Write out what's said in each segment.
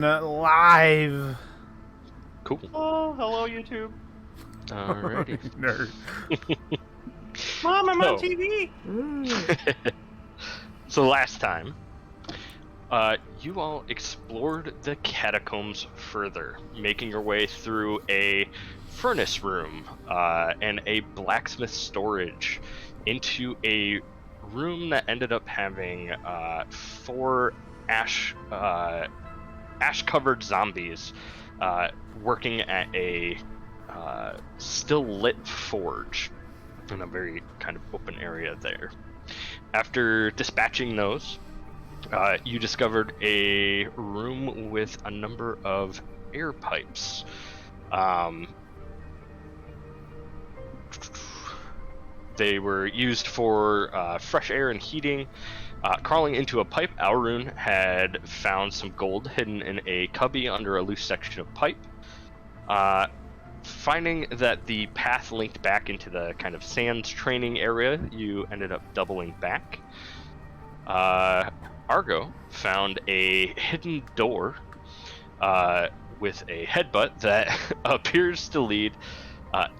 Not live. Cool. Oh, hello, YouTube. Alrighty. Nerd. Mom, I'm on So- TV. So last time, you all explored the catacombs further, making your way through a furnace room and a blacksmith storage into a room that ended up having four ash-covered zombies working at a still lit forge in a very kind of open area there. After dispatching those, you discovered a room with a number of air pipes. They were used for fresh air and heating. Crawling into a pipe, Alrune had found some gold hidden in a cubby under a loose section of pipe. Finding that the path linked back into the kind of sands training area, you ended up doubling back. Argo found a hidden door with a headbutt that appears to lead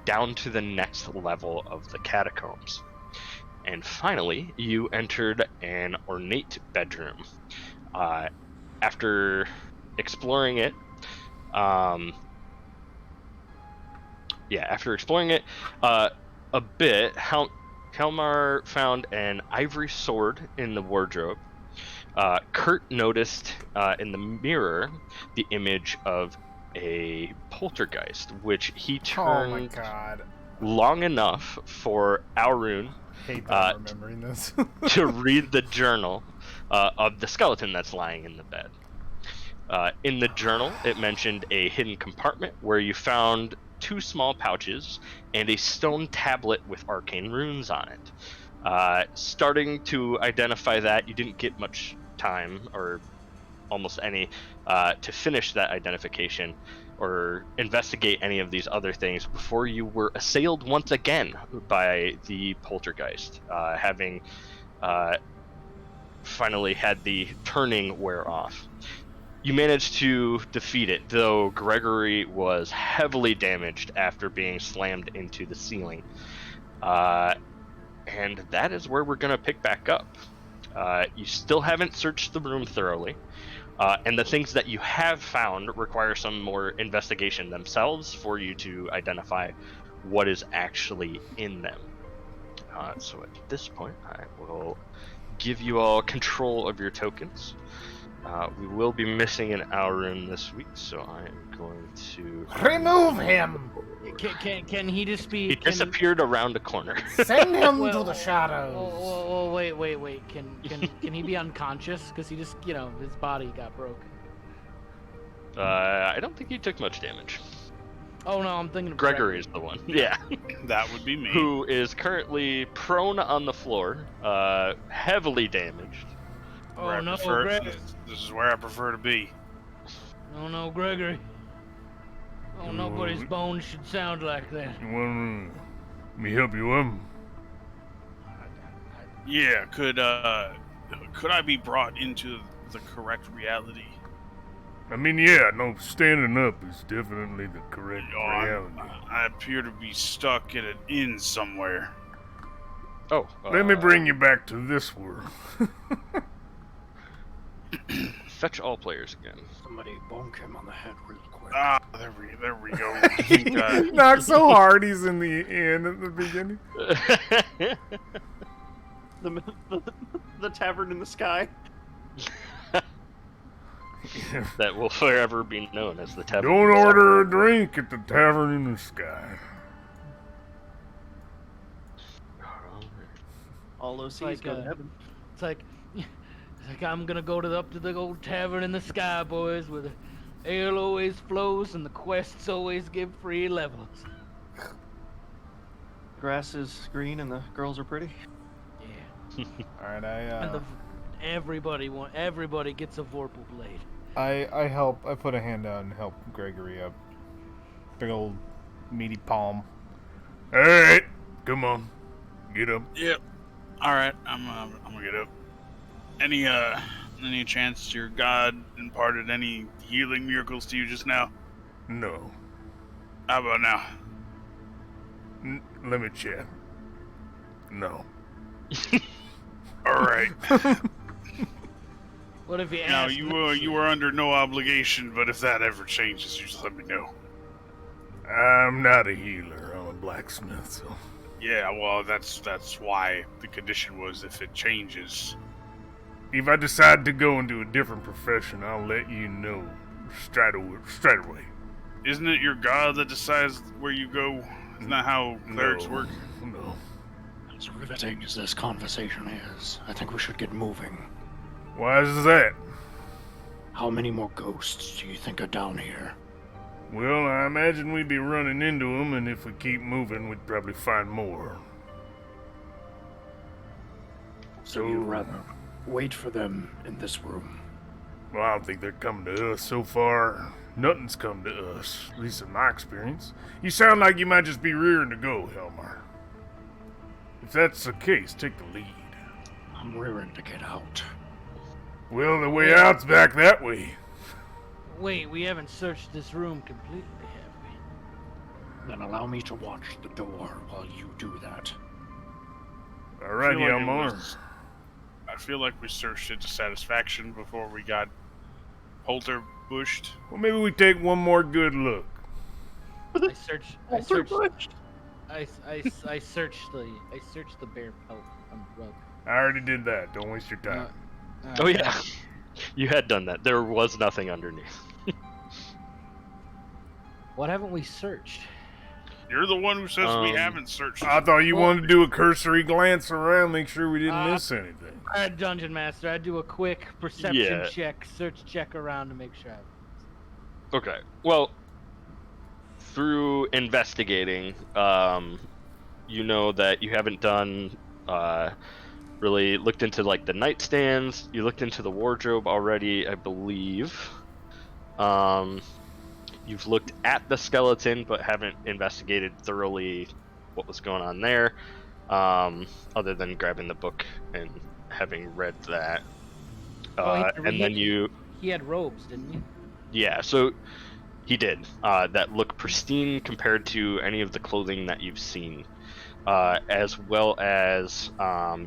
down to the next level of the catacombs. And finally, you entered an ornate bedroom. After exploring it, a bit, Helmar found an ivory sword in the wardrobe. Kurt noticed in the mirror the image of a poltergeist, which he Oh my turned god. long enough for Alrune Hate that I'm remembering this. to read the journal of the skeleton that's lying in the bed. In the journal, it mentioned a hidden compartment where you found 2 small pouches and a stone tablet with arcane runes on it. Starting to identify that, you didn't get much time, or almost any, to finish that identification or investigate any of these other things before you were assailed once again by the poltergeist, having finally had the turning wear off. You managed to defeat it, though Gregory was heavily damaged after being slammed into the ceiling. And that is where we're going to pick back up. You still haven't searched the room thoroughly, and the things that you have found require some more investigation themselves for you to identify what is actually in them. So at this point, I will give you all control of your tokens. We will be missing an Alrune this week, so I am going to Remove him! Can he just be? He disappeared around a corner. Send him Well, to the shadows! Oh, wait. Can he be unconscious? Because he just, his body got broken. I don't think he took much damage. Oh no, I'm thinking of Gregory is the one. Yeah. That would be me. Who is currently prone on the floor, heavily damaged. Oh no, Gregory. This is where I prefer to be. Oh no, Gregory. Oh, nobody's bones should sound like that. Well, let me help you up. Yeah, could I be brought into the correct reality? I mean, yeah, no, standing up is definitely the correct reality. I appear to be stuck at an inn somewhere. Oh. Let me bring you back to this world. Fetch all players again. Somebody bonk him on the head real quick. Ah, there we go. I think, Not so hard, he's in the end at the beginning. The tavern in the sky. That will forever be known as the tavern. Don't order a drink at the tavern in the sky. All those seas Like, go to heaven. It's like I'm gonna go up to the old tavern in the sky, boys, where the ale always flows and the quests always give free levels. Grass is green and the girls are pretty. Yeah. Alright, And everybody gets a Vorpal blade. I help, I put a hand out and help Gregory up. Big old meaty palm. Alright, come on. Get up. Yep. All right, I'm gonna get up. Any Any chance your god imparted any healing miracles to you just now? No. How about now? Let me check. No. All right. What if you Now ask? you are under no obligation, but if that ever changes, you just let me know. I'm not a healer. I'm a blacksmith, so... Yeah, well, that's why the condition was if it changes. If I decide to go into a different profession, I'll let you know straight away. Isn't it your god that decides where you go? Isn't that how clerics work? No. As riveting as this conversation is, I think we should get moving. Why is that? How many more ghosts do you think are down here? Well, I imagine we'd be running into them, and if we keep moving, we'd probably find more. So you'd rather wait for them in this room? Well, I don't think they're coming to us so far. Nothing's come to us, at least in my experience. You sound like you might just be rearing to go, Helmar. If that's the case, take the lead. I'm rearing to get out. Well, the way out's back that way. Wait, we haven't searched this room completely, have we? Then allow me to watch the door while you do that. Alright, Helmar. I feel like we searched it to satisfaction before we got Holter bushed. Well, maybe we take one more good look. I searched the bear pelt on the rug. I already did that. Don't waste your time. Oh yeah, you had done that. There was nothing underneath. What haven't we searched? You're the one who says we haven't searched. I thought you wanted to do a cursory glance around, make sure we didn't miss anything. Dungeon Master, I'd do a quick perception check, search check around to make sure. Okay. Well, through investigating, you know that you haven't done really looked into like the nightstands. You looked into the wardrobe already, I believe. You've looked at the skeleton, but haven't investigated thoroughly what was going on there, other than grabbing the book and having read that. He had robes, didn't he? Yeah, so he did. That look pristine compared to any of the clothing that you've seen. As well as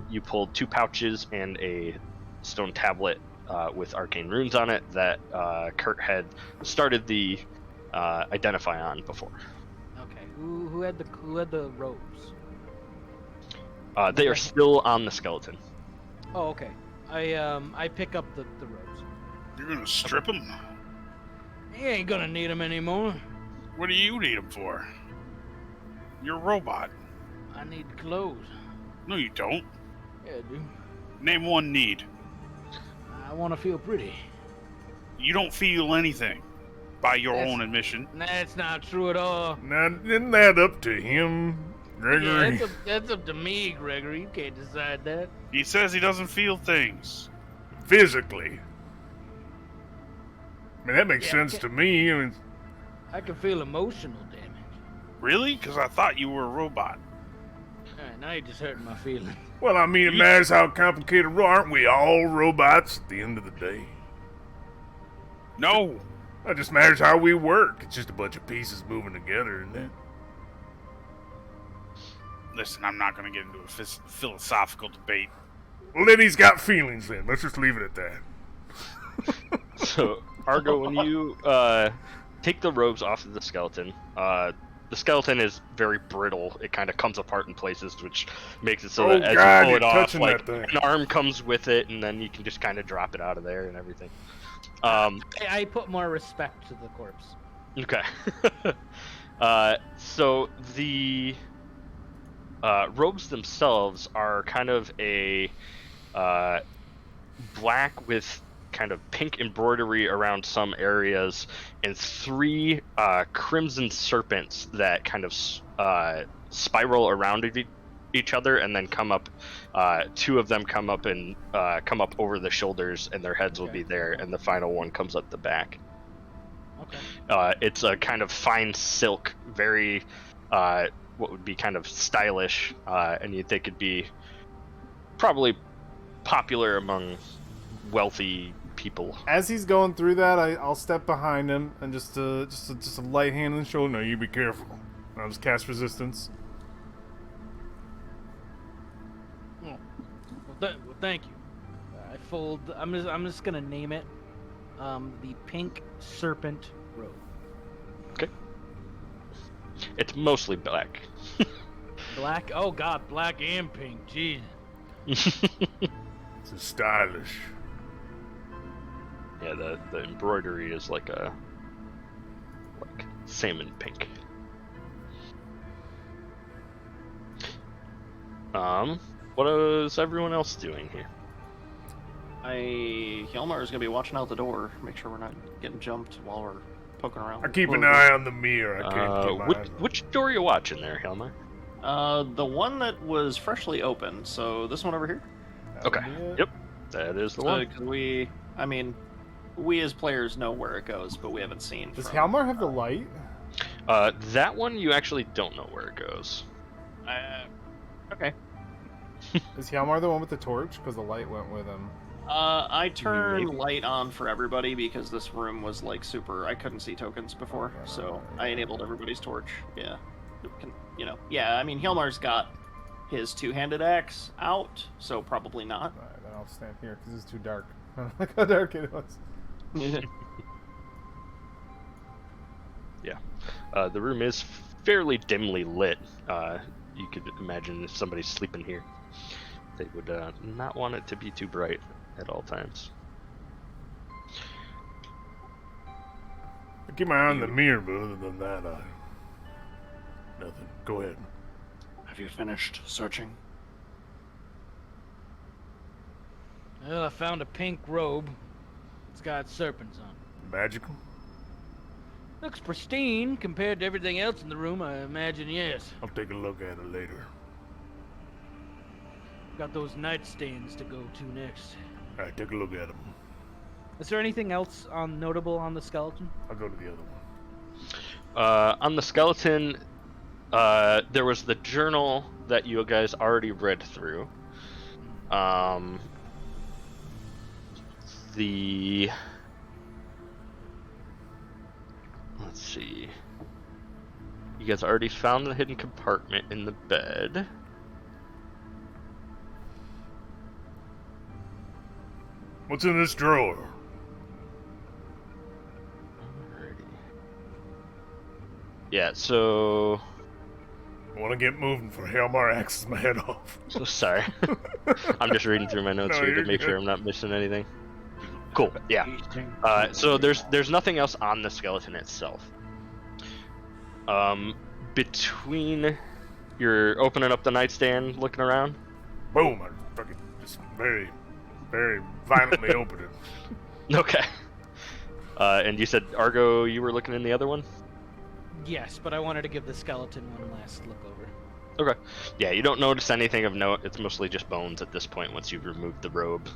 you pulled 2 pouches and a stone tablet with arcane runes on it that Kurt had started the identify on before. Okay, who had the robes? They are still on the skeleton. Oh, okay. I pick up the robes. You're gonna strip him? You ain't gonna need them anymore. What do you need him for? You're a robot. I need clothes. No, you don't. Yeah, I do. Name one need. I want to feel pretty. You don't feel anything, by your own admission. That's not true at all. Now, isn't that up to him, Gregory? Yeah, that's up to me, Gregory. You can't decide that. He says he doesn't feel things. Physically. I mean, that makes sense to me. I mean, I can feel emotional damage. Really? Because I thought you were a robot. Alright, now you're just hurting my feelings. well, I mean, it matters how complicated. Aren't we all robots at the end of the day? No. It just matters how we work. It's just a bunch of pieces moving together, isn't it? Listen, I'm not going to get into a philosophical debate. Well, then he's got feelings then. Let's just leave it at that. So, Argo, when you take the robes off of the skeleton, the skeleton is very brittle. It kind of comes apart in places, which makes it so that as you pull it off, like an arm comes with it, and then you can just kind of drop it out of there and everything. I put more respect to the corpse. Okay. So the robes themselves are kind of a black with kind of pink embroidery around some areas, and 3 crimson serpents that kind of spiral around each other and then come up. 2 of them come up and come up over the shoulders, and their heads will be there, and the final one comes up the back. Okay. It's a kind of fine silk, very what would be kind of stylish, and you'd think it'd be probably popular among wealthy people. As he's going through that, I'll step behind him and just a light hand on the shoulder. No, you be careful. I'll just cast resistance. Oh. Well, thank you. I fold. I'm just gonna name it. The Pink Serpent Robe. Okay. It's mostly black. Black? Oh God, black and pink. Jeez. It's stylish. Yeah, the embroidery is like salmon pink. What is everyone else doing here? Hjalmar is gonna be watching out the door, make sure we're not getting jumped while we're poking around. I keep an eye on the mirror. I can't keep my eyes on which door are you watching there, Helmer? The one that was freshly opened, so this one over here. Okay. Yep. That is the one. Because we as players know where it goes, but we haven't seen. Does from, Hjalmar have the light? That one you actually don't know where it goes. Okay. Is Hjalmar the one with the torch? Because the light went with him. I turned Maybe. light on for everybody because this room was like super. I couldn't see tokens before, so I enabled everybody's torch. Yeah. Yeah. I mean, Hjalmar's got his two-handed axe out, so probably not. Alright, then I'll stand here because it's too dark. Look how dark it was. Yeah. The room is fairly dimly lit. You could imagine if somebody's sleeping here, they would not want it to be too bright at all times. I keep my eye on the mirror, but other than that, nothing. Go ahead. Have you finished searching? Well, I found a pink robe. It's got serpents on it. Magical? Looks pristine compared to everything else in the room, I imagine, yes. I'll take a look at it later. Got those nightstands to go to next. Alright, take a look at them. Is there anything else notable on the skeleton? I'll go to the other one. On the skeleton, there was the journal that you guys already read through. Let's see. You guys already found the hidden compartment in the bed. What's in this drawer? Alrighty. Yeah, so... I want to get moving for Hjalmar axes my head off. So sorry. I'm just reading through my notes No, here to you're make good. sure I'm not missing anything. Cool, yeah. So there's nothing else on the skeleton itself. Between... You're opening up the nightstand, looking around? Boom! I fucking just very, very violently open it. Okay. And you said, Argo, you were looking in the other one? Yes, but I wanted to give the skeleton one last look over. Okay. Yeah, you don't notice anything of note. It's mostly just bones at this point once you've removed the robe.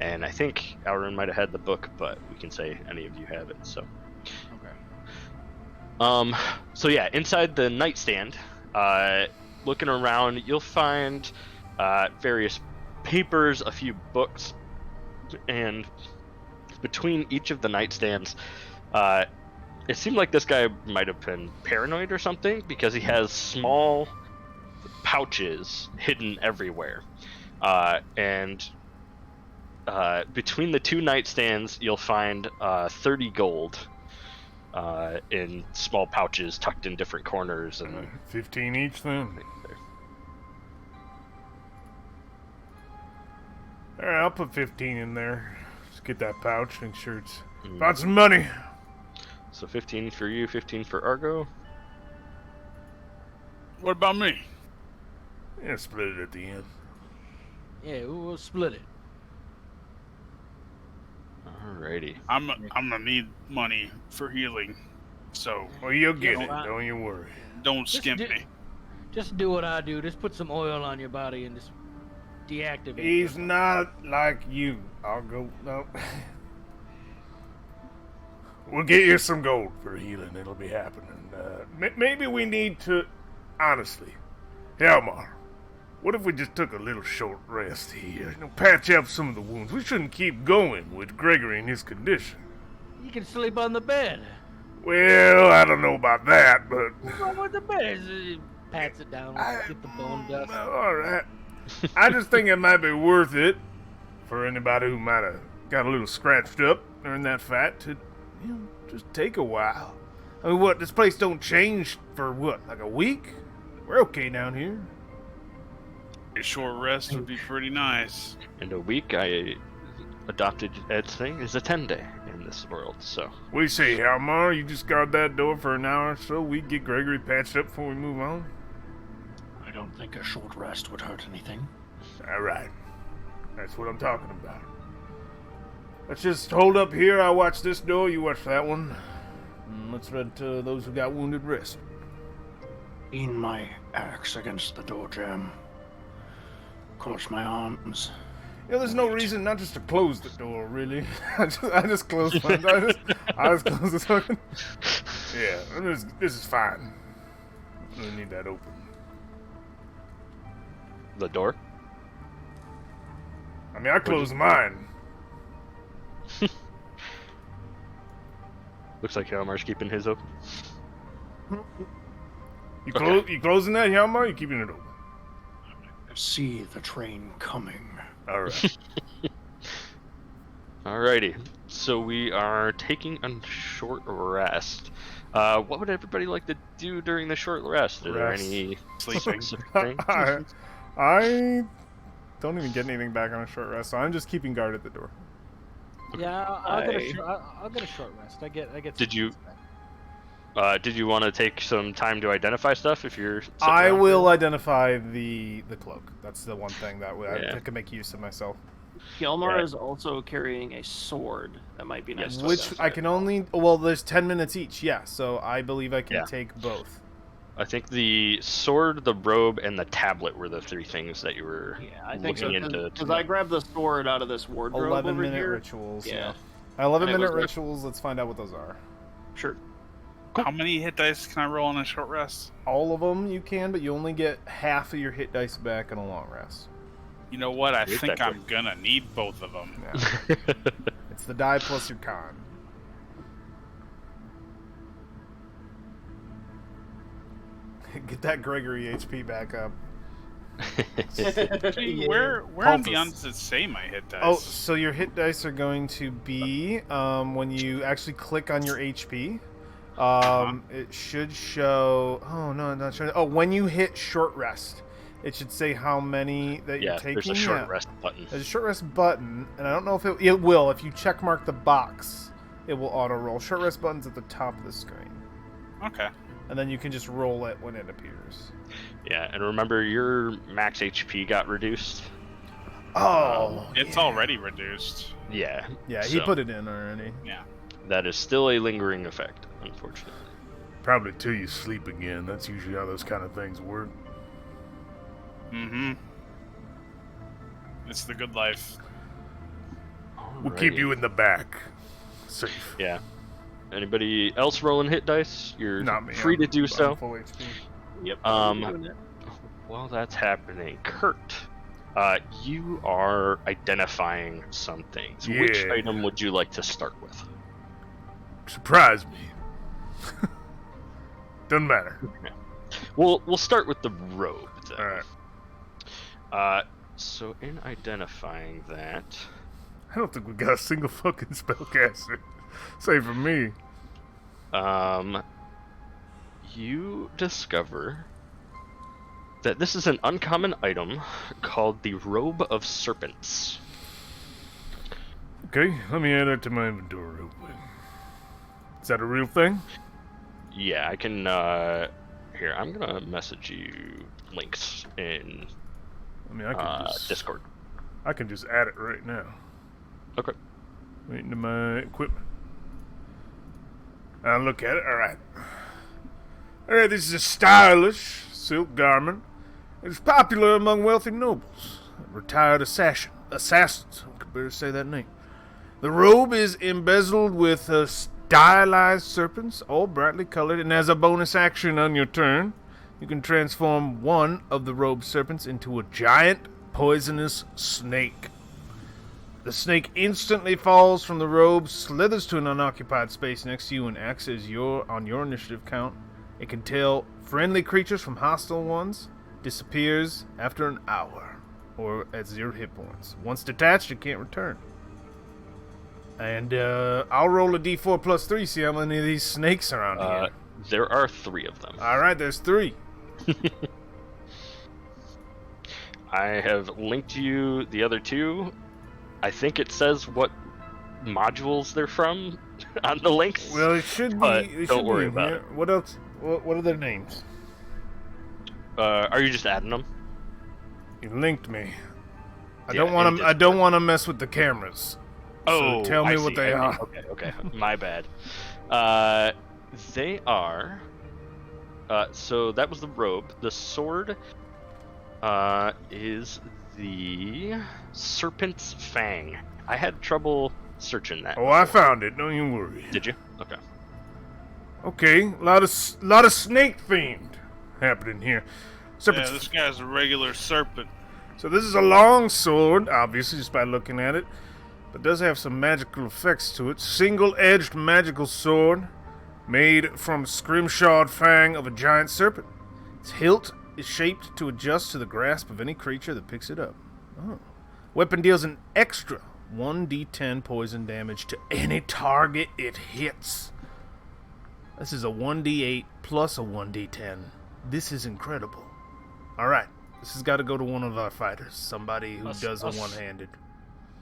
And I think Auron might have had the book, but we can say any of you have it, so. Okay. So yeah, inside the nightstand, looking around, you'll find various papers, a few books, and between each of the nightstands, it seemed like this guy might have been paranoid or something because he has small pouches hidden everywhere. And between the two nightstands, you'll find 30 gold in small pouches tucked in different corners. And 15 each then? Alright, I'll put 15 in there. Just get that pouch, make sure it's... Found some money! So 15 for you, 15 for Argo. What about me? Yeah, split it at the end. Yeah, we'll split it. Alrighty. I'm gonna need money for healing, so Well, you'll get know it, what? don't you worry. don't Just skimp do- me. Just do what I do. Just put some oil on your body and just deactivate. He's not like you. I'll go... No. We'll get you some gold for healing. It'll be happening. Maybe we need to... Honestly, Hjalmar, What if we just took a little short rest here? Patch up some of the wounds. We shouldn't keep going with Gregory in his condition. You can sleep on the bed. Well, I don't know about that, but... What's wrong with the bed? He pats it down, get the bone dust. All right. I just think it might be worth it for anybody who might have got a little scratched up during that fight to, just take a while. I mean, what, this place don't change for what, like a week? We're okay down here. A short rest would be pretty nice. In a week, I adopted Ed's thing, is a 10-day in this world, so. We say, Halmar, you just guard that door for an hour or so. We get Gregory patched up before we move on. I don't think a short rest would hurt anything. All right. That's what I'm talking about. Let's just hold up here. I watch this door, you watch that one. And let's let those who got wounded rest. Lean my axe against the door jamb. Cross my arms. There's no reason not just to close the door, really. I just close my I just close the door. Yeah, this is fine. I don't need that open. The door? I mean, I closed mine. Looks like Helmar's keeping his open. You closing that, Halmar? You keeping it open? See the train coming. All right. Alrighty, so we are taking a short rest. What would everybody like to do during the short rest? Are there any Sleeping. specific things? I don't even get anything back on a short rest, so I'm just keeping guard at the door. Yeah, I'll get a short rest. I get. Did you- some back. Did you want to take some time to identify stuff if you're sitting I around will here? identify the cloak. That's the one thing that Yeah. I can make use of myself. Hjalmar Yeah. is also carrying a sword. That might be nice. to Which identify. I can only... Well, there's 10 minutes each, yeah. So I believe I can Yeah. take both. I think the sword, the robe, and the tablet were the three things that you were Yeah, I think so. looking into. Because I grabbed the sword out of this wardrobe 11-minute over here. rituals, Yeah. yeah. 11-minute was like- rituals, let's find out what those are. Sure. How many hit dice can I roll on a short rest? All of them you can, but you only get half of your hit dice back on a long rest. You know what? I Here's think that I'm gonna need both of them. Yeah. It's the die plus your con. Get that Gregory HP back up. Gee, where on the Poultice. does it say my hit dice? Oh, so your hit dice are going to be when you actually click on your HP. It should show. Oh no, not showing. Oh, when you hit short rest, it should say how many that Yeah, you're taking. there's a short Yeah. rest button. There's a short rest button, and I don't know if it will. If you check mark the box, it will auto roll. Short rest button's at the top of the screen, Okay. and then you can just roll it when it appears. Yeah, and remember your max HP got reduced. Oh, It's already reduced. Yeah. yeah, he so put it in already. Yeah. that is still a lingering effect, unfortunately. Probably till you sleep again. That's usually how those kind of things work. Mm-hmm. It's the good life. We'll keep Alrighty. you in the back. Safe. Yeah. Anybody else rolling hit dice? You're Not me. free I'm- to do I'm so. full HP. Yep. Um, I'm doing it. While that's happening, Kurt, you are identifying some things. Which Yeah. item would you like to start with? Surprise me. Doesn't matter. We'll start with the robe then. Alright. So in identifying that, I don't think we got a single fucking spellcaster. Save for me. you discover that this is an uncommon item called the Robe of Serpents. Okay, let me add that to my inventory real quick. Is that a real thing? Yeah, I can, here, I'm gonna message you links in I mean, I can just Discord. I can just add it right now. Okay. Right into my equipment. I'll look at it. Alright. Alright, this is a stylish silk garment. It's popular among wealthy nobles, retired assassins. I could better say that name. The robe is embezzled with stylized serpents, all brightly colored, and as a bonus action on your turn, you can transform one of the robe serpents into a giant, poisonous snake. The snake instantly falls from the robe, slithers to an unoccupied space next to you, and acts as on your initiative count. It can tell friendly creatures from hostile ones, disappears after an hour, or at 0 hit points. Once detached, it can't return. And I'll roll a d4 plus 3, see how many of these snakes are on here. There are 3 of them. Alright, there's 3. I have linked you the other 2. I think it says what modules they're from on the links. Well, it should be. But It don't should worry be in about here. it. What else? What are their names? Are you just adding them? You linked me. I Yeah, don't want in to. I don't want to mess with the cameras. Oh, so tell me I what see. they are. Okay. My bad. They are. So that was the robe. The sword is the Serpent's Fang. I had trouble searching that. Oh, I found it. Don't you worry. Did you? Okay. Okay, a lot of snake themed happening here. Serpent's Yeah, this guy's a regular serpent. So this is a long sword, obviously, just by looking at it, but does have some magical effects to it. Single-edged magical sword made from scrimshawed fang of a giant serpent. Its hilt is shaped to adjust to the grasp of any creature that picks it up. Oh. Weapon deals an extra 1d10 poison damage to any target it hits. This is a 1d8 plus a 1d10. This is incredible. Alright. This has got to go to one of our fighters. Somebody who does a one-handed.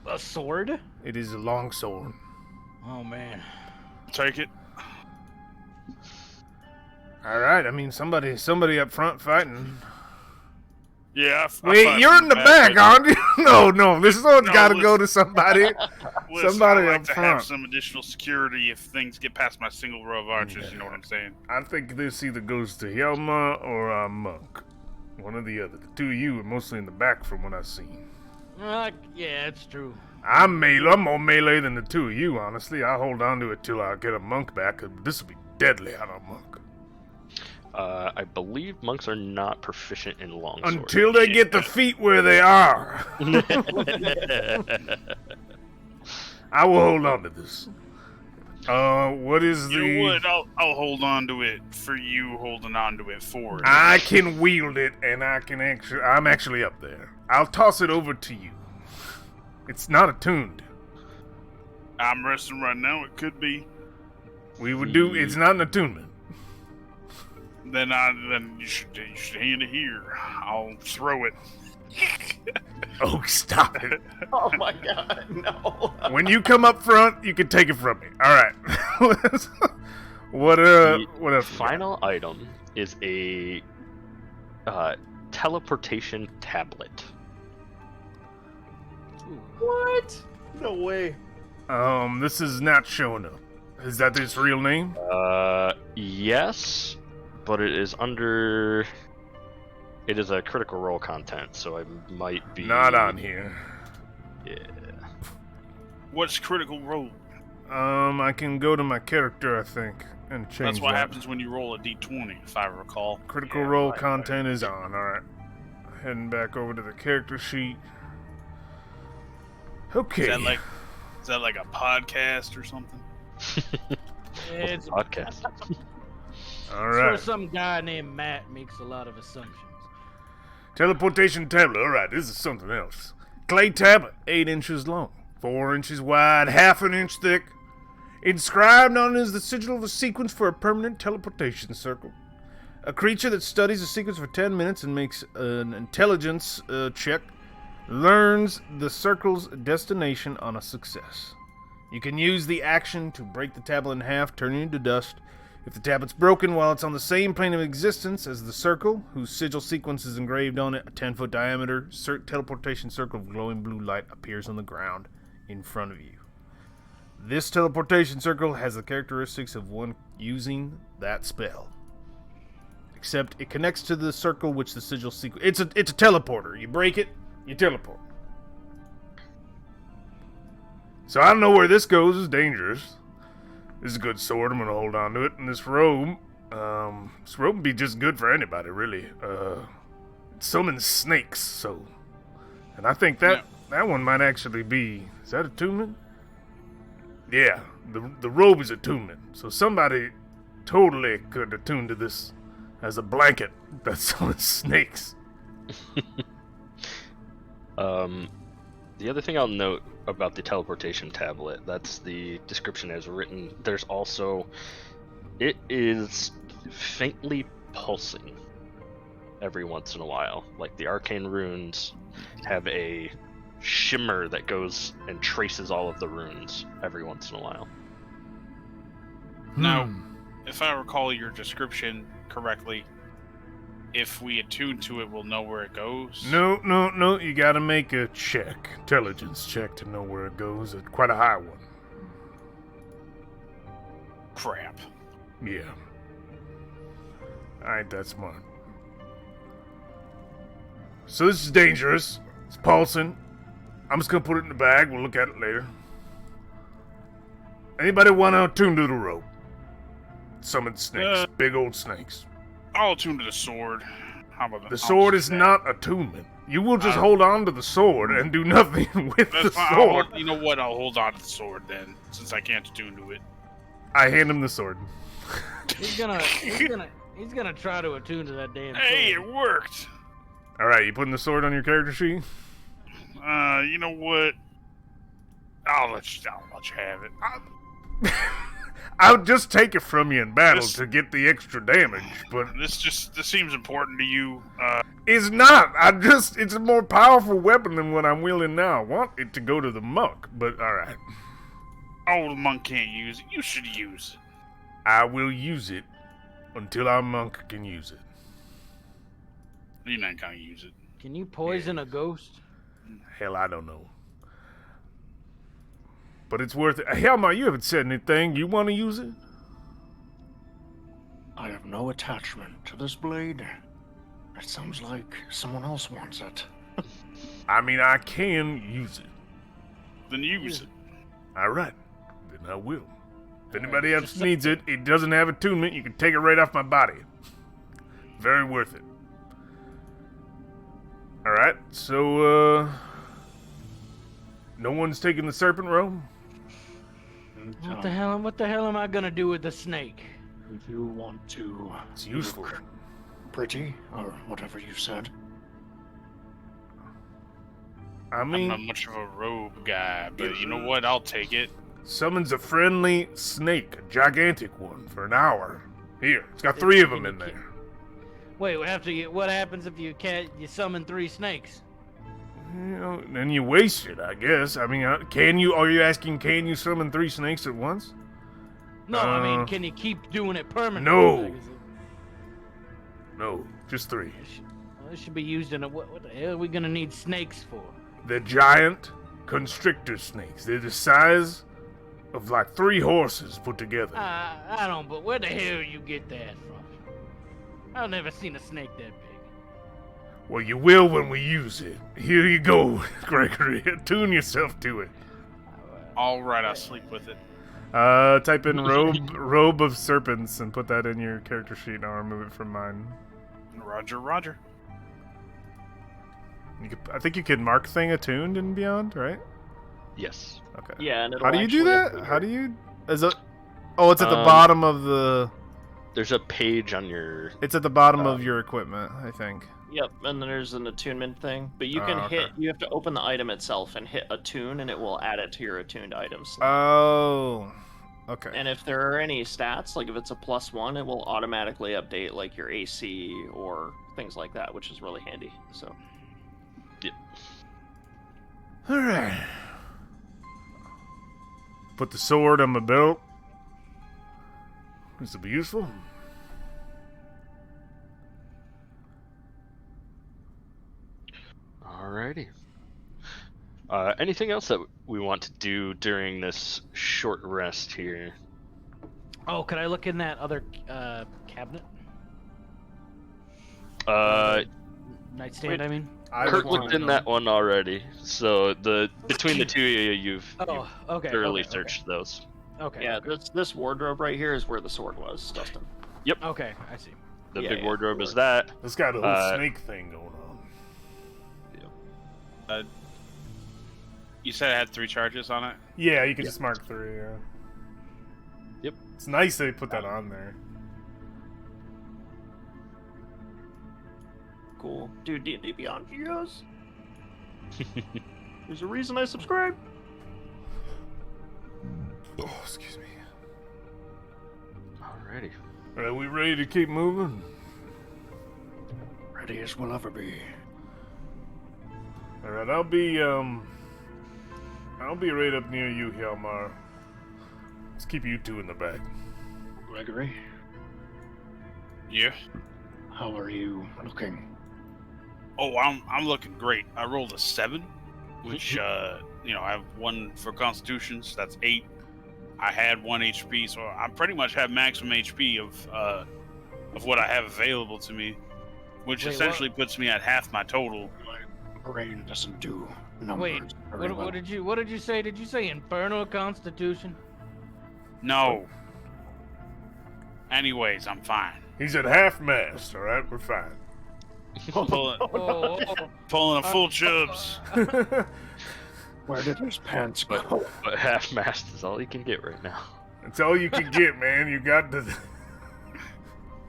A sword? It is a long sword. Oh man. Take it. Alright, I mean, somebody up front fighting. Yeah. I Wait, fight you're from in the back, but- aren't you? No, this one's No, got to listen. go to somebody. Listen, Somebody I like up to front. have some additional security if things get past my single row of archers. You know what I'm saying? I think this either goes to Helma or Monk. One or the other. The two of you are mostly in the back from what I've seen. Yeah, it's true. I'm more melee than the two of you, honestly. I'll hold on to it till I get a monk back. This will be deadly on a monk. I believe monks are not proficient in longsword. Until they get the feet where they are. I will hold on to this. What is You the... know what? I'll hold on to it for you holding on to it forward. I can wield it, and I'm actually up there. I'll toss it over to you. It's not attuned. I'm resting right now. It could be. It's not an attunement. Then you should hand it here. I'll throw it. Oh, stop it. Oh my god, no. When you come up front, you can take it from me. Alright. What else? we got? Final item is a teleportation tablet. What? No way. This is not showing up. Is that its real name? Yes, but it is under. It is a critical role content, so I might be Not on here. Yeah. What's critical role? I can go to my character, I think, and change That's what that. happens when you roll a d20, if I recall. Critical Yeah, role right, content is on. Alright. Heading back over to the character sheet. Okay. Is that like a podcast or something? It's Podcast. sure Alright. some guy named Matt makes a lot of assumptions. Teleportation tablet. Alright, this is something else. Clay tablet, 8 inches long, 4 inches wide, half an inch thick. Inscribed on it is the sigil of a sequence for a permanent teleportation circle. A creature that studies a sequence for 10 minutes and makes an intelligence check learns the circle's destination on a success. You can use the action to break the tablet in half, turning it to dust. If the tablet's broken while it's on the same plane of existence as the circle, whose sigil sequence is engraved on it, a 10-foot diameter teleportation circle of glowing blue light appears on the ground in front of you. This teleportation circle has the characteristics of one using that spell. Except it connects to the circle which the sigil sequence... It's a teleporter. You break it, you teleport. So I don't know where this goes. It's dangerous. This is a good sword. I'm going to hold on to it. And this robe This rope would be just good for anybody, really. Summon snakes, so... And I think that one might actually be... Is that attunement? Yeah, the robe is attunement. So somebody totally could attune to this as a blanket that summons snakes. The other thing I'll note about the teleportation tablet, that's the description as written. There's also... It is faintly pulsing every once in a while. Like the arcane runes have a shimmer that goes and traces all of the runes every once in a while. Now, if I recall your description correctly, if we attune to it, we'll know where it goes. No. You gotta make a check. Intelligence check to know where it goes. Quite a high one. Crap. Yeah. I ain't that smart. So this is dangerous. It's pulsing. I'm just gonna put it in the bag. We'll look at it later. Anybody want to attune to the rope? Summon snakes. Big old snakes. I'll attune to the sword. How about that? The sword is not attunement. You will just hold on to the sword and do nothing with the sword. You know what? I'll hold on to the sword then, since I can't attune to it. I hand him the sword. He's gonna try to attune to that damn Hey, sword. it worked. All right, you putting the sword on your character sheet? You know what? I'll let you have it. I'll just take it from you in battle to get the extra damage, but This seems important to you. it's not. It's a more powerful weapon than what I'm wielding now. I want it to go to the monk, but all right. Oh, the monk can't use it. You should use it. I will use it until our monk can use it. You're not gonna use it. Can you poison a ghost? Hell, I don't know. But it's worth it. Helma, you haven't said anything. You want to use it? I have no attachment to this blade. It sounds like someone else wants it. I mean, I can use it. Then use it. All right. Then I will. If anybody else needs it, it doesn't have attunement. You can take it right off my body. Very worth it. All right. So, no one's taking the serpent robe? What the hell am I gonna do with the snake? If you want to It's useful. look pretty, or whatever you said, I I'm mean, not much of a robe guy, but you know what? I'll take it. summons a friendly snake, a gigantic one, for an hour. Here, it's got 3 of them in there. Wait, what happens if you summon 3 snakes? You know, then you waste it, I guess. I mean, can you? Are you asking? Can you summon 3 snakes at once? No, I mean, can you keep doing it permanently? No. Like, No, just 3. this should be used in a. What the hell are we gonna need snakes for? They're giant constrictor snakes. They're the size of like 3 horses put together. I don't. But where the hell you get that from? I've never seen a snake that big. Well, you will when we use it. Here you go, Gregory. Attune yourself to it. All right, I'll sleep with it. Type in robe of serpents and put that in your character sheet, and I'll remove it from mine. Roger, Roger. I think you could mark thing attuned and beyond, right? Yes. Okay. Yeah, and it'll How do you do actually that? How do you? Is it? Oh, it's at the Um, bottom of the. There's a page on your... It's at the bottom of your equipment, I think. Yep, and then there's an attunement thing. But you can okay. you have to open the item itself and hit attune, and it will add it to your attuned items. Oh. Okay. And if there are any stats, like if it's a +1, it will automatically update like your AC or things like that, which is really handy. So All right. Put the sword on my belt. This will be useful. Alrighty. Anything else that we want to do during this short rest here? Oh, could I look in that other cabinet? Nightstand, I mean. Kurt looked in that one already, so between the two of you, you've Okay. thoroughly okay, searched those. Okay. yeah, this wardrobe right here is where the sword was, Dustin. Okay, I see. The Yeah, big yeah, wardrobe sure. is that. It's got a whole Uh, snake thing going on. You said it had 3 charges on it. Yeah, you can just mark 3. Yeah. Yep. It's nice they put that on there. Cool. Dude, D&D Beyond, yes. There's a reason I subscribe. Oh, excuse me. Alrighty. Are we ready to keep moving? Ready as we'll ever be. All right, I'll be right up near you, Hjalmar. Let's keep you two in the back. Gregory, Yeah. how are you looking? Oh, I'm looking great. I rolled a 7, which I have 1 for Constitution, so that's 8. I had 1 HP, so I pretty much have maximum HP of what I have available to me, which Wait, essentially puts me at half my total. My brain doesn't do numbers Wait, very well. what did you say? Did you say Infernal Constitution? No. Anyways, I'm fine. He's at half mast. All right, we're fine. Pulling, Oh, pulling a full chubs. Where did his pants go? But half mast is all you can get right now. That's all you can get, man. You got the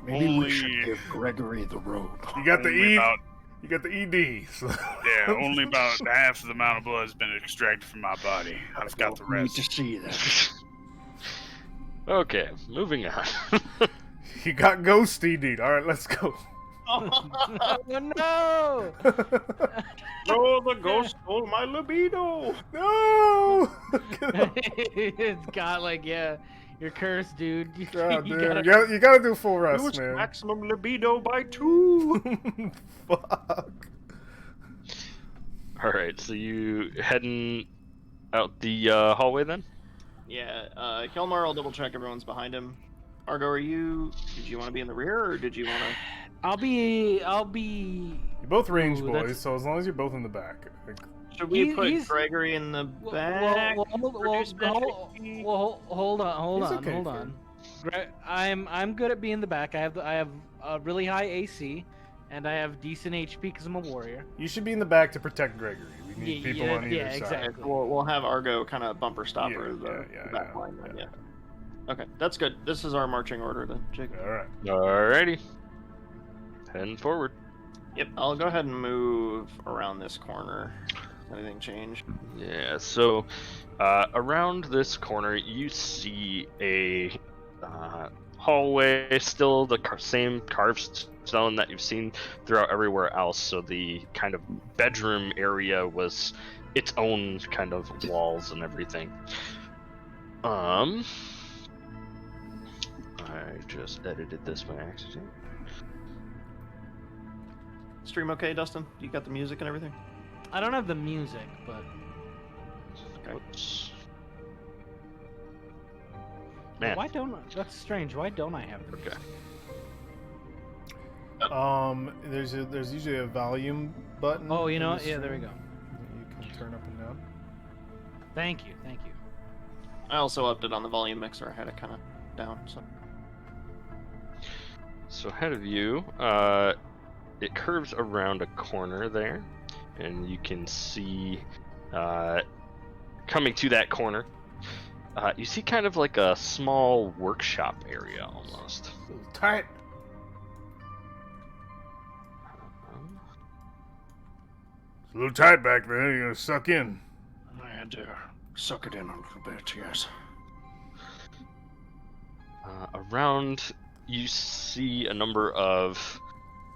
Maybe Only- we should give Gregory the robe. you got the Only E. about- You got the ED. So. Yeah, only about half of the amount of blood has been extracted from my body. I've got the Don't need to rest. see that. Okay, moving on. You got ghost ED. All right, let's go. oh no! No, the ghost stole my libido. No. It's got you're cursed, dude. God, You dude. gotta- You gotta do full rest, Boost man. maximum libido by 2. Fuck. Alright, so you heading out the hallway then? Yeah, Hjalmar will double check everyone's behind him. Argo, did you want to be in the rear, or did you want to... I'll be. You're both range Ooh, boys, that's- so as long as you're both in the back, I think. Should we put he's- Gregory in the Well, back? hold It's on, okay, hold Finn. on. I'm good at being in the back. I have a really high AC, and I have decent HP because I'm a warrior. You should be in the back to protect Gregory. We need Yeah, people on either yeah, side. exactly. We'll have Argo kind of bumper stopper Yeah, the back yeah, line then, yeah. yeah. Okay, that's good. This is our marching order then, Jacob. All right. Alrighty. Heading forward. Yep, I'll go ahead and move around this corner. Anything change? Yeah, so around this corner you see a hallway, still the same carved stone that you've seen throughout everywhere else. So the kind of bedroom area was its own kind of walls and everything. I just edited this by accident. Stream okay, Dustin? You got the music and everything? I don't have the music, but Whoops. Man, why don't I? That's strange. Why don't I have the okay. There's usually a volume button. Oh, you in know the what? Yeah, there we stream go. that you can turn up and down. Thank you. I also upped it on the volume mixer. I had it kind of down, so... So ahead of you, it curves around a corner there, and you can see coming to that corner, you see kind of like a small workshop area almost. A little tight. It's a little tight back there. You gotta suck in. I had to suck it in a little bit, yes. Around, you see a number of,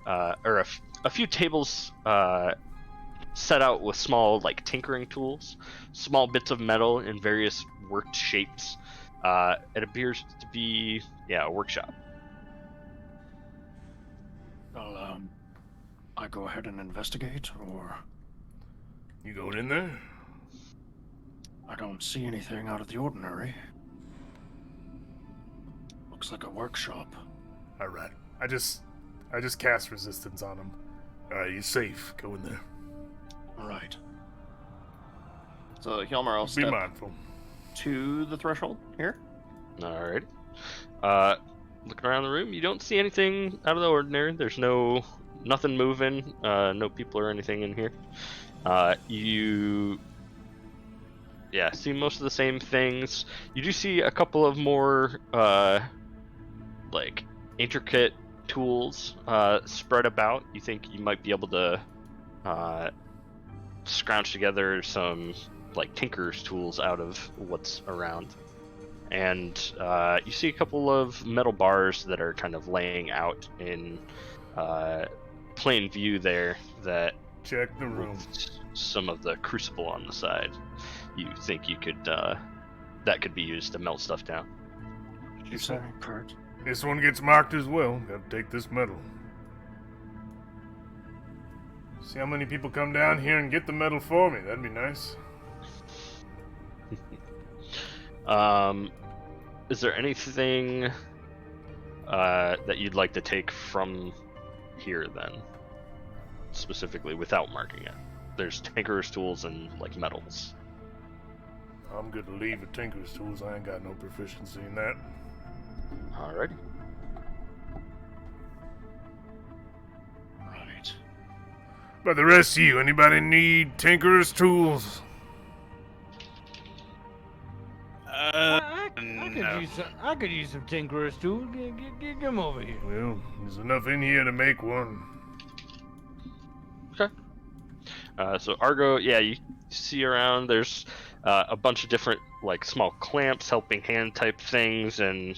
a few tables set out with small, like, tinkering tools, small bits of metal in various worked shapes. It appears to be, a workshop. I'll, I go ahead and investigate, or You going in there? I don't see anything out of the ordinary. Looks like a workshop. All right. I just cast resistance on him. All right, you're safe. Go in there. All right. So Hjalmar will Be step mindful. to the threshold here. Alright. looking around the room, you don't see anything out of the ordinary. There's nothing moving, no people or anything in here. You see most of the same things. You do see a couple of more like intricate tools spread about. You think you might be able to scrounge together some like tinker's tools out of what's around. And you see a couple of metal bars that are kind of laying out in plain view there that Check the room. with some of the crucible on the side. You think you could that could be used to melt stuff down. You say, Kurt? This one gets marked as well. Gotta take this metal. See how many people come down here and get the metal for me. That'd be nice. Is there anything that you'd like to take from here then, specifically without marking it? There's tinker's tools and like metals. I'm good to leave at Tinker's Tools. I ain't got no proficiency in that. Alrighty. Right. But the rest of you, anybody need Tinker's Tools? I could use some tinkerers too. Get him over here. Well, there's enough in here to make one. Okay. So Argo, you see around. There's a bunch of different like small clamps, helping hand type things, and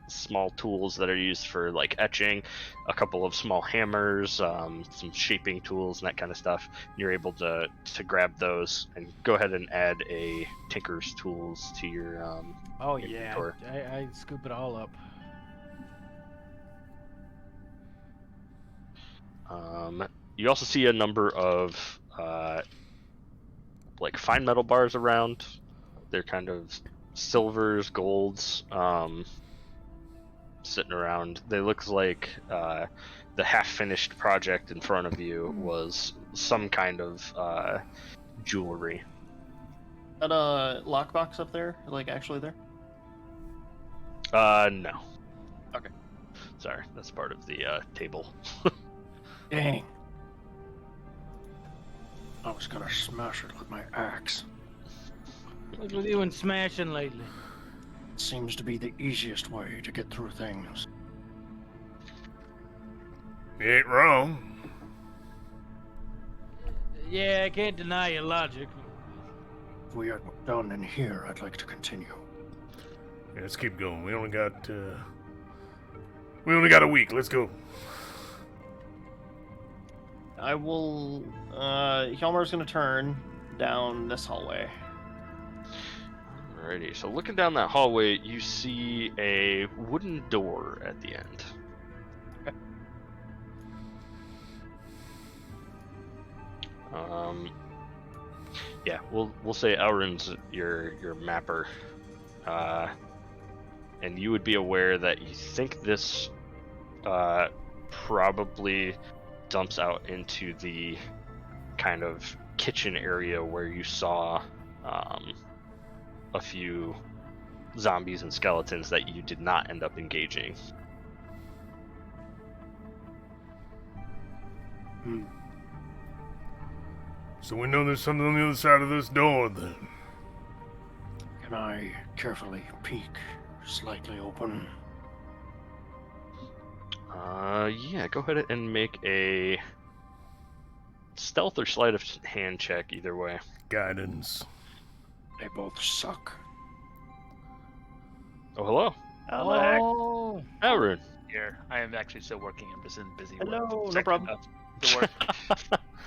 small tools that are used for like etching. A couple of small hammers, some shaping tools, and that kind of stuff. You're able to grab those and go ahead and add a tinker's tools to your Oh yeah, inventory. I scoop it all up. You also see a number of like fine metal bars around. They're kind of silvers, golds, sitting around. They look like the half-finished project in front of you was some kind of jewelry. That a lockbox up there? Like actually there? No. Okay. Sorry, that's part of the table. Dang. I was gonna smash it with my axe. What's with you and smashing lately? Seems to be the easiest way to get through things. You ain't wrong. Yeah, I can't deny your logic. If we are done in here, I'd like to continue. Yeah, let's keep going. We only got a week. Let's go. I will. Hjalmar's gonna turn down this hallway. Alrighty, so looking down that hallway, you see a wooden door at the end. Okay. Yeah, we'll say Elrin's your mapper, and you would be aware that you think this probably dumps out into the kind of kitchen area where you saw a few zombies and skeletons that you did not end up engaging. So we know there's something on the other side of this door, then. Can I carefully peek slightly open? Yeah, go ahead and make a stealth or sleight of hand check, either way. Guidance. They both suck. Oh, hello. Oh, Elrin. Here, I am actually still working. I'm just in busy work. Hello, no Checking problem. out the work.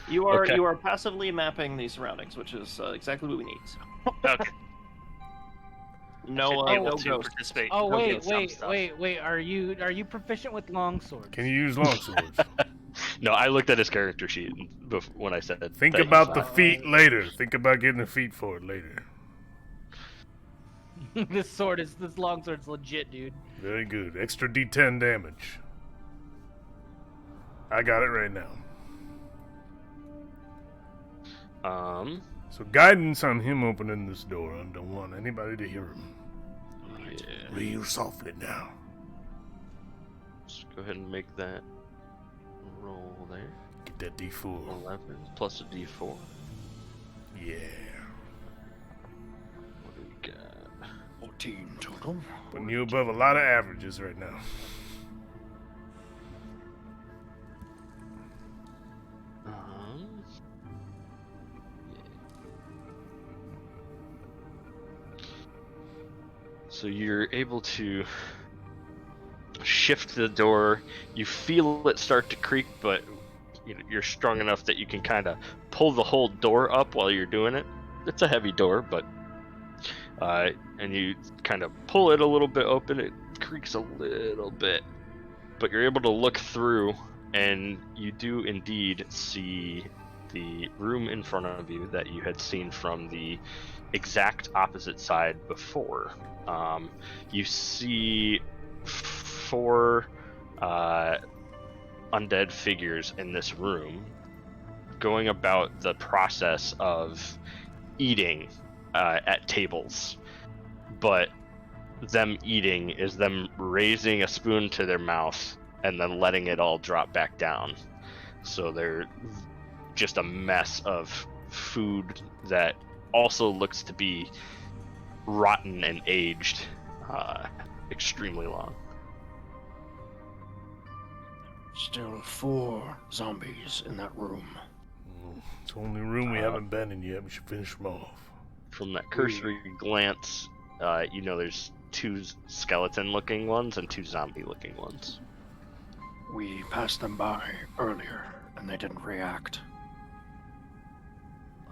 You are Okay. you are passively mapping the surroundings, which is exactly what we need. So. Okay. No, Should be able no to ghosts. participate. oh, Go wait, get some stuff. wait. Are you proficient with longswords? Can you use longswords? No, I looked at his character sheet when I said Think that you about saw the it. feet later. Think about getting the feet for it later. This longsword's legit, dude. Very good. Extra D10 damage. I got it right now. So guidance on him opening this door. I don't want anybody to hear him. Yeah. Real softly now. Go ahead and make that roll there. Get that D4. 11 plus a D4. Yeah. What do we got? 14 total. Putting you above a lot of averages right now. So you're able to shift the door. You feel it start to creak, but you're strong enough that you can kind of pull the whole door up while you're doing it. It's a heavy door, but and you kind of pull it a little bit open. It creaks a little bit, but you're able to look through, and you do indeed see the room in front of you that you had seen from the exact opposite side before. You see 4 undead figures in this room going about the process of eating at tables, but them eating is them raising a spoon to their mouth and then letting it all drop back down. So they're just a mess of food that also looks to be rotten and aged extremely long. Still 4 zombies in that room. It's the only room we haven't been in yet. We should finish them off. From that cursory glance, there's 2 skeleton-looking ones and 2 zombie-looking ones. We passed them by earlier, and they didn't react.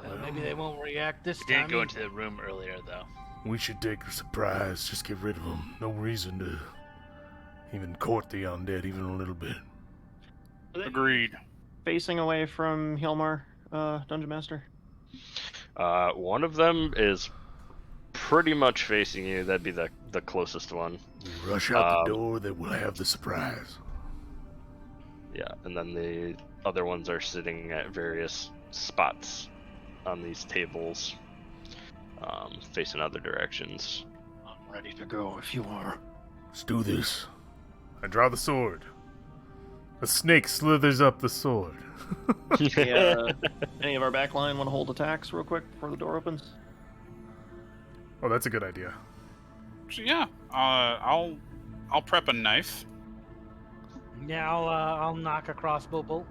Well, maybe they won't react this We time. didn't go into the room earlier, though. We should take a surprise. Just get rid of them. No reason to even court the undead even a little bit. Agreed. Facing away from Hilmar, Dungeon Master. One of them is pretty much facing you. That'd be the closest one. We rush out the door, then we'll have the surprise. Yeah, and then the other ones are sitting at various spots on these tables, facing other directions. I'm ready to go if you are. Let's do this. I draw the sword. A snake slithers up the sword. Any of our backline want to hold attacks real quick before the door opens? Oh, that's a good idea. So yeah, I'll prep a knife. Yeah, I'll knock a crossbow bolt.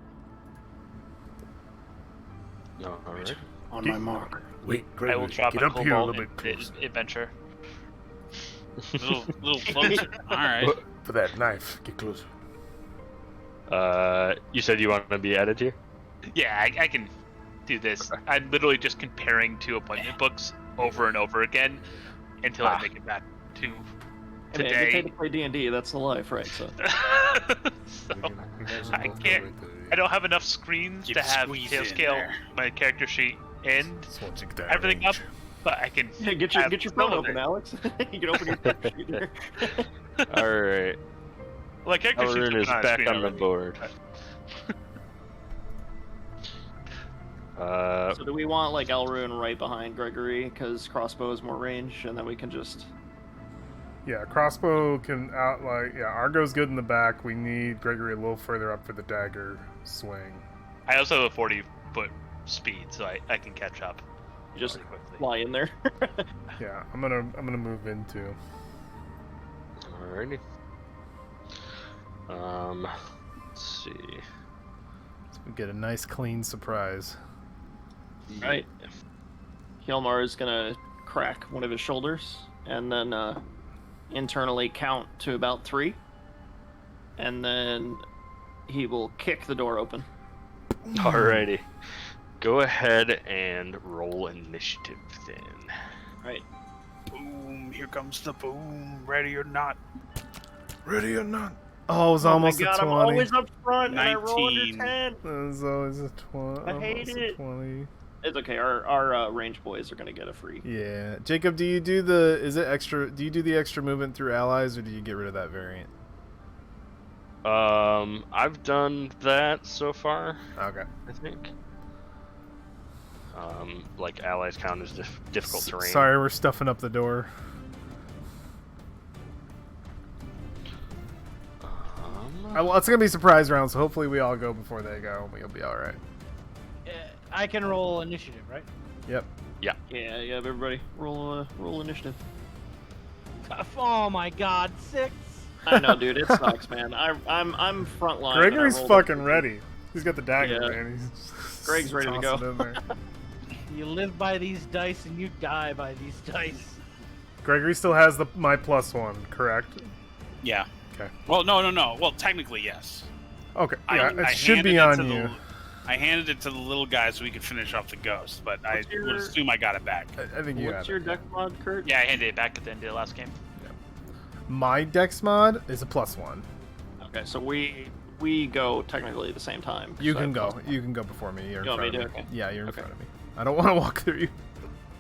No, all right. On my mark. Wait, I will Gregory, drop get a up here a cobalt little bit closer. adventure. Little closer. All right. For that knife, get closer. You said you want to be added here? Yeah, I can do this. I'm literally just comparing 2 appointment books over and over again until I make it back to I mean, if you today. pay to play D&D, that's the life, right? So So, I can't. I don't have enough screens You to have squeeze tail in scale there. my character sheet and Just want you to get that everything up, range. but I can. yeah, get your phone open, Alex. You can open your character sheet here. All right. Well, my character sheet's Arun is open back screen on the already. board. So do we want like Elrune right behind Gregory because crossbow is more range, and then we can just Yeah, crossbow can Argo's good in the back. We need Gregory a little further up for the dagger swing. I also have a 40-foot speed, so I can catch up. just pretty quickly. fly in there? Yeah, I'm gonna move into. Alrighty. Let's see. So we get a nice clean surprise. Right. Hilmar is gonna crack one of his shoulders and then internally count to about 3, and then he will kick the door open. Alrighty. Go ahead and roll initiative then. Right. Boom! Here comes the boom. Ready or not? Ready or not? Oh, it was almost oh my God, a 20. I'm always up front and I roll under 19. 10. It was always a 20. I hate almost a it. 20. It's okay. Our range boys are gonna get a free. Yeah, Jacob, do you do is it extra? Do you do the extra movement through allies, or do you get rid of that variant? I've done that so far, Okay. I think. Like allies count as difficult terrain. Sorry, we're stuffing up the door. Well, it's gonna be surprise round, so hopefully we all go before they go. We'll be all right. I can roll initiative, right? Yep. Yeah, everybody roll initiative. Oh my God, 6. I know, dude. It sucks, man. I'm front line. Gregory's and I rolled fucking ready. He's got the dagger, Yeah. man. He's Greg's ready to go. tossing it in there. You live by these dice and you die by these dice. Gregory still has my +1, correct? Yeah. Okay. Well, no. Well, technically, yes. Okay. I- Yeah, I it should be handed it on to you. I handed it to the little guy so we could finish off the ghost, but I What's your- would assume I got it back. I think you What's have your it. deck mod, Kurt? Yeah, I handed it back at the end of the last game. My dex mod is a +1. Okay, so we go technically at the same time. You so I can have go. plus- You can go before me. You're in You want front me of to? me. Okay. Yeah, you're in Okay. front of me. I don't want to walk through you.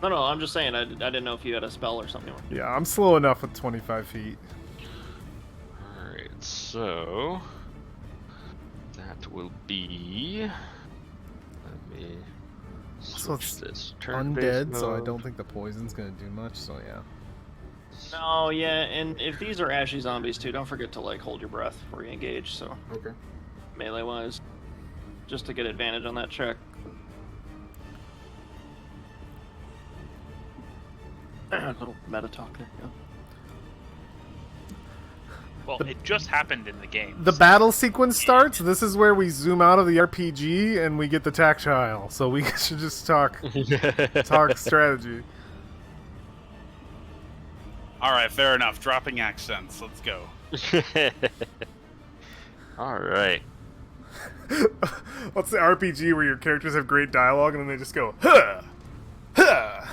No, I'm just saying. I didn't know if you had a spell or something. Yeah, I'm slow enough with 25 feet. Alright, so that will be. Let me So switch it's this turn-based Undead, so I mode. don't think the poison's gonna do much. So yeah. No, yeah, and if these are ashy zombies too, don't forget to like hold your breath before you engage. So Okay. melee wise, just to get advantage on that check. Little meta talk there. Yeah. Well, it just happened in the game. The battle sequence starts. This is where we zoom out of the RPG and we get the tactile. So we should just talk strategy. All right, fair enough. Dropping accents. Let's go. Alright. What's the RPG where your characters have great dialogue and then they just go, huh, huh,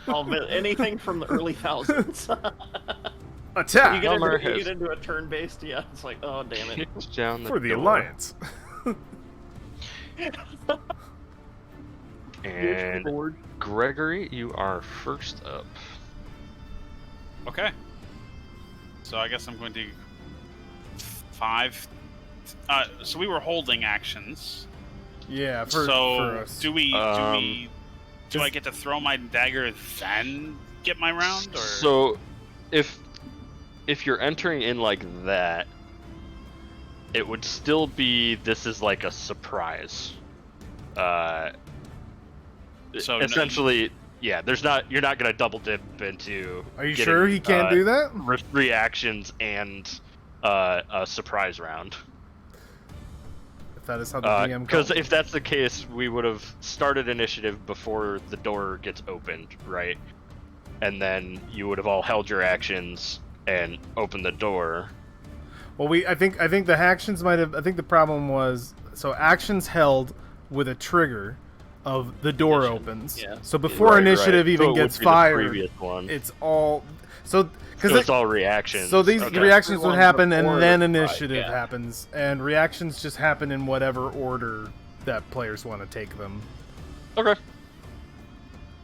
Oh, man, anything from the early thousands. attack You Elmer get has- into a turn-based, yeah. It's like, oh damn it. Kicks down for the door. Alliance. And Board. Gregory, you are first up. Okay. So I guess I'm going to 5. So we were holding actions. Yeah, for so us. do I just- get to throw my dagger then get my round? Or So, if you're entering in like that, it would still be this is like a surprise. So essentially, yeah. You're not gonna double dip into. Are you getting, sure he can't do that? Reactions and a surprise round. If that is how the DM Because calls it. if that's the case, we would have started initiative before the door gets opened, right? And then you would have all held your actions and opened the door. Well, I think the actions might have. I think the problem was so actions held with a trigger of the door Initiative, opens. yeah. So before initiative So even it would gets be the fired, previous one. it's all so because So it's all reactions. so these Okay. reactions would Everyone happen before and then the fight, initiative yeah. happens, and reactions just happen in whatever order that players want to take them. Okay.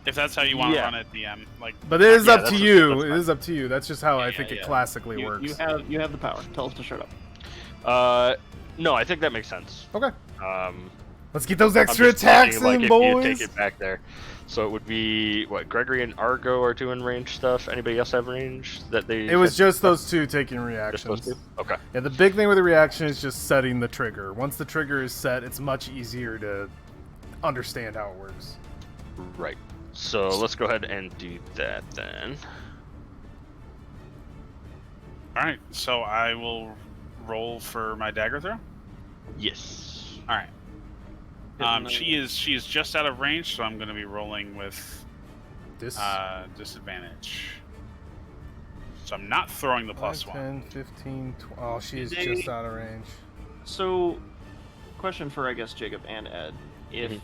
if that's how you want to Yeah. run it, DM, like. But it is Yeah, up that's to just- you. that's It fine. is up to you. That's just how I Yeah, think it yeah. classically You works. have the power. Tell us to shut up. No, I think that makes sense. Okay, Um, let's get those I'm extra just attacks thinking, like, in, if boys. you take it back there. So it would be what Gregory and Argo are doing range stuff. Anybody else have range that they? It was had- just those two taking just reactions. those two. Okay. Yeah, the big thing with the reaction is just setting the trigger. Once the trigger is set, it's much easier to understand how it works. Right. So let's go ahead and do that then. All right, so I will roll for my dagger throw. Yes. All right. She is just out of range, so I'm going to be rolling with This disadvantage. So I'm not throwing the 5, +1. 10, 15, 12. Oh, she is They- just out of range. So, question for I guess Jacob and Ed: Mm-hmm.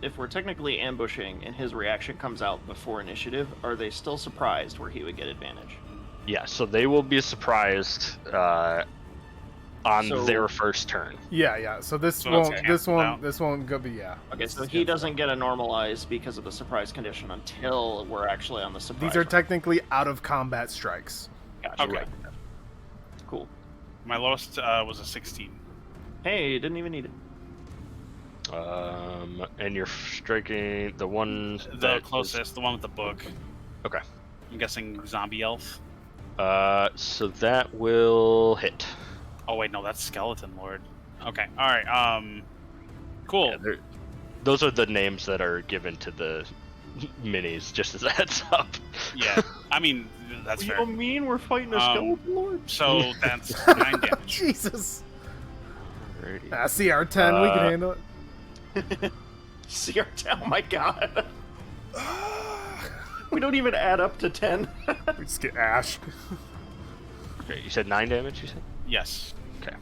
if we're technically ambushing and his reaction comes out before initiative, are they still surprised where he would get advantage? Yeah. So they will be surprised on So- their first turn. Yeah. So this So it's won't. This canceled won't. out. This won't go. Be yeah. Okay, This so is he good. doesn't get a normalize because of the surprise condition until we're actually on the surprise. These are round. technically out of combat strikes. Gotcha, Okay. right. Cool. My lowest was a 16. Hey, didn't even need it. And you're striking the one The that is- closest, the one with the book. Okay. I'm guessing zombie elf. So that will hit. Oh wait, no, that's Skeleton Lord. Okay, all right. Cool. Yeah, those are the names that are given to the minis, just as a heads up. Yeah, I mean that's You fair. don't mean we're fighting a skeleton lord? So that's 9 damage. Jesus. Alrighty. CR10, we can handle it. CR10, oh my god. We don't even add up to 10. We just get Ash. Okay, you said 9 damage, you said? Yes. Okay.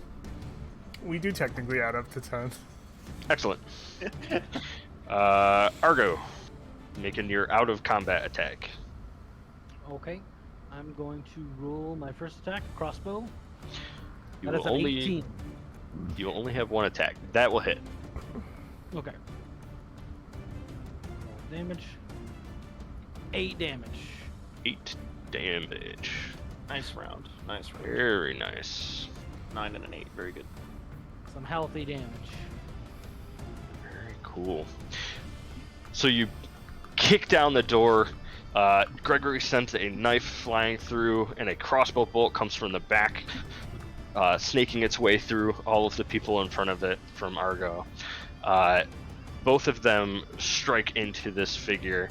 We do technically add up to 10. Excellent. Argo, making your out of combat attack. Okay. I'm going to roll my first attack, crossbow. You That is will an only 18. you will only have one attack. That will hit. Okay. Roll damage. 8 damage. 8 damage. Nice round. Nice round. Very nice. 9 and an 8. Very good. Some healthy damage. Very cool. So you kick down the door. Gregory sends a knife flying through, and a crossbow bolt comes from the back, snaking its way through all of the people in front of it from Argo. Both of them strike into this figure.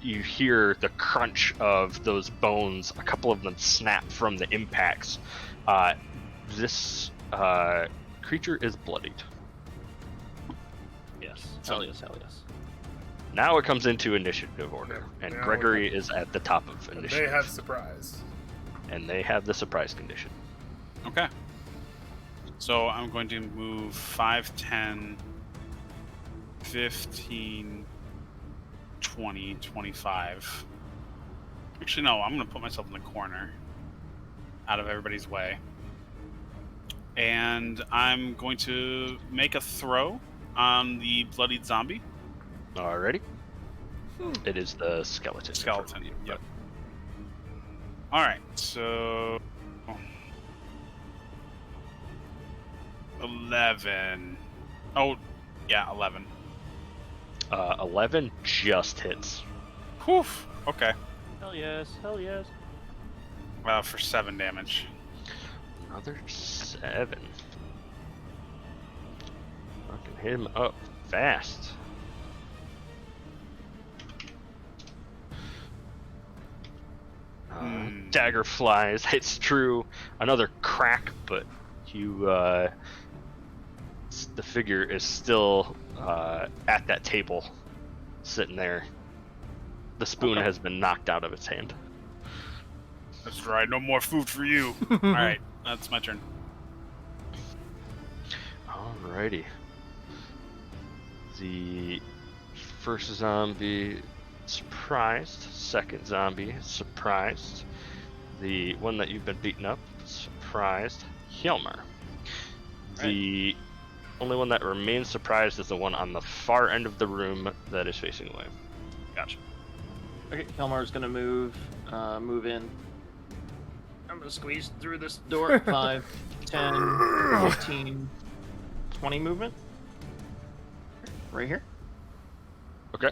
You hear the crunch of those bones. A couple of them snap from the impacts. This creature is bloodied. Yes. Hell yes, hell yes. Now it comes into initiative order, and Now Gregory is at the top of And initiative. they have surprise. And they have the surprise condition. Okay. So I'm going to move 5, 10, 15, 20, 25. Actually, no, I'm going to put myself in the corner out of everybody's way. And I'm going to make a throw on the bloodied zombie. Alrighty. It is the skeleton. Skeleton, yep. Alright, so... 11. Oh, yeah, 11. 11 just hits. Whew, okay. Hell yes, hell yes. For 7 damage. Another 7. Fucking hit him up fast. Dagger flies, hits true. Another crack, but you, the figure is still at that table, sitting there. The spoon has been knocked out of its hand. That's right, no more food for you. Alright, that's my turn. Alrighty. The first zombie surprised. Second zombie surprised. The one that you've been beaten up surprised. Hjalmar. The only one that remains surprised is the one on the far end of the room that is facing away. Gotcha. Okay, Hjalmar's gonna move in. I'm gonna squeeze through this door. 5, 10, 15, 20 movement. Right here. Okay.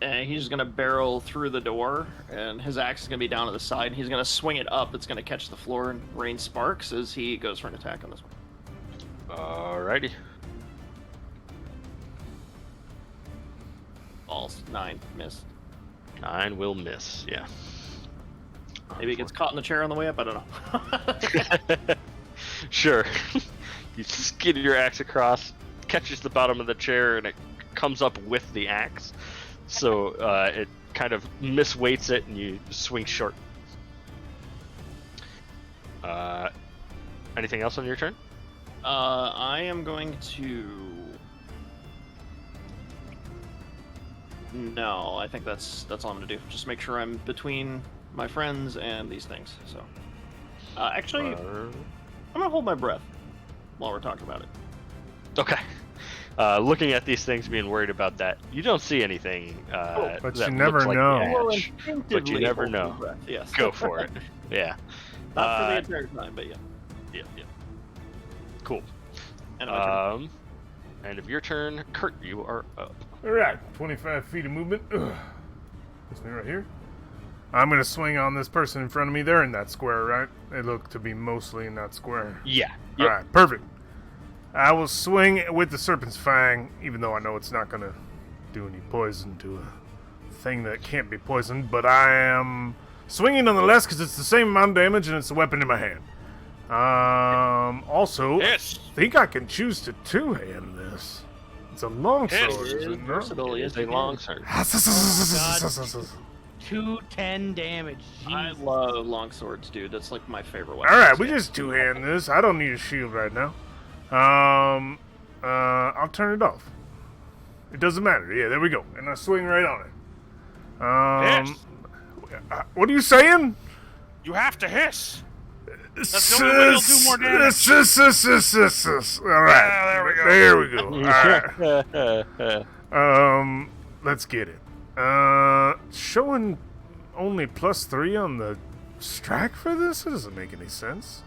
And he's gonna barrel through the door, and his axe is gonna be down to the side. He's gonna swing it up. It's gonna catch the floor and rain sparks as he goes for an attack on this one. Alrighty. Balls. 9. Missed. 9 will miss, yeah. Maybe he gets caught in the chair on the way up. I don't know. Sure. You skid your axe across, catches the bottom of the chair, and it comes up with the axe. So it kind of misweights it, and you swing short. Anything else on your turn? I am going to. No, I think that's all I'm gonna do. Just make sure I'm between my friends and these things. So, actually, I'm gonna hold my breath while we're talking about it. Okay. Looking at these things, being worried about that, you don't see anything. But that you never looks like know. the Well, hatch, but you instinctively never hold my know. breath, yes. Go for it. Yeah. Not for the entire time, but yeah. Yeah. Cool. And my turn. End of your turn, Kurt. You are up. Alright, 25 feet of movement. This me right here. I'm gonna swing on this person in front of me. They're in that square, right? They look to be mostly in that square. Yeah. All right, perfect. I will swing with the Serpent's Fang, even though I know it's not going to do any poison to a thing that can't be poisoned, but I am swinging nonetheless because it's the same amount of damage and it's a weapon in my hand. Also, Yes. I think I can choose to two-hand this. It's a longsword, Yes. is it not? Versatile, It yes, is a it longsword. 210 damage. I Jeez. love longswords, dude. That's like my favorite weapon. All right, we just two-hand this. I don't need a shield right now. I'll turn it off. It doesn't matter. Yeah, there we go. And I swing right on it. Yes. What are you saying? You have to hiss. That's the only way you'll do more damage. All right. Yeah, there we go. There we go. All right. Let's get it. Showing only +3 on the strike for this? It doesn't make any sense.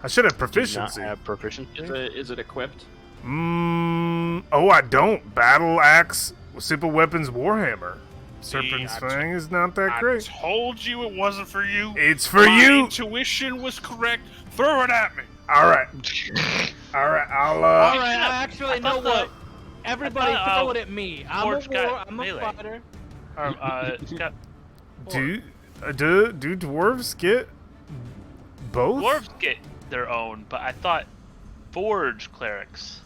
I should have proficiency. Not have proficiency. Is it equipped? Oh, I don't. Battle axe, simple weapons, warhammer. Serpent's I Fang is not that I great. told you it wasn't for you. It's for My you. intuition was correct. Throw it at me. All right. All right. I'll. All right, actually, know thought the- what? Everybody I thought, throw it at me. I'm Forge got a melee. fighter. Got Do dwarves get both? dwarves get their own, but I thought forge clerics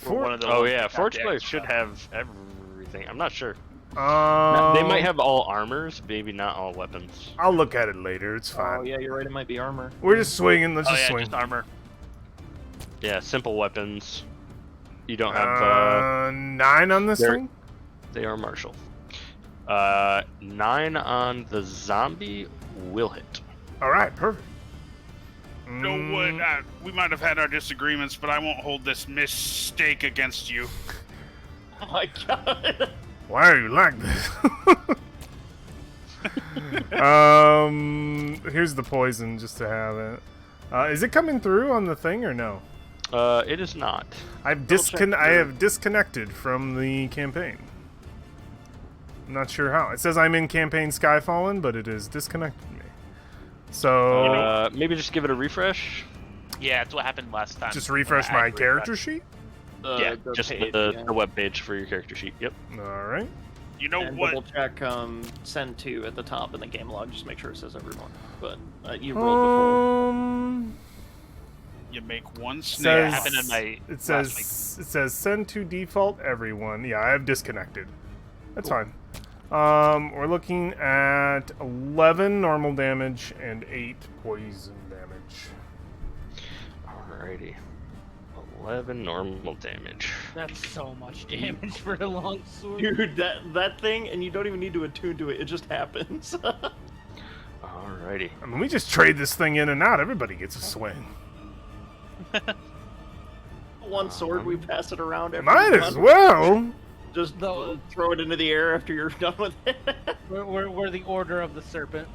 were one of the Oh ones yeah, that got forge the players extra. should have everything. I'm not sure. They Um, might have all armors, maybe not all weapons. I'll look at it later. It's fine. Oh yeah, you're right. It might be armor. We're just swinging. Let's Oh just yeah, swing. just armor. Yeah, simple weapons. You don't have. 9 on this they're- thing. They are martial. 9 on the zombie will hit. All right, perfect. You know what? We might have had our disagreements, but I won't hold this mistake against you. Oh my god. Why are you like this? Here's the poison just to have it. Is it coming through on the thing or no? It is not. I have disconnected from the campaign. I'm not sure how. It says I'm in campaign Skyfallen, but it is disconnected me. So Maybe just give it a refresh. Yeah, that's what happened last time. just when refresh I my had character refresh. sheet. Yeah, just page, the yeah. web page for your character sheet. Yep. All right. You know And what? double check send to at the top in the game log. Just make sure it says everyone. But you rolled You make one says- snake. It happened in my It last says send to default everyone. Yeah, I have disconnected. That's fine. We're looking at 11 normal damage and 8 poison damage. Alrighty. 11 normal damage. That's so much damage for a long sword. Dude, that thing, and you don't even need to attune to it. It just happens. Alrighty. I mean, we just trade this thing in and out. Everybody gets a swing. One sword, we pass it around. Every Might as run. well. Just Though- throw it into the air after you're done with it. We're the Order of the Serpent.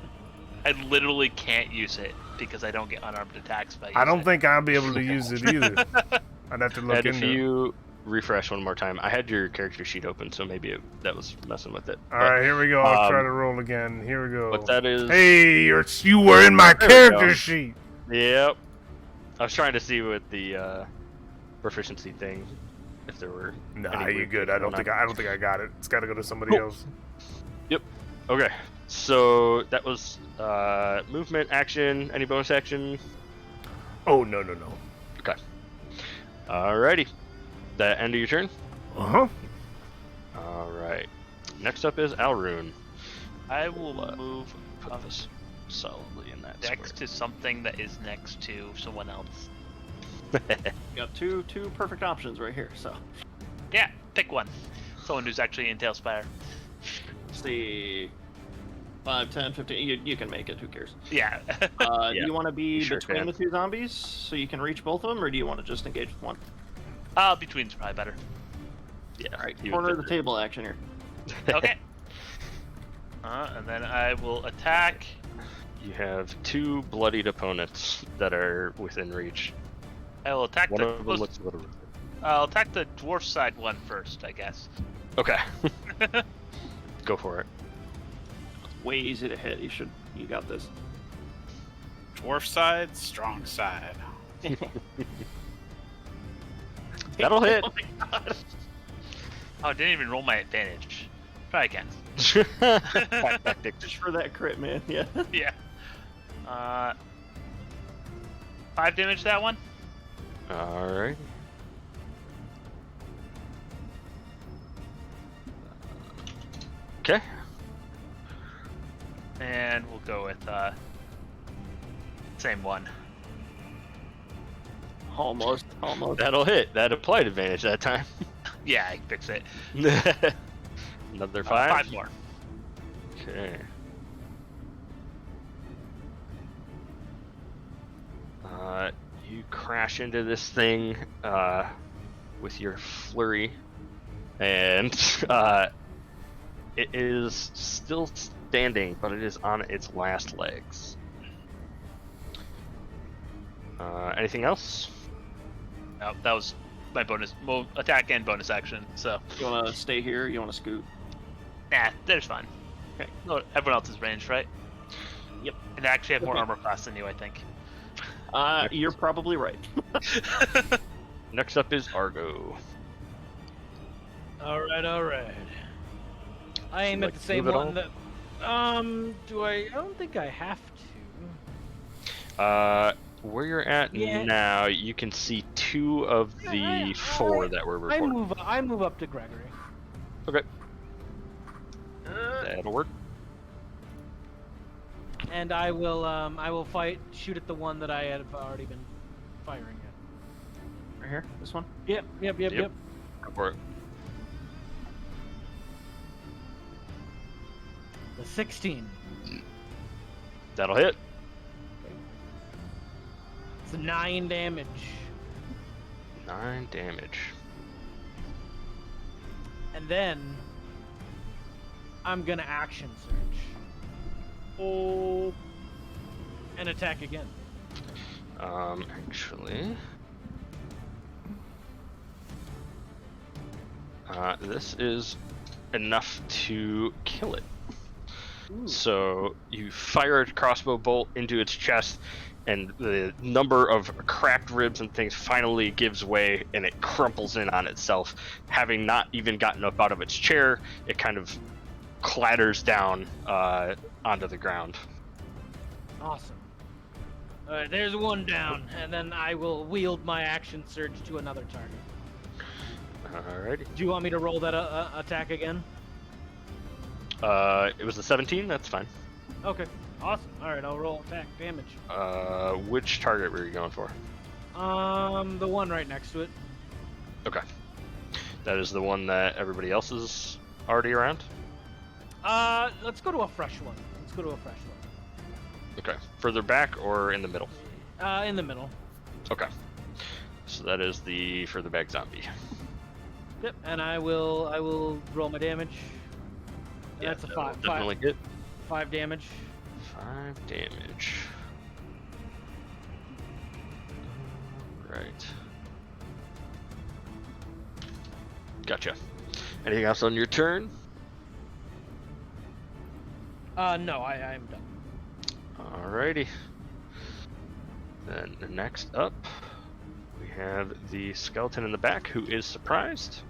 I literally can't use it because I don't get unarmed attacks by I don't using think I'll be able to use it either. I'd have to look And if into it. you refresh one more time, I had your character sheet open, so maybe that was messing with it. All right, here we go. I'll try um, to roll again. Here we go. What that is? Hey, you were in my There we character go. sheet. Yep. I was trying to see with the proficiency thing if there were. Nah, any you weird good. things I don't going think on. I don't think I got it. It's got to go to somebody Cool. else. Yep. Okay. So that was movement, action, any bonus action. Oh no. Okay. Alrighty. That end of your turn. Uh huh. All right. Next up is Alrune. I will We'll, move Put this solidly in that next to something that is next to someone else. square. You got two perfect options right here. So, Yeah, pick one. Someone who's actually in Tailspire. let's see, 5, 10, 15. You can make it. Who cares? Yeah. Yeah, Do you want to be sure between can. the two zombies so you can reach both of them, or do you want to just engage with one? Between's probably better. Yeah. All right, you corner of the would table action here. Okay. And then I will attack. You have 2 bloodied opponents that are within reach. I will attack One the. of them looks a little. I'll attack the dwarf side one first, I guess. Okay. Go for it. Way easy to hit. You got this. Dwarf side, strong side. That'll hit. Oh my god. Oh, I didn't even roll my advantage. Try again. Pack tactics. Just for that crit, man. Yeah. Yeah. 5 damage that one. All right. Okay. And we'll go with same one. Almost. That'll hit. That applied advantage that time. Yeah, I fix it. Another 5. 5 more. Okay. You crash into this thing with your flurry, and it is still standing, but it is on its last legs. Anything else? Oh, that was my bonus, well, attack and bonus action. So, You want to stay here? You want to scoot? nah, there's fine. Okay. No, everyone else is ranged, right? Yep. And I actually have more Okay. armor class than you, I think. You're probably right. Next up is Argo. All right. I aim Like at the same move it one that. Do I? I don't think I have to. Where you're at Yeah. now, you can see 2 of the 4 that were I reported. move up to Gregory. Okay. That'll work. And I will shoot at the one that I have already been firing at. Right here. This one. Yep. Go for it. The 16. That'll hit. It's 9 damage. 9 damage. And then I'm gonna action search. Oh. And attack again. Actually, this is enough to kill it. So you fire a crossbow bolt into its chest, and the number of cracked ribs and things finally gives way, and it crumples in on itself. Having not even gotten up out of its chair, it kind of clatters down onto the ground. Awesome. Alright, there's one down, and then I will wield my action surge to another target. Alrighty. Do you want me to roll that attack again? It was a 17. That's fine. Okay, awesome. Alright, I'll roll attack damage. Which target were you going for? The one right next to it. Okay. That is the one that everybody else is already around? Let's go to a fresh one. Okay. Further back or in the middle? In the middle. Okay. So that is the further back zombie. Yep, and I will roll my damage. Yeah, That's a that'll 5 definitely hit. 5 damage. 5 damage. Right. Gotcha. Anything else on your turn? No, I'm done. Alrighty. Then next up, we have the skeleton in the back who is surprised.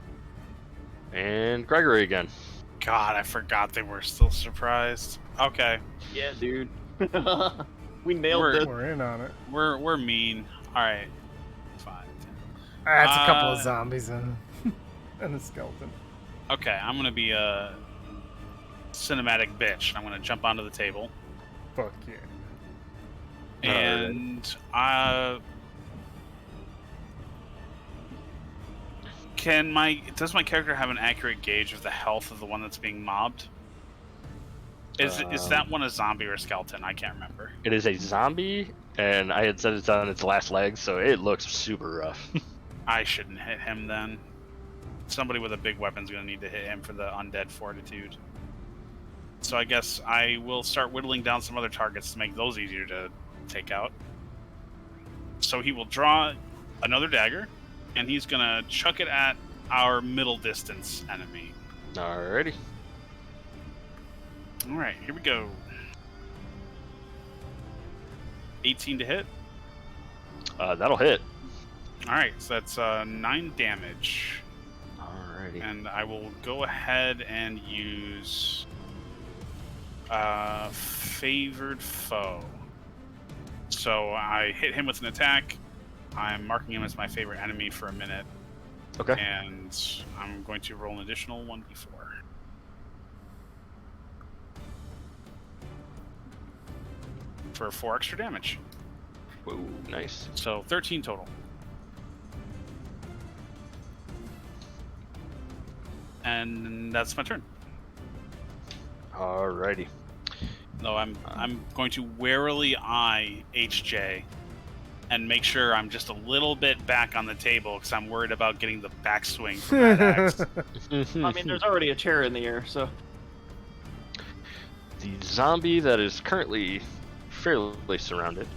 And Gregory again. God, I forgot they were still surprised. Okay, Yeah, dude. We nailed it. We're in on it. we're mean. All right, fine. That's a couple of Uh, zombies and and a skeleton. Okay, I'm gonna be a cinematic bitch. I'm gonna jump onto the table Fuck yeah. and does my character have an accurate gauge of the health of the one that's being mobbed? Is that one a zombie or a skeleton? I can't remember. It is a zombie, and I had said it's on its last legs, so it looks super rough. I shouldn't hit him then. Somebody with a big weapon's gonna need to hit him for the undead fortitude. So I guess I will start whittling down some other targets to make those easier to take out. So he will draw another dagger, and he's gonna chuck it at our middle distance enemy. Alrighty. Alright, here we go. 18 to hit. That'll hit. All right, so that's 9 damage. Alrighty. And I will go ahead and use favored foe. So I hit him with an attack. I'm marking him as my favorite enemy for a minute. Okay. And I'm going to roll an additional 1d4. For 4 extra damage. Whoa, nice. So 13 total. And that's my turn. Alrighty. No, I'm going to warily eye HJ and make sure I'm just a little bit back on the table because I'm worried about getting the backswing from that axe. I mean, there's already a chair in the air, so. The zombie that is currently fairly surrounded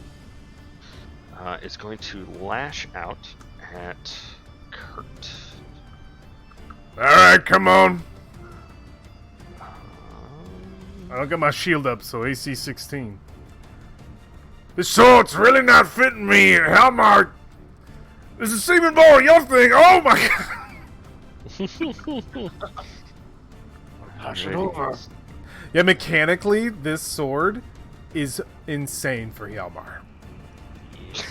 is going to lash out at Kurt. All right, come on. Um, I don't got my shield up, so AC 16. This sword's really not fitting me. Helmar, this is seeming more your thing. Oh my god. Pass it over. Yeah, mechanically, this sword is insane for Hjalmar.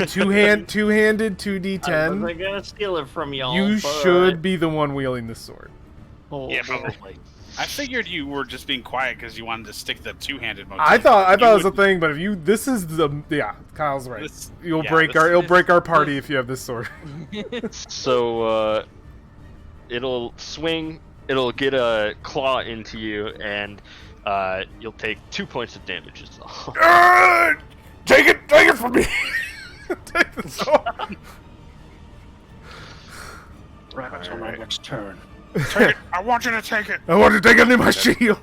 Two-handed, I 2d10. wasn't gonna steal it from y'all. You but- should be the one wielding this sword. Oh, Yeah, boy. probably. I figured you were just being quiet because you wanted to stick the two-handed motif. I thought it was a wouldn't- thing, but if you, this is the, yeah, Kyle's right. This- You'll yeah, break this it'll is- break our party if you have this sword. So it'll swing. It'll get a claw into you, and you'll take 2 points of damage as well. Take it from me. Take the sword. Rabbits on my next turn. Take it. I want you to take it. I want to take it in my shield.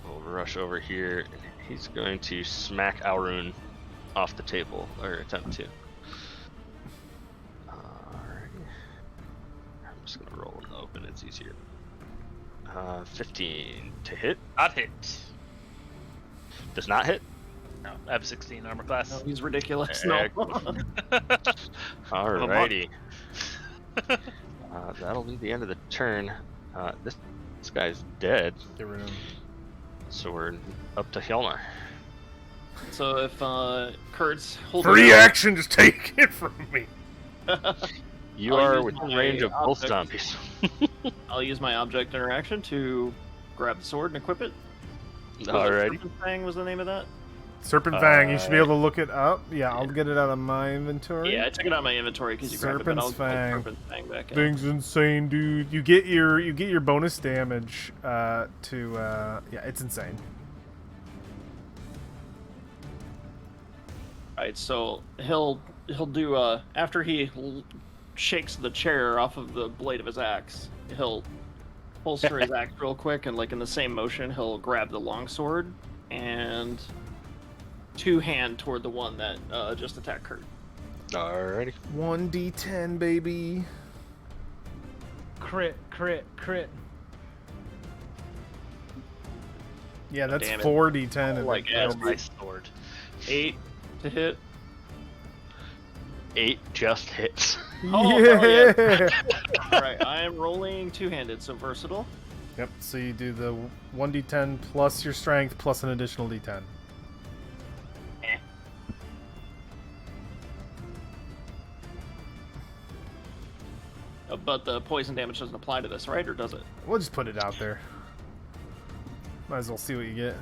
We'll rush over here, and he's going to smack Alrune off the table, or attempt to. Alrighty. I'm just gonna roll in the open, it's easier. 15 to hit. Not hit. Does not hit. No, I have 16 armor class. No, he's ridiculous. No. Alrighty. That'll be the end of the turn. This guy's dead, Get rid of him. so we're up to Hjalmar. So if Kurt's holding Free out- action, just take it from me. You I'll are use within my range of both object. zombies. I'll use my object interaction to grab the sword and equip it. Alrighty. Serpent Fang was the name of that? Serpent Fang, you should be able to look it up. Yeah, I'll get it out of my inventory. Yeah, I took it out of my inventory because you grabbed it, but I'll Serpent's Fang. Serpent Fang back in. Thing's insane, dude. You get your bonus damage yeah, it's insane. Right, so he'll do after he shakes the chair off of the blade of his axe, he'll holster his axe real quick, and like in the same motion, he'll grab the longsword and two-hand toward the one that just attacked Kurt. Alrighty. 1d10, baby. Crit. Yeah, that's Damn it. 4d10. Oh my and God. Nice sword. 8 to hit. 8 just hits. Oh, yeah. hell yeah. All right, I am rolling two-handed, so versatile. Yep. So you do the 1d10 plus your strength plus an additional d10. But the poison damage doesn't apply to this, right? Or does it? We'll just put it out there. Might as well see what you get.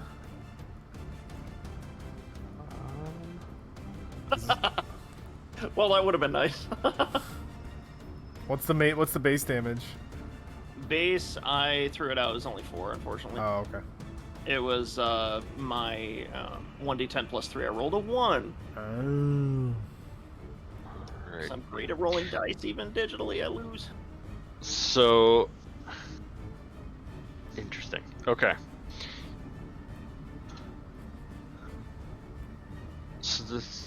Well, that would have been nice. What's the base damage? Base, I threw it out. It was only 4, unfortunately. Oh, okay. It was my 1d10 plus 3. I rolled a 1. Oh. Alright. I'm great at rolling dice, even digitally. I lose. So interesting. Okay. So this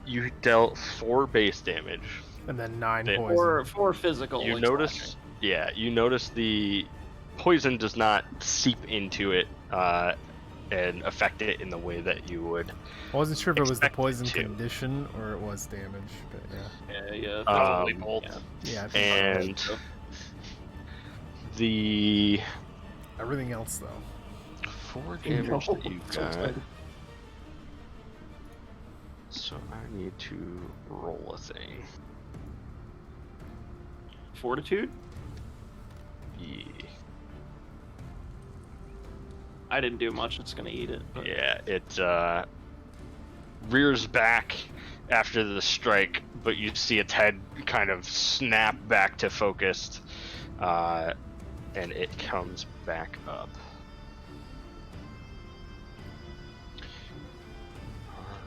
you dealt 4 base damage. And then 9 They- poison. For physical. You like, notice, slashing. yeah, you notice the poison does not seep into it and affect it in the way that you would. I wasn't sure if it was the Expect poison to. condition or it was damage, but yeah. Yeah. Probably both. Yeah, I think And the everything else though. 4 damage that you so got. excited. So I need to roll a thing. Fortitude? Yeah. I didn't do much. It's gonna eat it. But... Yeah, it rears back after the strike, but you see its head kind of snap back to focused, and it comes back up.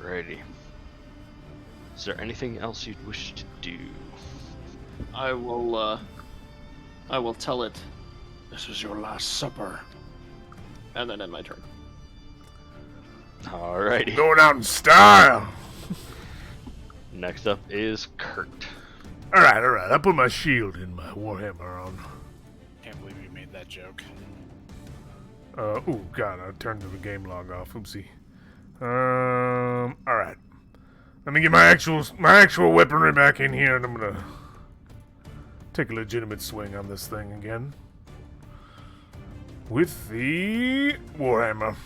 Alrighty. Is there anything else you'd wish to do? I will tell it, This is your last supper. and then end my turn. Alrighty. Going out in style. Next up is Kurt. All right. I put my shield and my warhammer on. Can't believe you made that joke. Oh god, I turned the game log off. Oopsie. All right. Let me get my actual weaponry back in here, and I'm gonna take a legitimate swing on this thing again with the warhammer.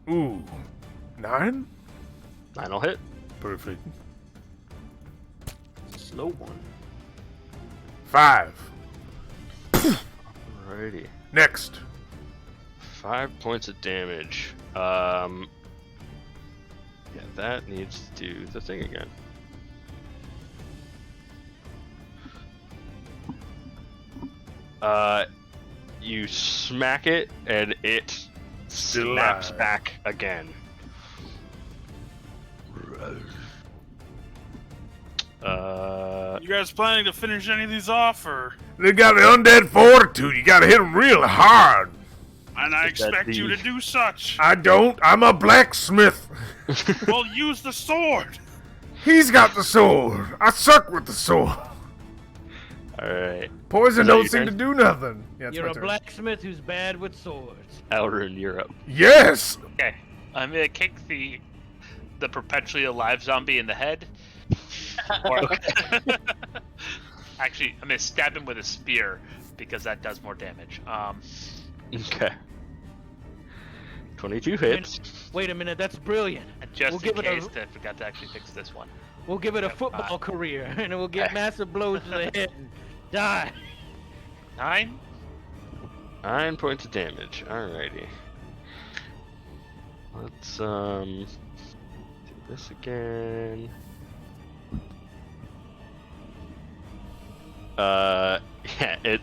Ooh, 9. 9'll hit. Perfect. Slow one. 5. Alrighty. Next. 5 points of damage. Yeah, that needs to do the thing again. You smack it, and it Still snaps alive. back again. You guys planning to finish any of these off, or? They got the undead fortitude. You gotta hit them real hard. And I Is that expect you the- to do such. I don't. I'm a blacksmith. Well, use the sword. He's got the sword. I suck with the sword. Alright. Poison Is that don't your seem turn? to do nothing. Yeah, it's You're my a turn. blacksmith who's bad with swords. Outrun Europe. Yes. Okay, I'm gonna kick the perpetually alive zombie in the head. Or, actually, I'm gonna stab him with a spear because that does more damage. Okay. 22 hits. Wait a minute, that's brilliant. And just We'll in give it a- case, I forgot to actually fix this one. We'll give it a Yep, football career, and it will get massive blows to the head and die. 9. 9 points of damage. Alrighty. Let's do this again. Yeah, it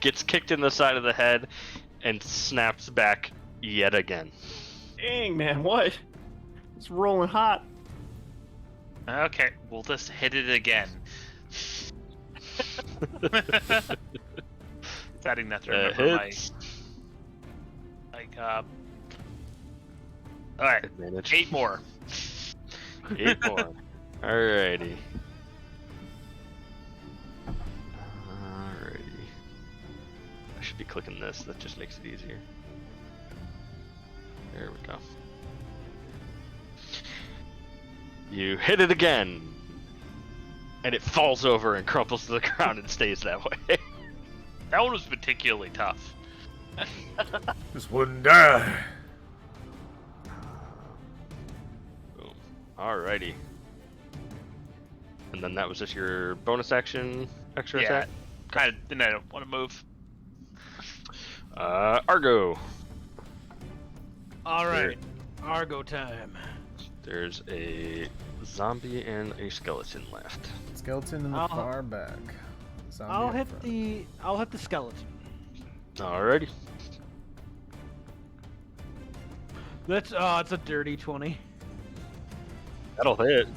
gets kicked in the side of the head and snaps back yet again. Dang, man, what? It's rolling hot. Okay, we'll just hit it again. Adding that to remember my Hits. All right, Advantage. 8 more. 8 more. Alrighty. Alrighty. I should be clicking this. That just makes it easier. There we go. You hit it again, and it falls over and crumples to the ground and stays that way. That one was particularly tough. This wouldn't die. Boom. Alrighty. And then that was just your bonus action, extra Yeah, attack? I don't want to move. Argo. All right, Argo time. There's a zombie and a skeleton left. Skeleton in the I'll- far back. Zombie I'll up hit front. I'll hit the skeleton. Alrighty. It's a dirty 20. That'll hit.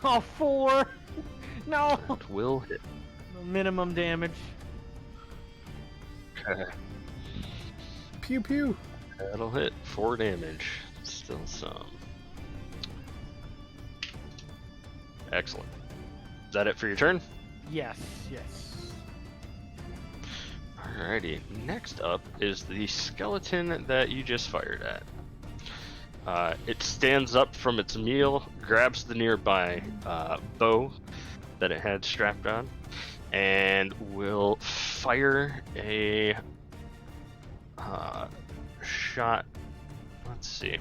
Oh, 4. No. It will hit. Minimum damage. Okay. Pew pew. That'll hit. 4 damage. Still some. Excellent. Is that it for your turn? Yes. Alrighty. Alrighty. Next up is the skeleton that you just fired at. It stands up from its meal, grabs the nearby bow that it had strapped on, and will fire a shot. Let's see.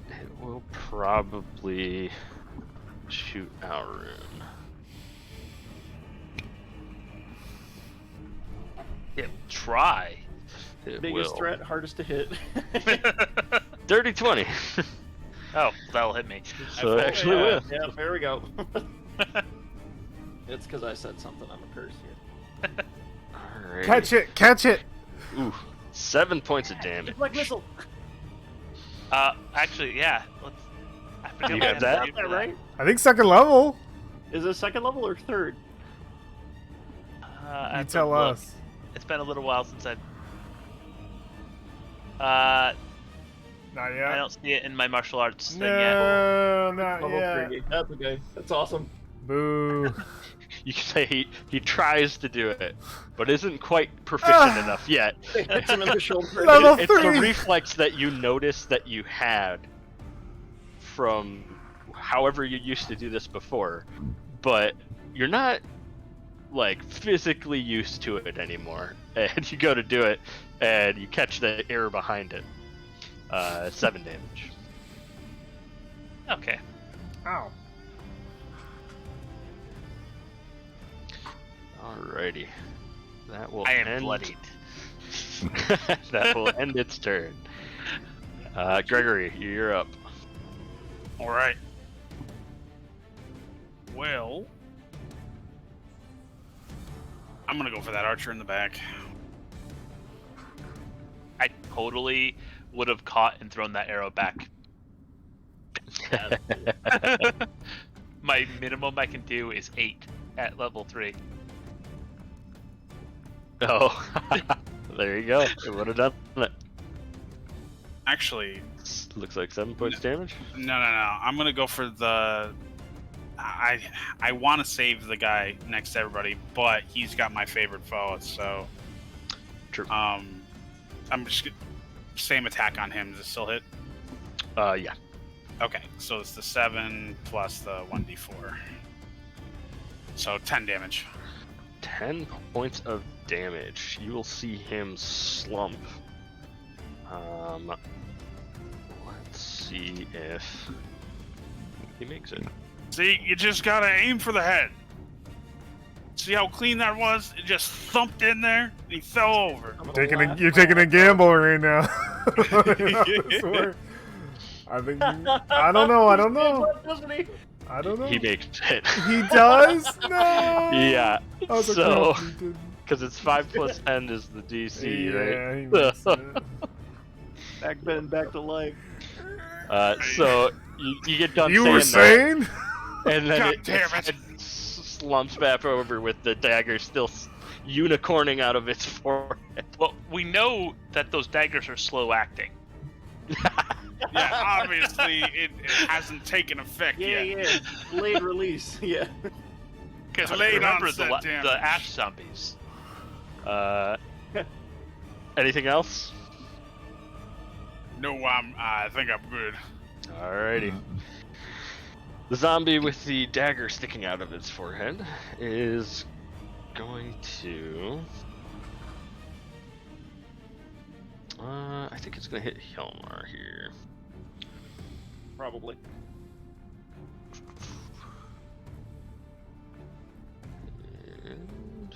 It will probably shoot Alrune. Try. It Biggest will. threat, hardest to hit. Dirty 20. Oh, that'll hit me. So it actually yeah, will. yeah, there we go. It's because I said something. I'm a curse here. Alrighty. Catch it! Catch it! Ooh, 7 points of damage. Like missile. Actually, yeah. I forget You what got I that? had to do for Right? I think second level. Is it second level or third? I You have to tell look. us. It's been a little while since Not I yet. don't see it in my martial arts thing yet. No, not Level yet. 3. That's okay. That's awesome. Boo. You can say he tries to do it, but isn't quite proficient enough yet. It hits him in the shoulder. Level It's a 3. reflex that you notice that you had from however you used to do this before, but you're not like physically used to it anymore. And you go to do it, and you catch the air behind it. 7 damage. Okay. Ow. Alrighty. That will I am end. bloodied. That will end its turn. Gregory, you're up. All right. Well, I'm gonna go for that archer in the back. I totally would have caught and thrown that arrow back. My minimum I can do is 8 at level 3. Oh, there you go. It would have done it. Actually, Looks like 7 points damage. no. I'm gonna go for the. I want to save the guy next to everybody, but he's got my favorite foe, so. True. I'm just same attack on him. Does it still hit? Yeah. Okay, so it's the 7 plus the 1d4. So 10 damage. 10 points of damage. You will see him slump. Let's see if he makes it. See, you just gotta aim for the head. See how clean that was? It just thumped in there, and he fell over. You're taking a gamble right now. I swear. I think. I don't know. Doesn't he? I don't know. He makes it. He does? No. Yeah. I was So, he didn't. because it's 5 plus 10 is the DC, right? Yeah, he makes it. Back bend, back to life. So you get done You saying were that, saying? and then God it damn it. slumps back over with the dagger still unicorning out of its forehead. Well, we know that those daggers are slow acting. Yeah, obviously it hasn't taken effect Yeah, yet. yeah. Late release. Yeah. Because Late remember onset damage. the ash zombies. Anything else? No, I think I'm good. Alrighty. The zombie with the dagger sticking out of its forehead is going to. I think it's going to hit Hjalmar here. Probably. And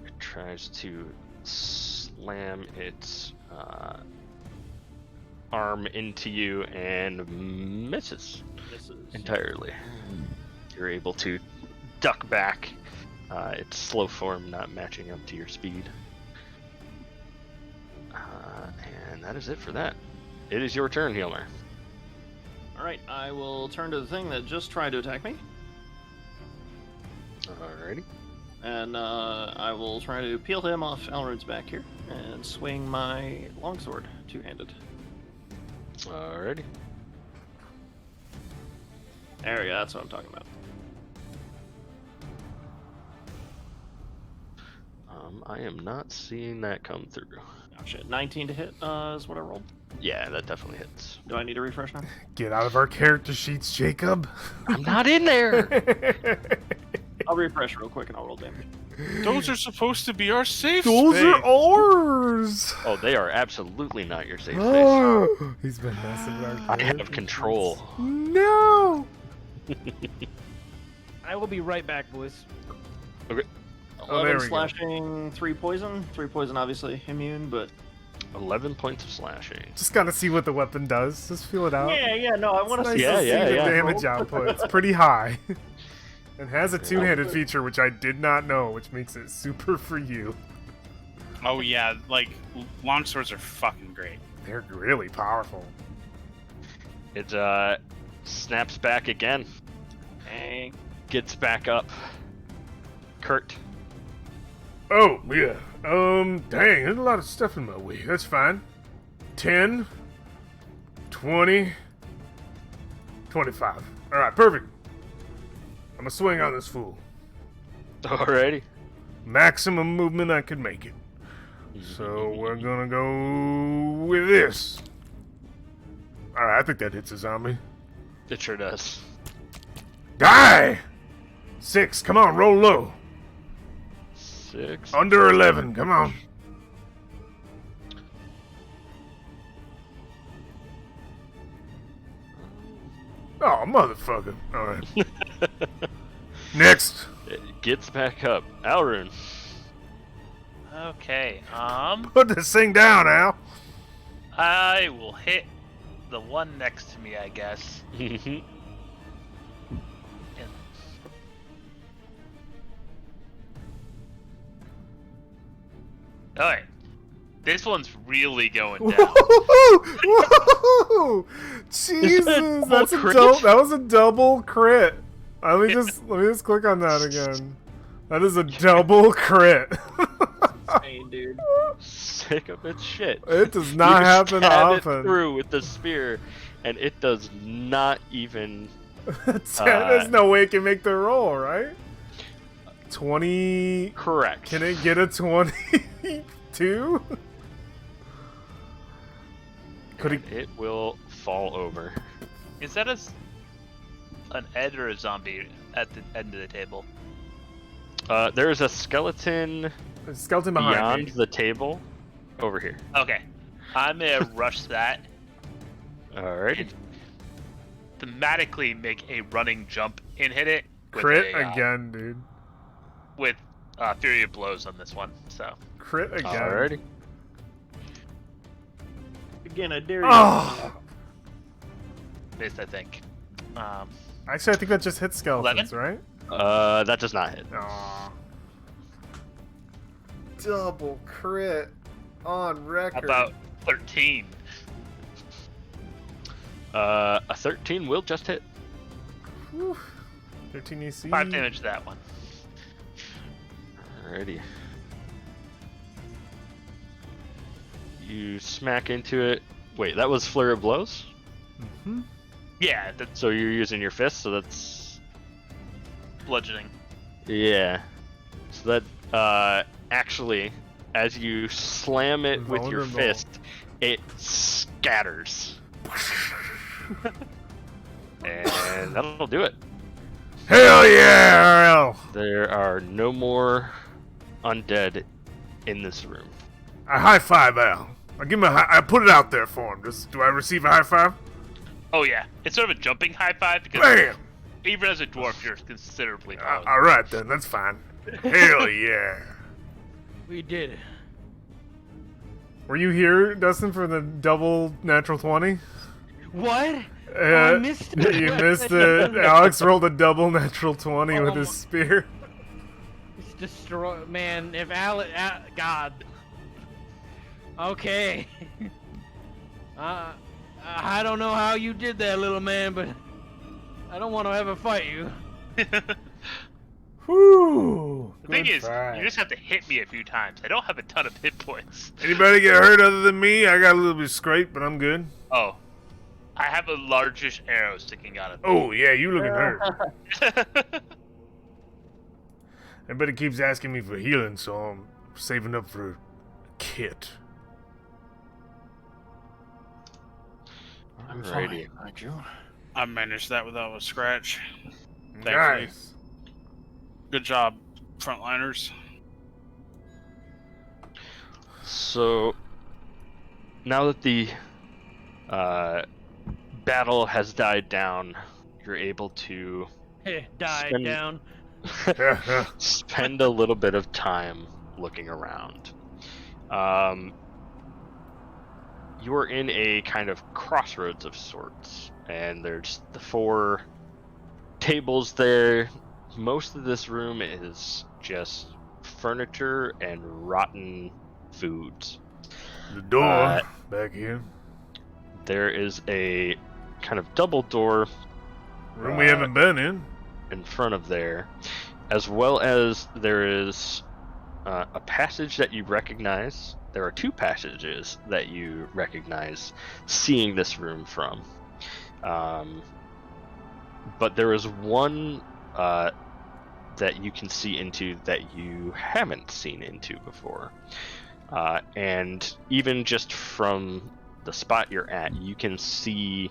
it tries to slam its arm into you and misses Misses. entirely. You're able to duck back. Its slow form not matching up to your speed. And that is it for that. It is your turn, Hjalmar. Alright, I will turn to the thing that just tried to attack me. Alrighty. And I will try to peel him off Elrond's back here and swing my longsword two-handed. Alrighty. There we go. That's what I'm talking about. I am not seeing that come through. Oh shit. 19 to hit is what I rolled. Yeah, that definitely hits. Do I need to refresh now? Get out of our character sheets, Jacob. I'm not in there. I'll refresh real quick and I'll roll damage. Those are supposed to be our safe Those space. are ours. Oh, they are absolutely not your safe space. Oh, he's been messing with our I have character control. sheets. No. I will be right back, boys. Oh, there 11 we go. slashing, 3 poison. 3 poison, obviously immune, but 11 points of slashing. Just gotta see what the weapon does. Just feel it out. yeah, no, I want to Nice see. Yeah, to see yeah, the yeah. damage output. It's pretty high. It has a two-handed feature, which I did not know, which makes it super for you. Oh yeah, like longswords are fucking great. They're really powerful. It snaps back again. Dang. Gets back up. Kurt. Oh, yeah. Dang, there's a lot of stuff in my way. That's fine. 10, 20, 25. Alright, perfect. I'm gonna swing on this fool. Alrighty. Maximum movement I could make it. So we're gonna go with this. Alright, I think that hits a zombie. It sure does. Die! 6, come on, roll low. 6. Under 11, come on. Oh, motherfucker. Alright. Next. It gets back up. Alrune. Okay. Put this thing down, Al. I will hit the one next to me, I guess. And- All right. This one's really going down. Whoa! Jesus, that's a crit? that was a double crit. Let me just click on that again. That is a double crit. Insane, dude. Sick of its shit. It does not You happen stab it often. through with the spear, and it does not even. There's no way it can make the roll, right? 20. Correct. Can it get a 22? Could it? It will fall over. Is that an Ed or a zombie at the end of the table? There is a skeleton Skeleton behind beyond me. the table over here. Okay. I'm gonna rush that. Alrighty. Thematically make a running jump and hit it. With Crit a, again, dude. With Fury of Blows on this one. So. Crit again. Alrighty. Again, I dare you. Oh! Missed, I think. Actually, I think that just hits skeletons, 11? right? That does not hit. Aw. Double crit on How record. about 13? A 13 will just hit. Whew. 13 EC. 5 damage to that one. Alrighty. You smack into it. Wait, that was Flurry of Blows? Hmm. Yeah, that's So you're using your fist, so that's... bludgeoning. Yeah. So that, actually, as you slam it with your Vulnerable. fist, it scatters. And that'll do it. Hell yeah, Al. There are no more undead in this room. I high five Al. I give him a high, I put it out there for him. Do I receive a high five? Oh yeah, it's sort of a jumping high five because Bam! even as a dwarf, you're considerably taller. All right then, that's fine. Hell yeah. We did it. Were you here, Dustin, for the double natural 20? What? I missed it. You missed it. Alex rolled a double natural 20 with his Oh. spear. It's destroy, man. If God. Okay. I don't know how you did that, little man, but I don't want to ever fight you. Whew. The thing Good is, try. you just have to hit me a few times. I don't have a ton of hit points. Anybody get hurt other than me? I got a little bit scraped, but I'm good. Oh, I have a largish arrow sticking out of me. Oh, yeah, you looking hurt. Everybody keeps asking me for healing, so I'm saving up for a kit. I'm Alrighty. fine, thank you. I managed that without a scratch. Thankfully. Nice. Good job, frontliners. So now that the battle has died down, you're able to Died Spend- down. spend a little bit of time looking around. You are in a kind of crossroads of sorts, and there's the 4 tables there. Most of this room is just furniture and rotten foods. The door back here. There is a kind of double door Room we haven't been in front of there, as well as there is a passage that you recognize. There are 2 passages that you recognize seeing this room from. But there is one that you can see into that you haven't seen into before. And even just from the spot you're at, you can see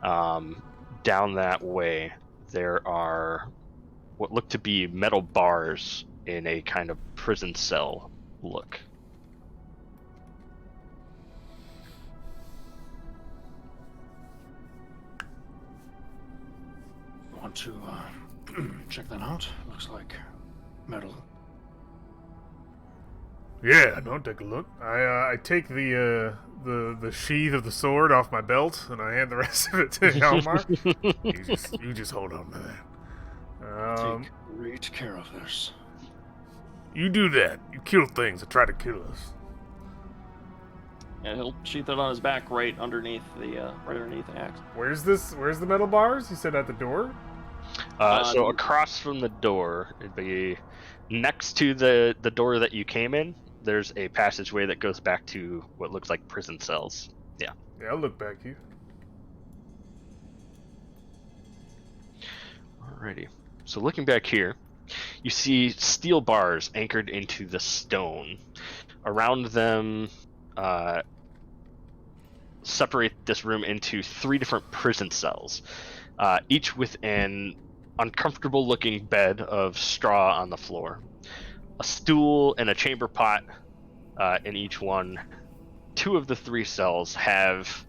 down that way there are what look to be metal bars in a kind of prison cell look. Want to check that out? Looks like metal. Yeah, don't take a look. I take the sheath of the sword off my belt and I hand the rest of it to Hjalmar. you just hold on to that. Take great care of this. You do that. You kill things that try to kill us. Yeah, he'll sheath it on his back right underneath the axe. Where's the metal bars? You said at the door? So across from the door, it'd be next to the door that you came in. There's a passageway that goes back to what looks like prison cells. Yeah. Yeah, I'll look back here. Alrighty. So looking back here, you see steel bars anchored into the stone. Around them, separate this room into 3 different prison cells, each with an uncomfortable-looking bed of straw on the floor, a stool and a chamber pot in each one. 2 of the 3 cells have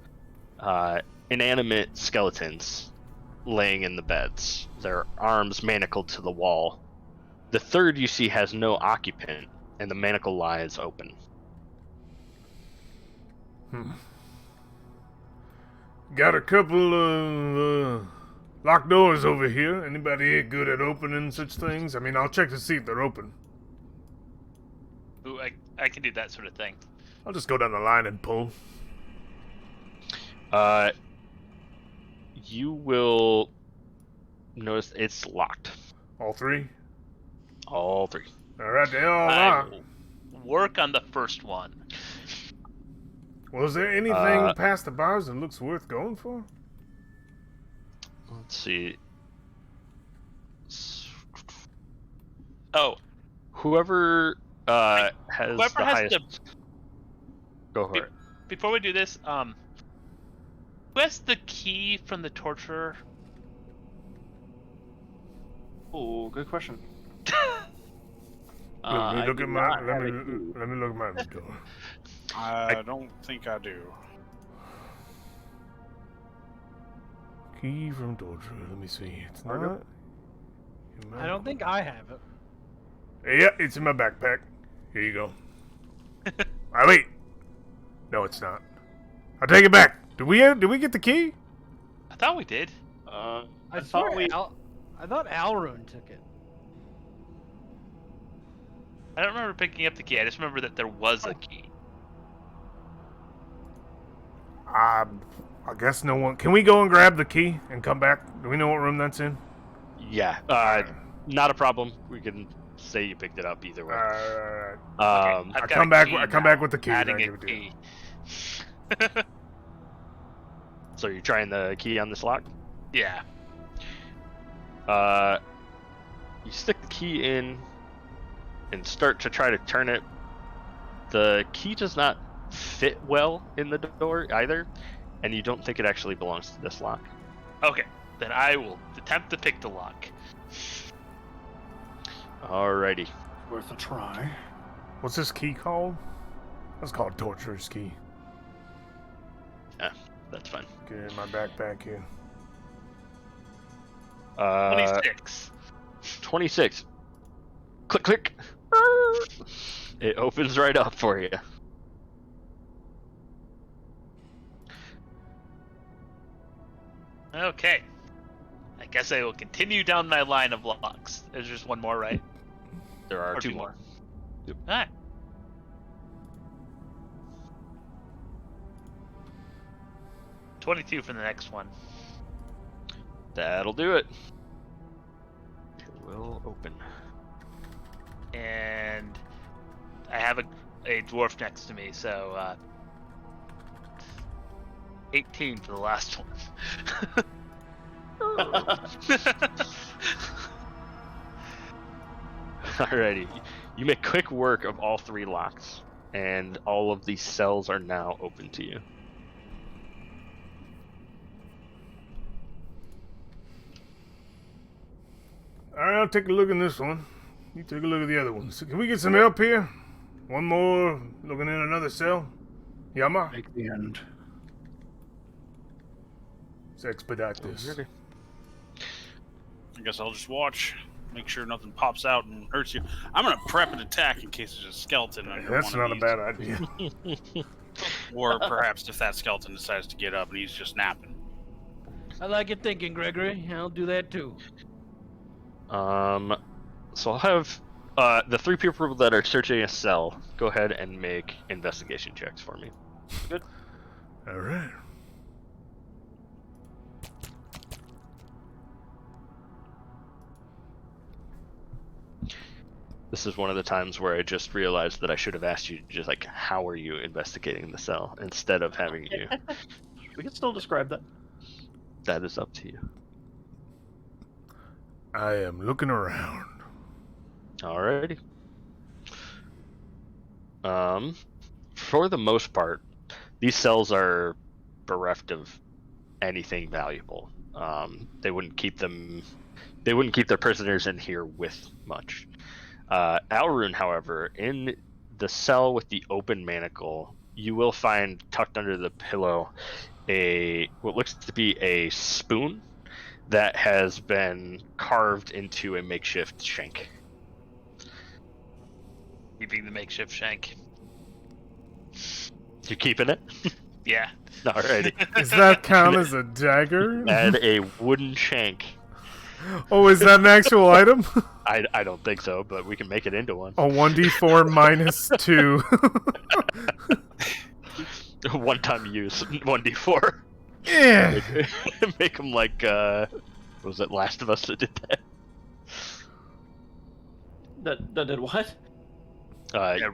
inanimate skeletons laying in the beds, their arms manacled to the wall. The 3rd you see has no occupant, and the manacle lies open. Got a couple of locked doors over here. Anybody here good at opening such things? I mean, I'll check to see if they're open. Ooh, I can do that sort of thing. I'll just go down the line and pull. You will notice it's locked. All 3? All 3. All right, they all I locked. will work on the first one. Was there anything past the bars that looks worth going for? Let's see. Oh, Whoever has whoever the has highest. Go for it. before we do this, who has the key from the torturer? Oh, good question. Let me look I at do my. not Let have me a key. let me look at my inventory. I don't think I do. Key from torture. Let me see. It's not. Margo? in my- I don't think I have it. Yeah, it's in my backpack. Here you go. Wait. No, it's not. I'll take it back. Did we get the key? I thought we did. I I thought swear we. I thought Alrune took it. I don't remember picking up the key. I just remember that there was a key. I guess no one. Can we go and grab the key and come back? Do we know what room that's in? Yeah. Not a problem. We can say you picked it up either way. Alright. I've I got come a back. key I come now. back with the key. and I Adding give a it to you. key. So you're trying the key on this lock? Yeah. You stick the key in and start to try to turn it. The key does not fit well in the door either, and you don't think it actually belongs to this lock. Okay. Then I will attempt to pick the lock. Alrighty. Worth a try. What's this key called? That's called Torturer's Key. Yeah, that's fine. Get it in my backpack here. 26. 26. Click, click. It opens right up for you. Okay. I guess I will continue down my line of locks. There's just one more, right? There are Or two more. Alright. $22 for the next one. That'll do it. It will open. And I have a dwarf next to me, so 18 for the last one. Alrighty. You make quick work of all three locks, and all of these cells are now open to you. Alright, I'll take a look at this one. You take a look at the other ones. Can we get some help here? One more looking in another cell? Yama? Take the end. Let's expedite this. Alrighty. I guess I'll just watch. Make sure nothing pops out and hurts you. I'm gonna prep an attack in case there's a skeleton under That's one not a of bad idea. these. Or perhaps if that skeleton decides to get up and he's just napping. I like your thinking, Gregory. I'll do that too. So I'll have the three people that are searching a cell go ahead and make investigation checks for me. All right. This is one of the times where I just realized that I should have asked you just like, how are you investigating the cell instead of having you. We can still describe that. That is up to you. I am looking around. Alrighty. For the most part, these cells are bereft of anything valuable. They wouldn't keep their prisoners in here with much. Alrune, however, in the cell with the open manacle, you will find tucked under the pillow what looks to be a spoon that has been carved into a makeshift shank. Keeping the makeshift shank. You keeping it? Yeah. Alrighty. Does that count as a dagger? Add a wooden shank. Oh, is that an actual item? I don't think so, but we can make it into one. A 1d4 minus 2. One-time use, 1d4. Yeah. Make them like, was it Last of Us that did that? That did what?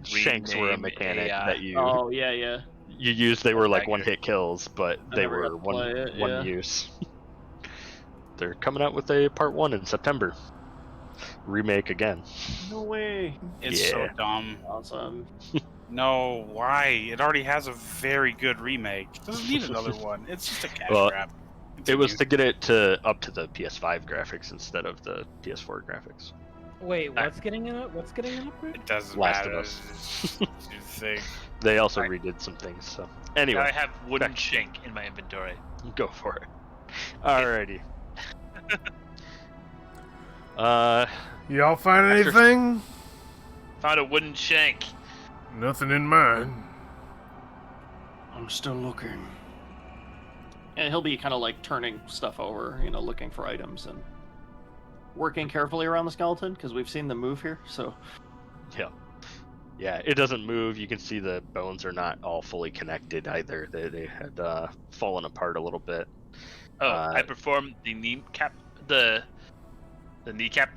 Shanks were a rename mechanic AI. that you Oh yeah. you used. They were like Dagger. one-hit kills, but I they never got were to play it, yeah. one use. They're coming out with a part 1 in September. Remake again. No way. It's so Yeah. dumb. Awesome. No, why? It already has a very good remake. It doesn't need another one. It's just a cash Well, grab. It was to get it up to the PS5 graphics instead of the PS4 graphics. Wait, what's getting it up? What's getting it upgrade? It doesn't Last of matter. Us. It's just a thing. They also Right. redid some things. So Now anyway, I have wooden back- shank in my inventory. go for it. Alrighty. Y'all find After- anything? Found a wooden shank. Nothing in mine. I'm still looking. And he'll be kind of like turning stuff over, looking for items and working carefully around the skeleton because we've seen them move here. So Yeah, it doesn't move. You can see the bones are not all fully connected either. They had fallen apart a little bit. Oh, I performed the kneecap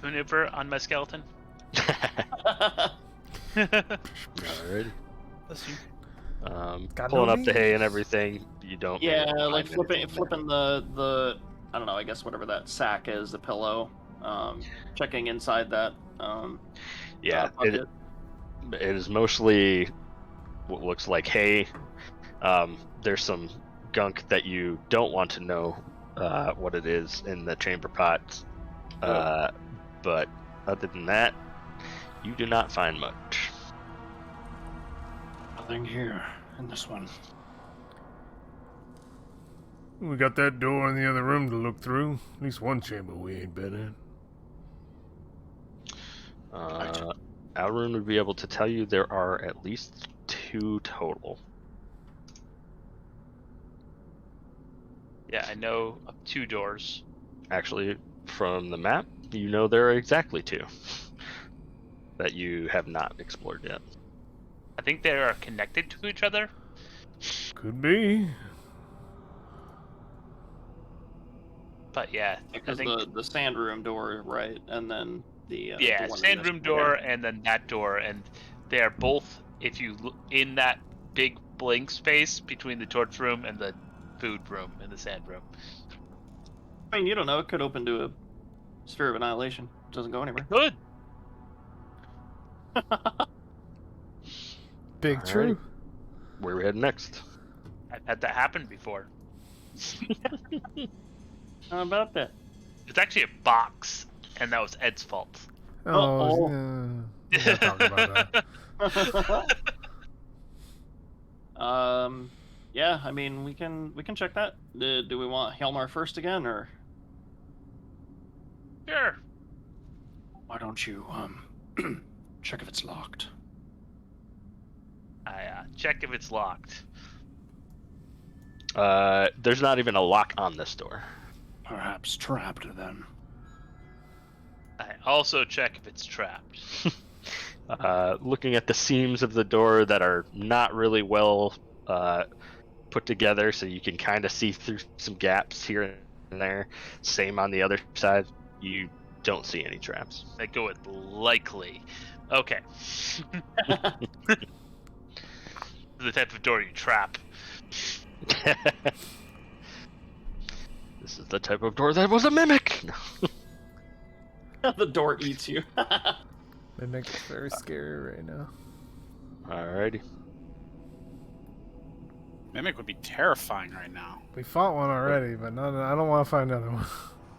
maneuver on my skeleton. Alrighty. Listen. Got Pulling no up the hay and leaves. everything, you don't. Yeah, find like anything there. flipping the I don't know, I guess whatever that sack is, the pillow. Checking inside that Yeah, bucket. it is mostly what looks like hay. There's some gunk that you don't want to know what it is in the chamber pots. But other than that, you do not find much. Nothing here in this one. We got that door in the other room to look through. At least one chamber we ain't been in. Alrune would be able to tell you there are at least 2 total. Yeah, I know of 2 doors. Actually, from the map, you know there are exactly 2 that you have not explored yet. I think they are connected to each other. Could be. But yeah, I Because think the sand room door, right, and then the yeah, one in sand this room one. door and then that door, and they are both, if you look in that big blank space between the torch room and the food room and the sand room. I mean, you don't know. It could open to a sphere of annihilation. It doesn't go anywhere. Good. Big Alright. true. Where are we heading next? I've had that happen before. How about that? It's actually a box, and that was Ed's fault. Oh, Uh-oh. we gotta talk about that. Yeah. I mean, we can check that. Do we want Helmar first again, or Sure. Why don't you check if it's locked? I check if it's locked. There's not even a lock on this door. Perhaps trapped then. I also check if it's trapped. Looking at the seams of the door that are not really well put together, so you can kind of see through some gaps here and there. Same on the other side. You don't see any traps. I go with likely. Okay. The type of door you trap. This is the type of door that was a mimic. the door eats you? Mimic is very scary right now. Alrighty. Mimic would be terrifying right now. We fought one already, but I don't want to find another one.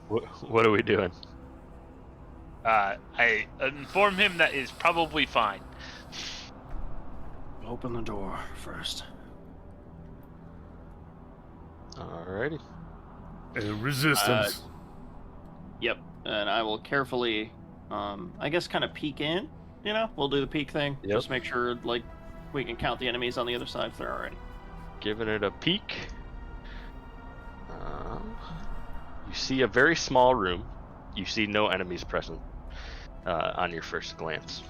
What are we doing? I inform him that is probably fine. Open the door first. Alrighty. Resistance. Yep. And I will carefully, I guess, kind of peek in. You know, we'll do the peek thing. Yep. Just make sure, like, we can count the enemies on the other side if there are any. Giving it a peek. You see a very small room. You see no enemies present on your first glance.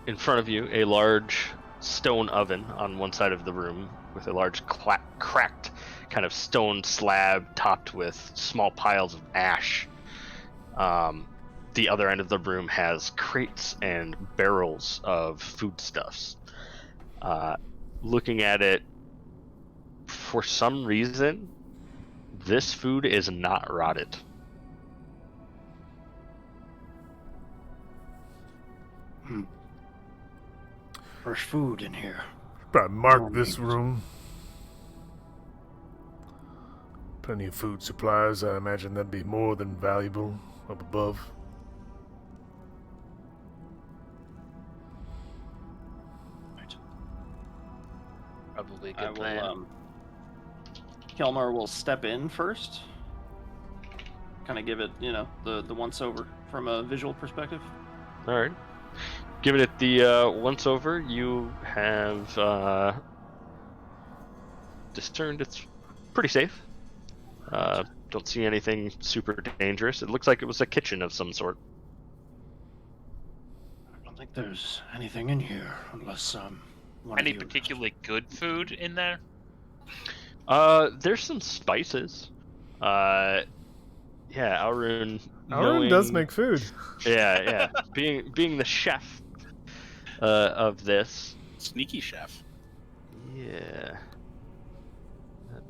In front of you, a large stone oven on one side of the room with a large cracked kind of stone slab topped with small piles of ash. The other end of the room has crates and barrels of foodstuffs. Looking at it, for some reason, this food is not rotted. Fresh food in here. Probably mark this room. Plenty of food supplies. I imagine that'd be more than valuable up above. Right. Probably a I good plan. will, Kelmar will step in first. Kind of give it, you know, the once over from a visual perspective. Alright. Giving it the once over, you have discerned it's pretty safe. Don't see anything super dangerous. It looks like it was a kitchen of some sort. I don't think there's anything in here unless one Any of you... particularly good food in there? There's some spices. Yeah, Alrune. Alrune does make food. Yeah. Being the chef, of this. Sneaky chef. Yeah.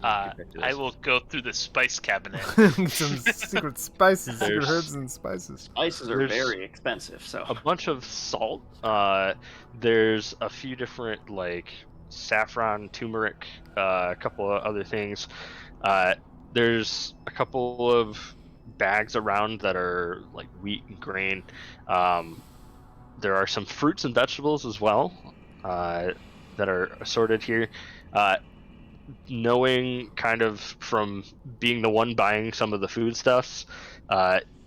I will go through the spice cabinet. Some secret spices, secret There's- herbs and spices. Spices are There's very expensive, so a bunch of salt. There's a few different like saffron, turmeric, a couple of other things. There's a couple of bags around that are like wheat and grain. There are some fruits and vegetables as well that are assorted here. Knowing kind of from being the one buying some of the foodstuffs,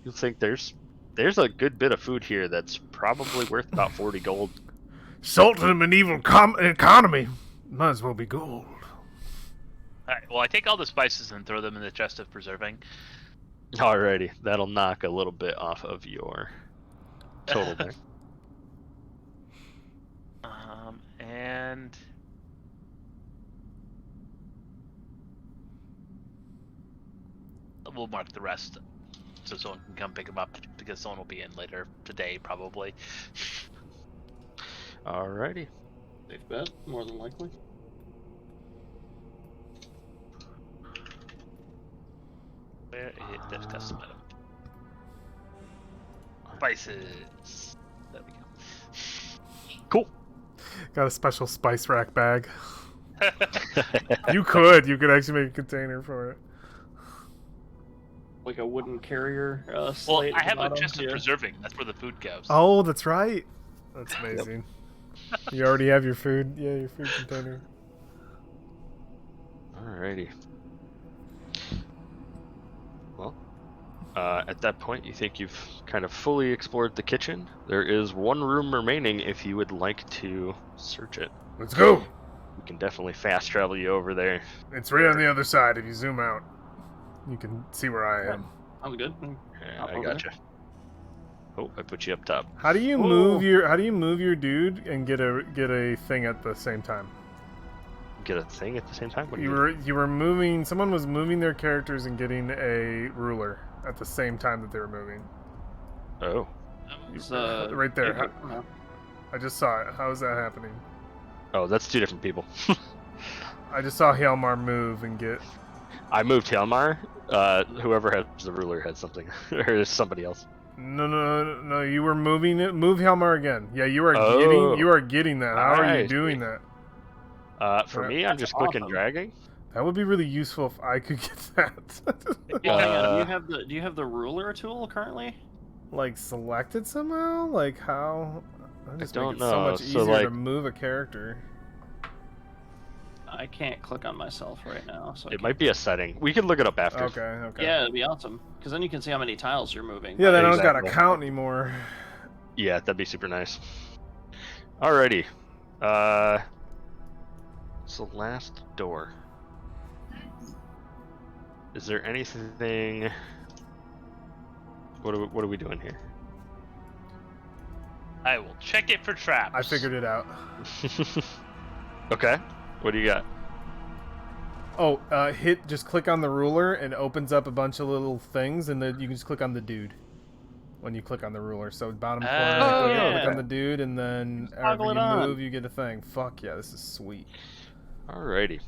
you'll think there's a good bit of food here that's probably worth about 40 gold. Salt in a medieval economy. Might as well be gold. Alright, well, I take all the spices and throw them in the chest of preserving. Alrighty, that'll knock a little bit off of your total there. And we'll mark the rest so someone can come pick them up because someone will be in later today, probably. Alrighty. safe bet, more than likely. Where is this custom item? Spices. There we go. Cool. Got a special spice rack bag. You could actually make a container for it. Like a wooden carrier Well, slate I at the have a bottom, chest of yeah. preserving. That's where the food goes. Oh, that's right. That's amazing. You already have your food. Yeah, your food container. Alrighty. Well, at that point, you think you've kind of fully explored the kitchen. There is one room remaining if you would like to search it. Let's go. We can definitely fast travel you over there. It's right on the other side. If you zoom out, you can see where I am. Sounds good. Yeah, Hop I over gotcha. Oh, I put you up top. How do you move your dude and get a thing at the same time? Get a thing at the same time? What do You were moving. Someone was moving their characters and getting a ruler at the same time that they were moving. Oh. It's, Right there. yeah, no. I just saw it. How is that happening? Oh, that's two different people. I just saw Helmar move and get. I moved Helmar. Whoever has the ruler had something. Or somebody else. No. You were moving it. Move Helmar again. Yeah, you are Oh. getting. You are getting that. How are you Alright. doing that? For Right. me, I'm just clicking awesome. dragging. That would be really useful if I could get that. Well, hang on, Uh, do you have the ruler tool currently? Like selected somehow? Like how? I just don't make it so know. much So, easier to like- move a character. I can't click on myself right now, so It might be a setting. We can look it up after. Okay. Yeah, it'd be awesome because then you can see how many tiles you're moving. Yeah, then I don't gotta Exactly. count anymore. Yeah, that'd be super nice. Alrighty. It's the last door. Is there anything? What are we doing here? I will check it for traps. I figured it out. Okay. What do you got? Oh, just click on the ruler and it opens up a bunch of little things, and then you can just click on the dude when you click on the ruler. So bottom corner, Oh, click yeah. on the dude, and then toggle wherever it you on. move, you get a thing. Fuck yeah, this is sweet. Alrighty.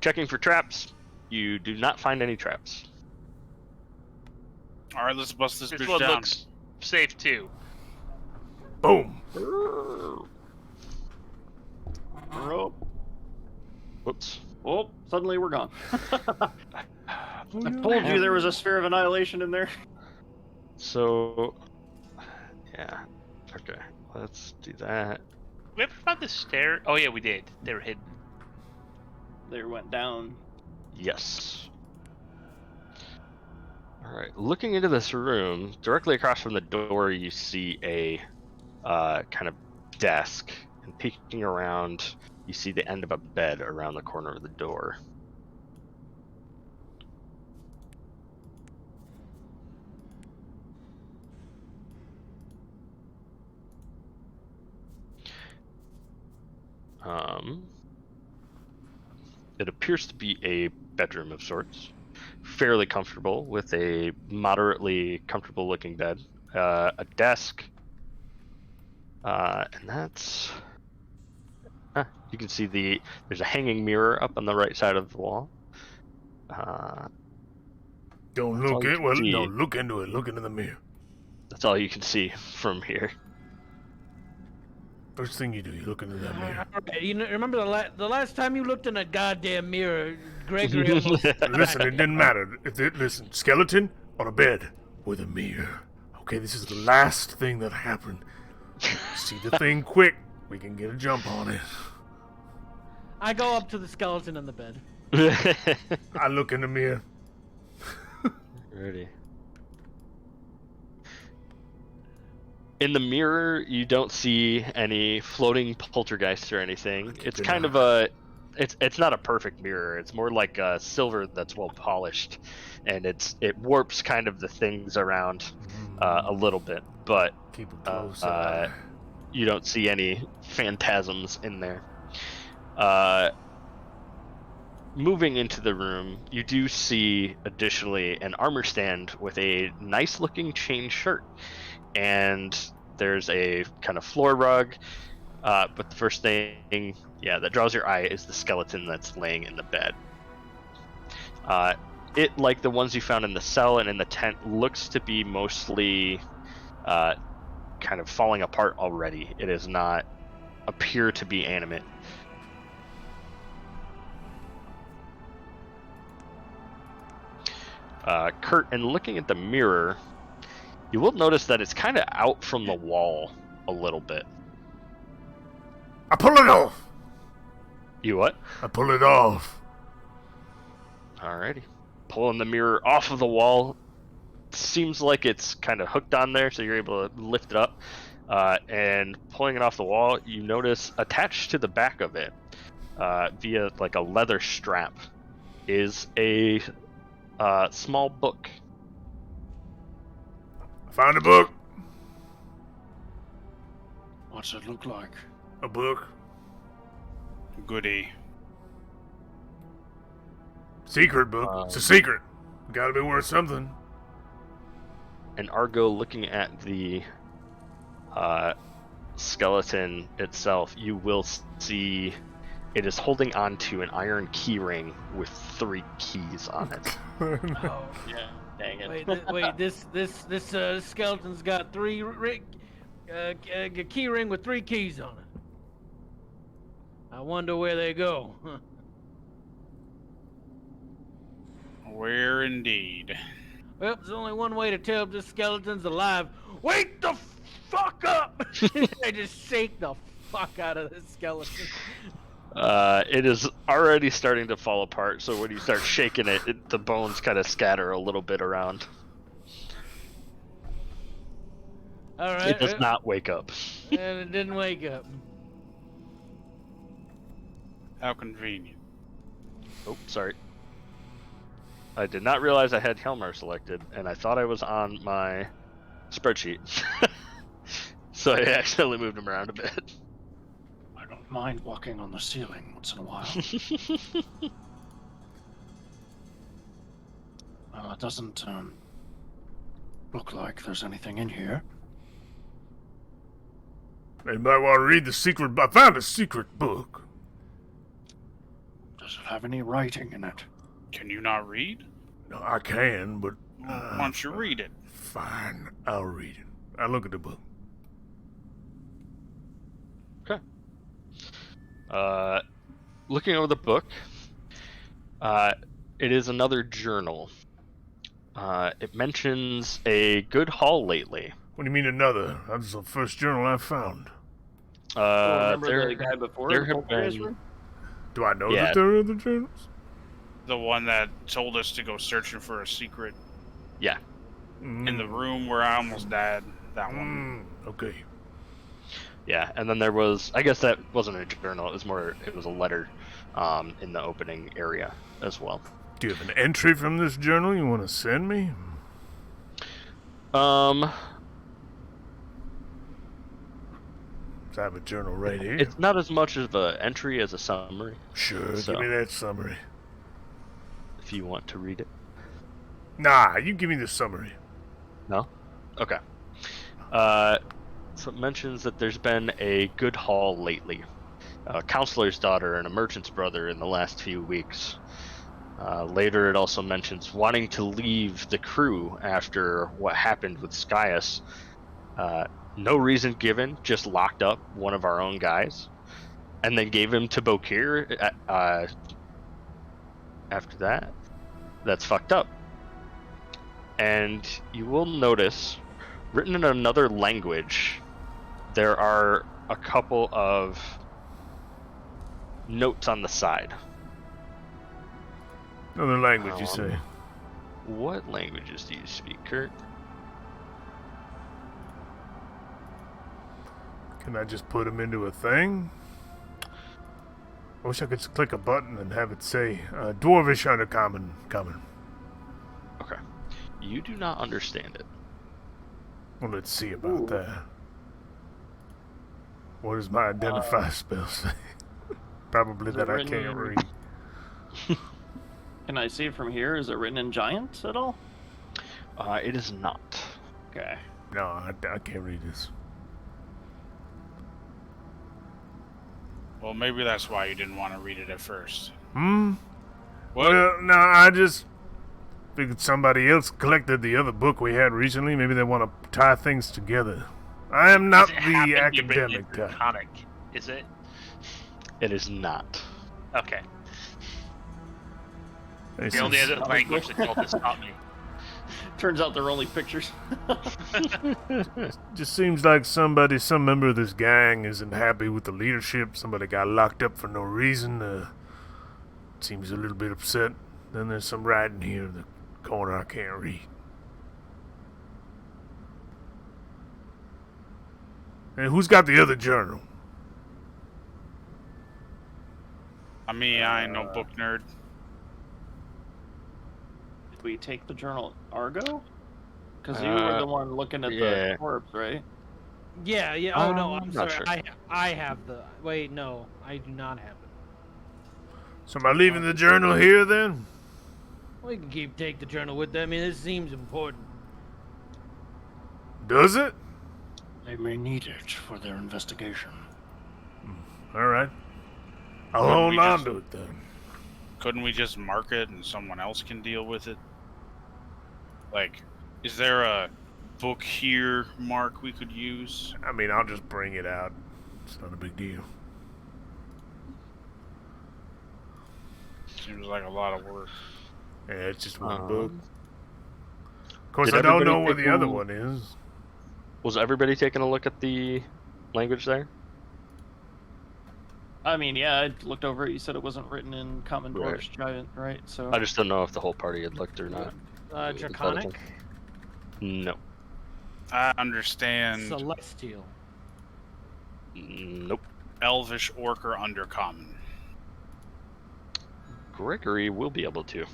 Checking for traps. You do not find any traps. All right, let's bust this This bitch one down. looks safe too. Boom. Oh, Whoops. oh, suddenly we're gone. I told you there was a sphere of annihilation in there. So, yeah. Okay. Let's do that. We ever found the stair? Oh yeah, we did. They were hidden. They went down. Yes. Alright, looking into this room, directly across from the door, you see a kind of desk. And peeking around, you see the end of a bed around the corner of the door. It appears to be a bedroom of sorts. Fairly comfortable, with a moderately comfortable looking bed. A desk. And that's... you can see there's a hanging mirror up on the right side of the wall. Don't That's all look you it. can Well, see. no, look into it. Look into the mirror. That's all you can see from here. First thing you do, you look into that mirror. Alright, you know, remember the last time you looked in a goddamn mirror, Gregory almost. Listen, it didn't matter. Listen, skeleton on a bed with a mirror. Okay, this is the last thing that happened. See the thing quick. We can get a jump on it. I go up to the skeleton in the bed. I look in the mirror. Ready. In the mirror, you don't see any floating poltergeists or anything. It's kind of a... It's not a perfect mirror. It's more like a silver that's well polished, and it warps kind of the things around a little bit, but Keep a close eye. you don't see any phantasms in there. Moving into the room, you do see additionally an armor stand with a nice looking chain shirt, and there's a kind of floor rug. But the first thing, that draws your eye is the skeleton that's laying in the bed. It, like the ones you found in the cell and in the tent, looks to be mostly kind of falling apart already. It does not appear to be animate. Kurt, and looking at the mirror, you will notice that it's kind of out from the wall a little bit. I pull it off. You what? I pull it off. Alrighty. Pulling the mirror off of the wall. Seems like it's kind of hooked on there, so you're able to lift it up. And pulling it off the wall, you notice attached to the back of it, via like a leather strap, is a small book. I found a book. What's it look like? A book. Goody. Secret book. It's a secret. Gotta be worth something. And Argo, looking at the skeleton itself, you will see it is holding onto an iron key ring with 3 keys on it. Oh, Yeah. Dang it. wait, this skeleton's got 3 key ring with 3 keys on it. I wonder where they go. Where indeed? Well, there's only one way to tell if this skeleton's alive. Wake the fuck up! I just shake the fuck out of this skeleton. It is already starting to fall apart, so when you start shaking it, the bones kind of scatter a little bit around. All right. It does not wake up. And it didn't wake up. How convenient. Oh, sorry. I did not realize I had Helmar selected, and I thought I was on my spreadsheet. So I accidentally moved him around a bit. I don't mind walking on the ceiling once in a while. Well, it doesn't look like there's anything in here. Anybody want to read the secret? I found a secret book. Does it have any writing in it? Can you not read? No, I can, but Why don't you read it? fine. I'll read it. I look at the book. Looking over the book, it is another journal. It mentions a good haul lately. What do you mean another? That's the first journal I found. Remember the guy before? there the have poltergeist been- room? Do I know Yeah. that there are other journals? The one that told us to go searching for a secret Yeah. in the room where I almost died. That one. Okay. Yeah, and then there was, I guess that wasn't a journal, it was a letter in the opening area as well. Do you have an entry from this journal you want to send me? Um, I have a journal right here. it's not as much of an entry as a summary, Sure, So- give me that summary. if you want to read it. Nah, you give me the summary. No? Okay. So it mentions that there's been a good haul lately. A counselor's daughter and a merchant's brother in the last few weeks. Later, it also mentions wanting to leave the crew after what happened with Skyus. No reason given, just locked up one of our own guys, and then gave him to Bokir after that. That's fucked up. And you will notice, written in another language, there are a couple of notes on the side. Another language, you say? What languages do you speak, Kurt? Can I just put them into a thing? I wish I could just click a button and have it say, Dwarvish under common. Okay. You do not understand it. Well, let's see about that. What does my identify spell say? Probably Is that it I written- can't read. Can I see it from here? Is it written in giant at all? It is not. Okay. No, I can't read this. Well, maybe that's why you didn't want to read it at first. Hmm? What? Well, no, I just figured somebody else collected the other book we had recently. Maybe they want to tie things together. I am not Does it happen the to be written in academic type. Draconic? Is it? It is not. Okay. This The only is- other language that Cultists taught me. Turns out they're only pictures. Just seems like some member of this gang isn't happy with the leadership. Somebody got locked up for no reason. Seems a little bit upset. Then there's some writing here in the corner I can't read. And who's got the other journal? I mean, I ain't no book nerd. Did we take the journal Argo? Because you were the one looking at yeah. the corpse, right? Yeah, yeah. Oh no, I'm not sorry. sure. I have the. Wait, no, I do not have it. So am I leaving the journal here then? We can take the journal with them. I mean, this seems important. Does it? They may need it for their investigation. All right. I'll Couldn't hold we on just- to it then. Couldn't we just mark it and someone else can deal with it? Like, is there a book here mark we could use? I mean, I'll just bring it out. It's not a big deal. Seems like a lot of work. Yeah, it's just one Um, book. Of course, did I don't everybody know where take the other a- one is. Was everybody taking a look at the language there? I mean, yeah, I looked over it. You said it wasn't written in Common Right. Dwarvish Giant, right? So I just don't know if the whole party had looked or not. Draconic, No. I understand celestial. Nope. Elvish, Orc, or Undercommon. Gregory will be able to.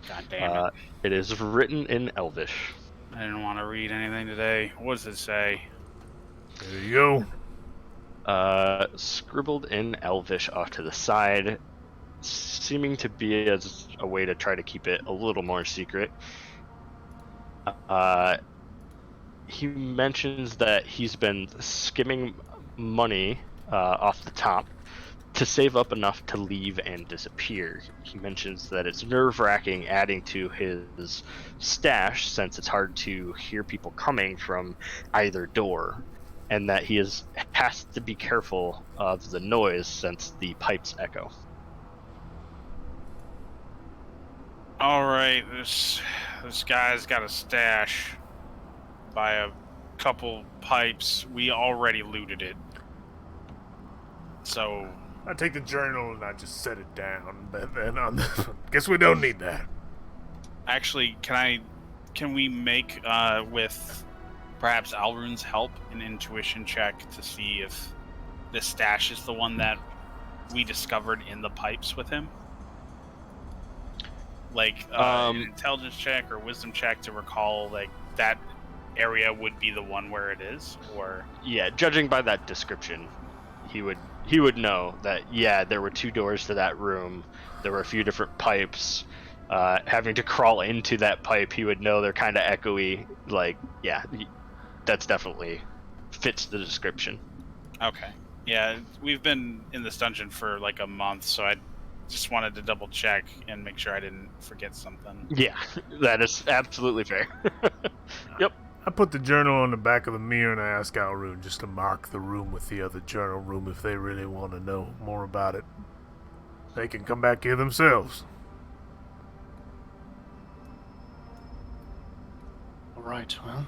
God damn it. It is written in Elvish. I didn't want to read anything today. What does it say? There you go. Scribbled in Elvish off to the side, seeming to be as a way to try to keep it a little more secret. He mentions that he's been skimming money off the top to save up enough to leave and disappear. He mentions that it's nerve-wracking adding to his stash since it's hard to hear people coming from either door, and that he has to be careful of the noise since the pipes echo. All right, this guy's got a stash by a couple pipes. We already looted it. So, I take the journal and I just set it down. But then on the, guess we don't need that. actually, can we make with perhaps Alrun's help an intuition check to see if this stash is the one that we discovered in the pipes with him? Like an intelligence check or wisdom check to recall like that area would be the one where it is, or Yeah, judging by that description, he would know that, yeah, there were two doors to that room. There were a few different pipes. Having to crawl into that pipe, he would know they're kind of echoey. Like, yeah, that's definitely fits the description. Okay. Yeah, we've been in this dungeon for like a month, so I just wanted to double check and make sure I didn't forget something. Yeah, that is absolutely fair. Yep. I put the journal on the back of the mirror and I ask Alrune just to mark the room with the other journal room if they really want to know more about it. They can come back here themselves. All right, well,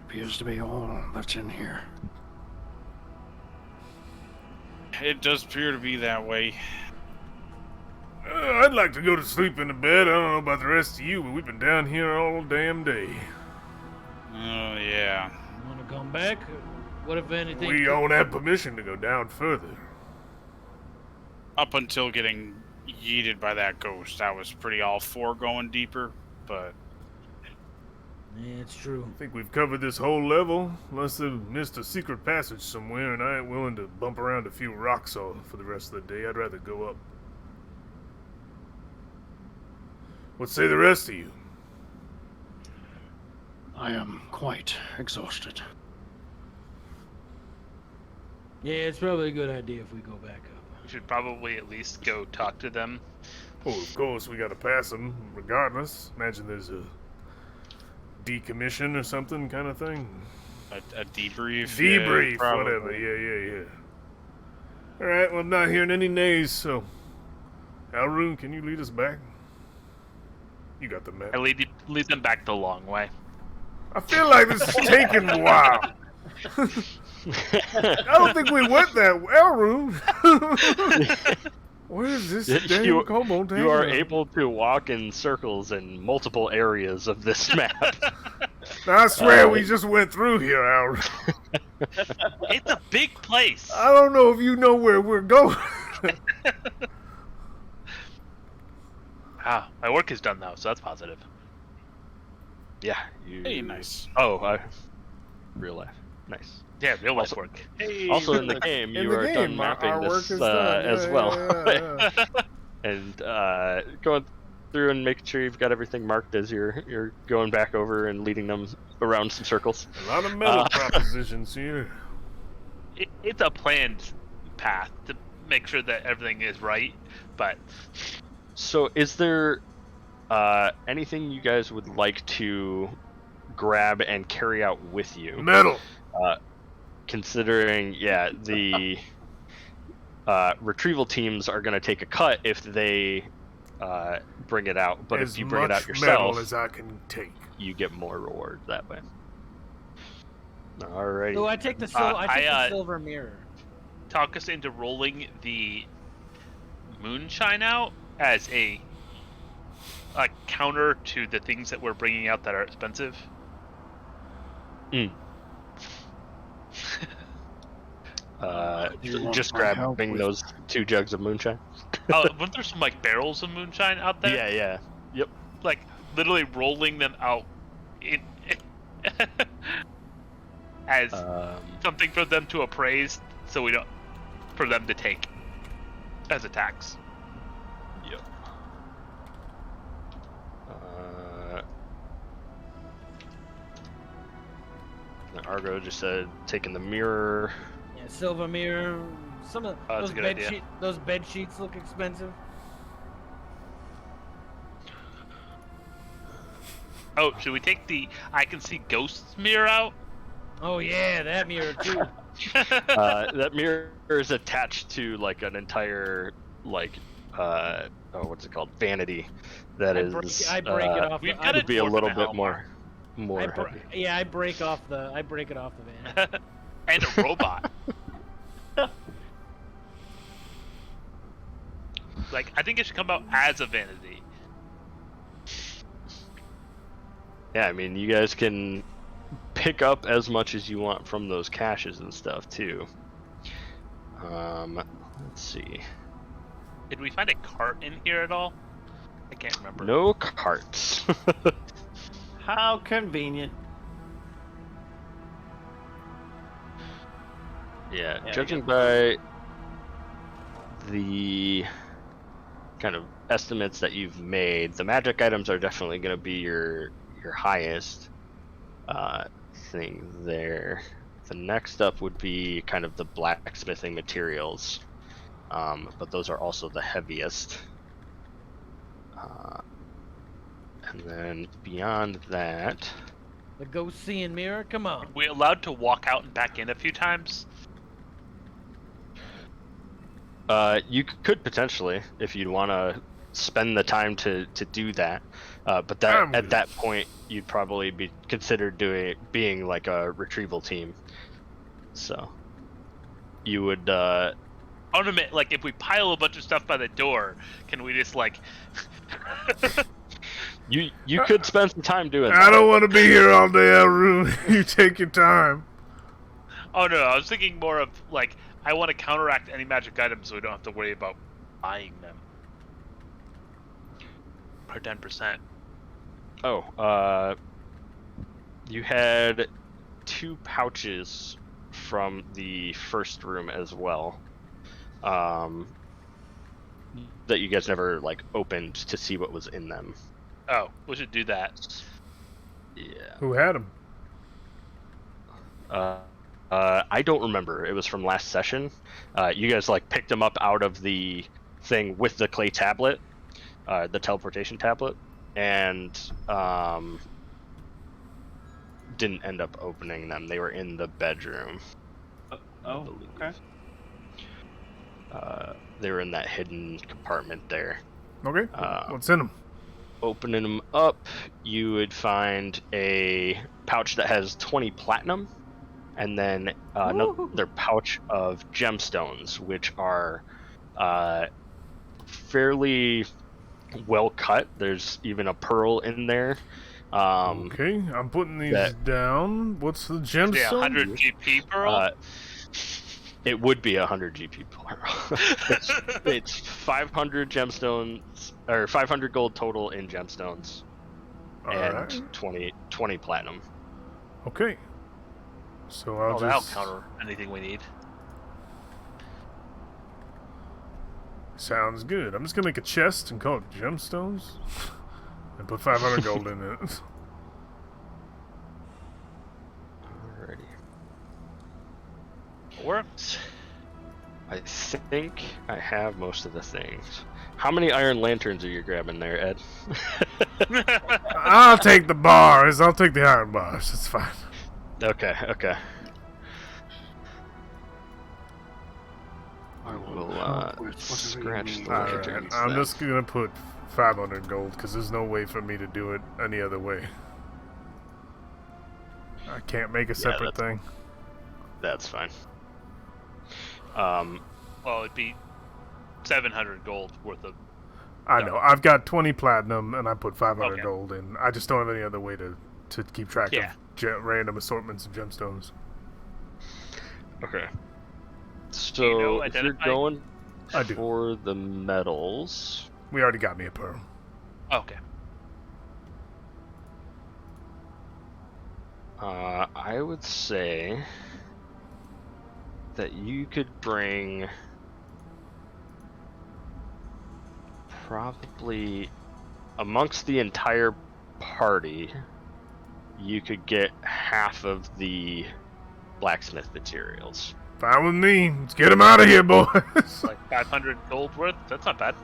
appears to be all that's in here. It does appear to be that way. I'd like to go to sleep in the bed. I don't know about the rest of you, but we've been down here all damn day. Oh, yeah. You want to come back? What if anything? We don't have permission to go down further. Up until getting yeeted by that ghost, I was pretty all for going deeper, but Yeah, it's true. I think we've covered this whole level, unless they missed a secret passage somewhere, and I ain't willing to bump around a few rocks all for the rest of the day. I'd rather go up. What say the rest of you? I am quite exhausted. Yeah, it's probably a good idea if we go back up. We should probably at least go talk to them. Oh, of course, we gotta pass them, regardless. Imagine there's a decommission or something kind of thing. a debrief. Debrief, yeah, probably. whatever. Yeah. Alright, well, I'm not hearing any nays, so... Alrune, can you lead us back? You got the map. I lead them back the long way. I feel like this is taking a while. I don't think we went that well, Alrune. Where is this damn kobold taking You are us? able to walk in circles in multiple areas of this map. Now, I swear we just went through here, Alrune. It's a big place. I don't know if you know where we're going. Ah, my work is done though, so that's positive. Yeah. You... Hey, nice. Oh, real life. Nice. Yeah, real life work. Hey, Also in the game, In you the are game, done mapping our work this is done. as Yeah, well. yeah. And going through and making sure you've got everything marked as you're going back over and leading them around some circles. A lot of metal propositions here. It's a planned path to make sure that everything is right, but So is there anything you guys would like to grab and carry out with you? Metal. Considering, yeah, the retrieval teams are going to take a cut if they bring it out, but As if you bring it out much yourself, metal as I can take. you get more reward that way. Alrighty. So I take the silver mirror. talk us into rolling the moonshine out as a counter to the things that we're bringing out that are expensive. Mm. You want Just my help grabbing with- those 2 jugs of moonshine. Oh, weren't there some like barrels of moonshine out there? Yeah. Yep. Like literally rolling them out in as something for them to appraise, so we don't for them to take as a tax. Yep. Argo just said taking the mirror. Yeah, silver mirror. Some of Oh, that's those a good idea. those bed sheets look expensive. Oh, should we take the I can see ghosts mirror out? Oh yeah, that mirror too. That mirror is attached to like an entire what's it called? Vanity. That I is. break it off. We've the- got I, Would be a Dwarf little and a bit Helmar. more I heavy. yeah, I break it off the van. And a robot. Like, I think it should come out as a vanity. Yeah, I mean, you guys can pick up as much as you want from those caches and stuff too. Let's see. Did we find a cart in here at all? I can't remember. No carts. How convenient. Yeah, Yeah, judging by the kind of estimates that you've made, the magic items are definitely going to be your highest thing there. The next up would be kind of the blacksmithing materials, but those are also the heaviest. And then beyond that, The ghost seeing mirror. Come on. We allowed to walk out and back in a few times. you could potentially, if you'd want to spend the time to do that, but that at that point you'd probably be considered being like a retrieval team. So you would. I want to admit, like, if we pile a bunch of stuff by the door, can we just like? You could spend some time doing that. I don't want to be here all day, Elrune. You take your time. Oh no, I was thinking more of like I want to counteract any magic items so we don't have to worry about buying them. For 10%. Oh, you had 2 pouches from the first room as well. That you guys never like opened to see what was in them. Oh, we should do that. Yeah. Who had them? I don't remember. It was from last session. You guys like picked them up out of the thing with the clay tablet, the teleportation tablet, and didn't end up opening them. They were in the bedroom. Oh, okay. They were in that hidden compartment there. Okay. What's in them? Opening them up, you would find a pouch that has 20 platinum, and then another pouch of gemstones, which are fairly well cut. There's even a pearl in there. Okay, I'm putting these down. What's the gemstone? Yeah, 100 GP pearl. It would be 100 GP pearl. it's 500 gemstones, or 500 gold total in gemstones, and 20 platinum. Okay. So I'll that'll just counter anything we need. Sounds good. I'm just gonna make a chest and call it gemstones, and put 500 gold in it. Alrighty. Works. I think I have most of the things. How many iron lanterns are you grabbing there, Ed? I'll take the bars. I'll take the iron bars. It's fine. Okay. I will scratch the Alright, lanterns. I'm then. just gonna put 500 gold because there's no way for me to do it any other way. I can't make a separate thing. That's fine. Well, it'd be 700 gold worth of. I know. I've got 20 platinum and I put 500 Okay. gold in. I just don't have any other way to keep track Yeah. of random assortments of gemstones. Okay. So Do you know if you're identify? going I do. for the metals, We already got me a pearl. Okay. I would say that you could bring probably amongst the entire party, you could get half of the blacksmith materials. Fine with me. Let's get him out of here, boys. Like 500 gold worth? That's not bad.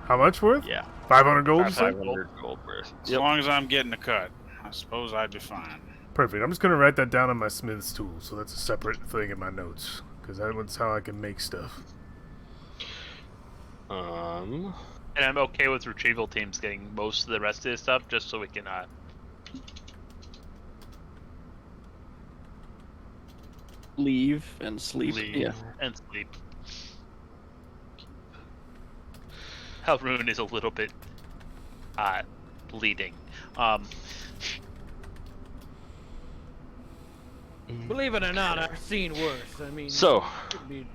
How much worth? Yeah, 500 gold, you say? 500 gold worth. As long as I'm getting a cut, I suppose I'd be fine. Perfect. I'm just going to write that down on my smith's tool, so that's a separate thing in my notes, because that's how I can make stuff. Um, And I'm okay with retrieval teams getting most of the rest of this stuff just so we can Leave and sleep. leave Yeah. and sleep. Halrune is a little bit bleeding. Believe it or not, I've seen worse. I mean, So- it could be-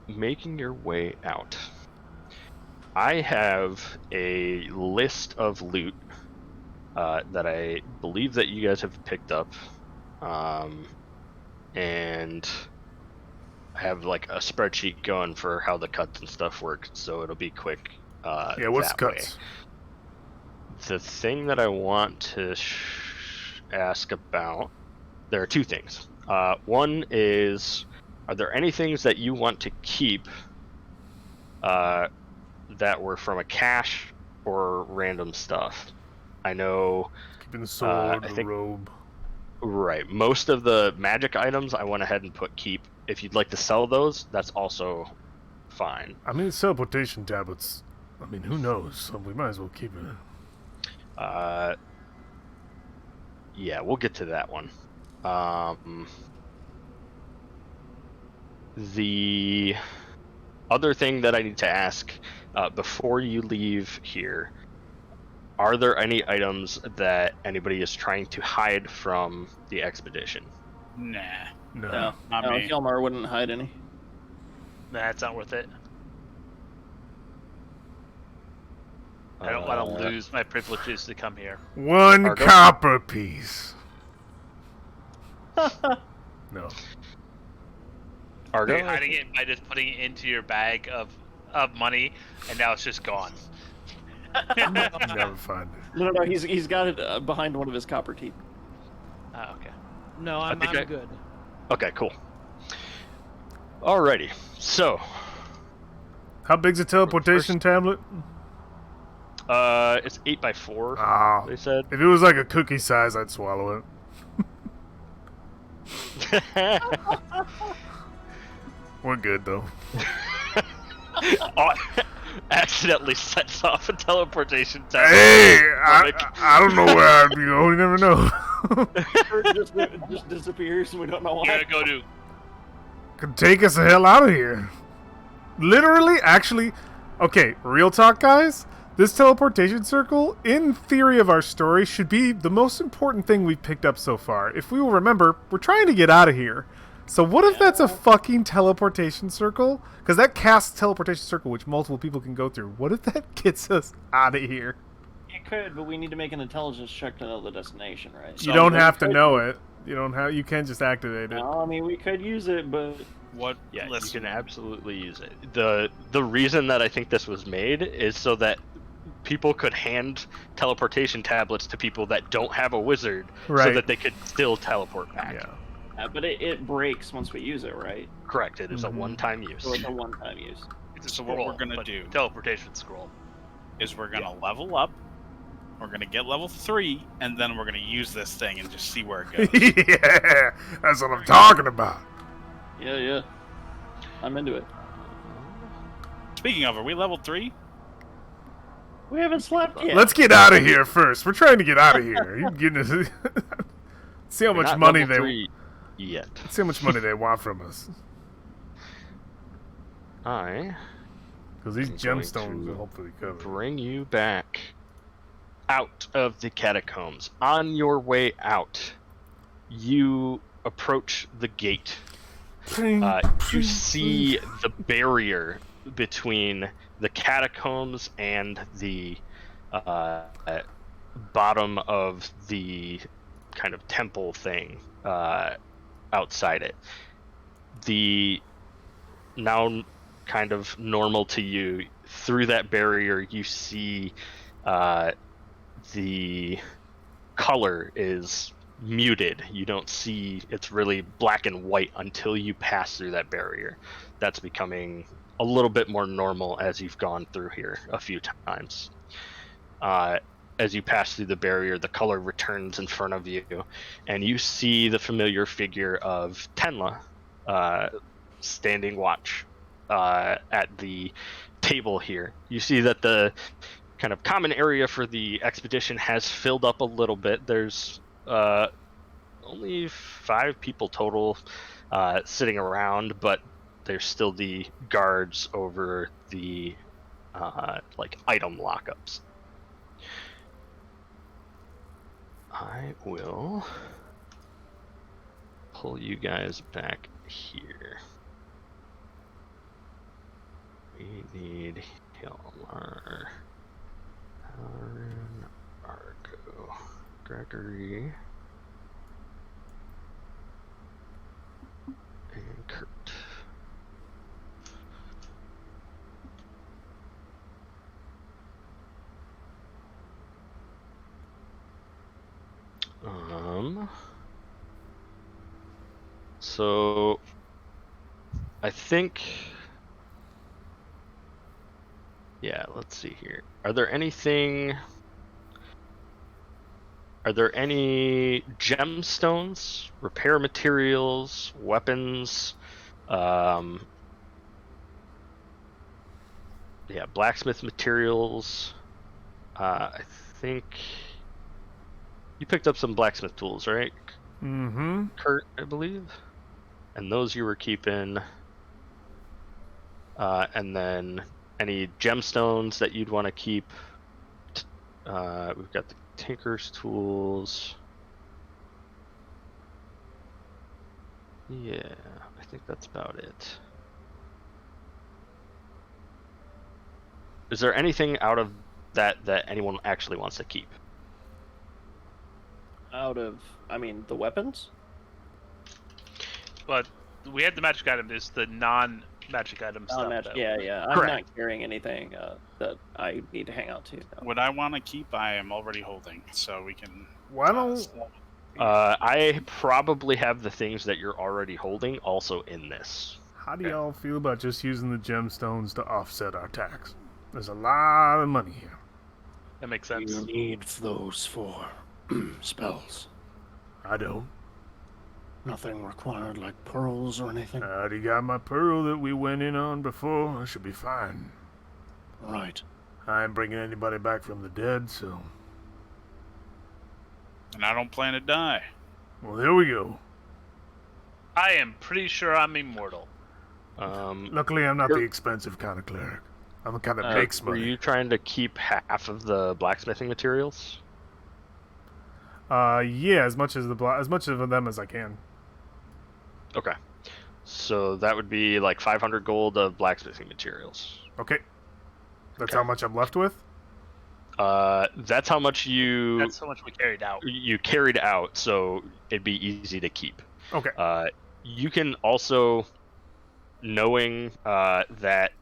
making your way out. I have a list of loot that I believe that you guys have picked up, and I have like a spreadsheet going for how the cuts and stuff work, so it'll be quick Yeah, what's that cuts? way. The thing that I want to ask about, there are two things. One is, are there any things that you want to keep that were from a cache or random stuff? I know. Keeping the sword, I the think robe. right. Most of the magic items I went ahead and put keep. If you'd like to sell those, that's also fine. I mean, teleportation tablets. I mean, who knows? So we might as well keep it. Yeah, we'll get to that one. The other thing that I need to ask before you leave here, are there any items that anybody is trying to hide from the expedition? Nah, No. No, not no, me. Hjalmar wouldn't hide any. That's not worth it. I don't want to lose my privileges to come here. One Argo? copper piece. No. Argo? You're hiding it by just putting it into your bag of money, and now it's just gone. Never find it. No, he's got it behind one of his copper teeth. Oh, okay. No, I'm think I- good. Okay, cool. Alrighty, so How big's a teleportation tablet? it's 8x4. Ah, They said. if it was like a cookie size, I'd swallow it. We're good though. Oh, accidentally sets off a teleportation tablet. Hey, Stomach. I don't know where I'd be going. You never know. Or it just disappears and we don't know why. You're gonna go to. Could take us the hell out of here. Literally, actually, okay, real talk, guys. This teleportation circle, in theory of our story, should be the most important thing we've picked up so far. If we will remember, we're trying to get out of here. So what if that's a fucking teleportation circle? Because that casts teleportation circle, which multiple people can go through. What if that gets us out of here? It could, but we need to make an intelligence check to know the destination, right? You don't have to know it. You don't have. You can just activate it. No, I mean we could use it, but What? Yeah, Listen, you can absolutely use it. The reason that I think this was made is so that people could hand teleportation tablets to people that don't have a wizard, so Right. that they could still teleport back. Yeah. but it breaks once we use it, right? Correct. It is a Mhm. one-time use. So it's a one-time use. It's a So what scroll. we're gonna but do- Teleportation scroll. is we're gonna level up. We're gonna get level 3, and then we're gonna use this thing and just see where it goes. Yeah, that's what I'm talking about. Yeah. I'm into it. Speaking of, are we level 3? We haven't slept yet. Let's get out of here first. We're trying to get out of here. You goodness. See how We're much not money level they. 3 yet. See how much money they want from us. I Because these I'm going gemstones to will hopefully cover. bring you back out of the catacombs. On your way out, you approach the gate. You see the barrier between the catacombs and the bottom of the kind of temple thing outside it. The now kind of normal to you, through that barrier you see the color is muted. You don't see, it's really black and white until you pass through that barrier. That's becoming a little bit more normal as you've gone through here a few times. As you pass through the barrier, the color returns in front of you, and you see the familiar figure of Tenla standing watch at the table here. You see that the kind of common area for the expedition has filled up a little bit. There's only 5 people total sitting around, but there's still the guards over the like item lockups. I will pull you guys back here. We need Hjalmar, Aaron, Argo, Gregory, and Kurt. So I think, yeah, let's see here. Are there any gemstones, repair materials, weapons, um, yeah, blacksmith materials? I think you picked up some blacksmith tools, right, Mm-hmm. Kurt, I believe? And those you were keeping. And then any gemstones that you'd want to keep. We've got the tinker's tools. Yeah, I think that's about it. Is there anything out of that anyone actually wants to keep? Out of, I mean, the weapons? But we had the magic item. There's the non-magic item stuff. Non-magic. though. Yeah. I'm Correct. not carrying anything that I need to hang out to. No. What I want to keep, I am already holding, so we can. Why don't I probably have the things that you're already holding also in this. How do y'all feel about just using the gemstones to offset our tax? There's a lot of money here. That makes sense. You need those for spells. I don't. Nothing required like pearls or anything. I already got my pearl that we went in on before. I should be fine. Right. I ain't bringing anybody back from the dead, so... And I don't plan to die. Well, there we go. I am pretty sure I'm immortal. Luckily, I'm not the expensive kind of cleric. I'm the kind that makes Were money. you trying to keep half of the blacksmithing materials? Yeah, as much of them as I can. Okay. So that would be like 500 gold of blacksmithing materials. Okay. That's Okay. how much I'm left with? That's how much That's how much we carried out. you carried out, so it'd be easy to keep. Okay. You can also, knowing that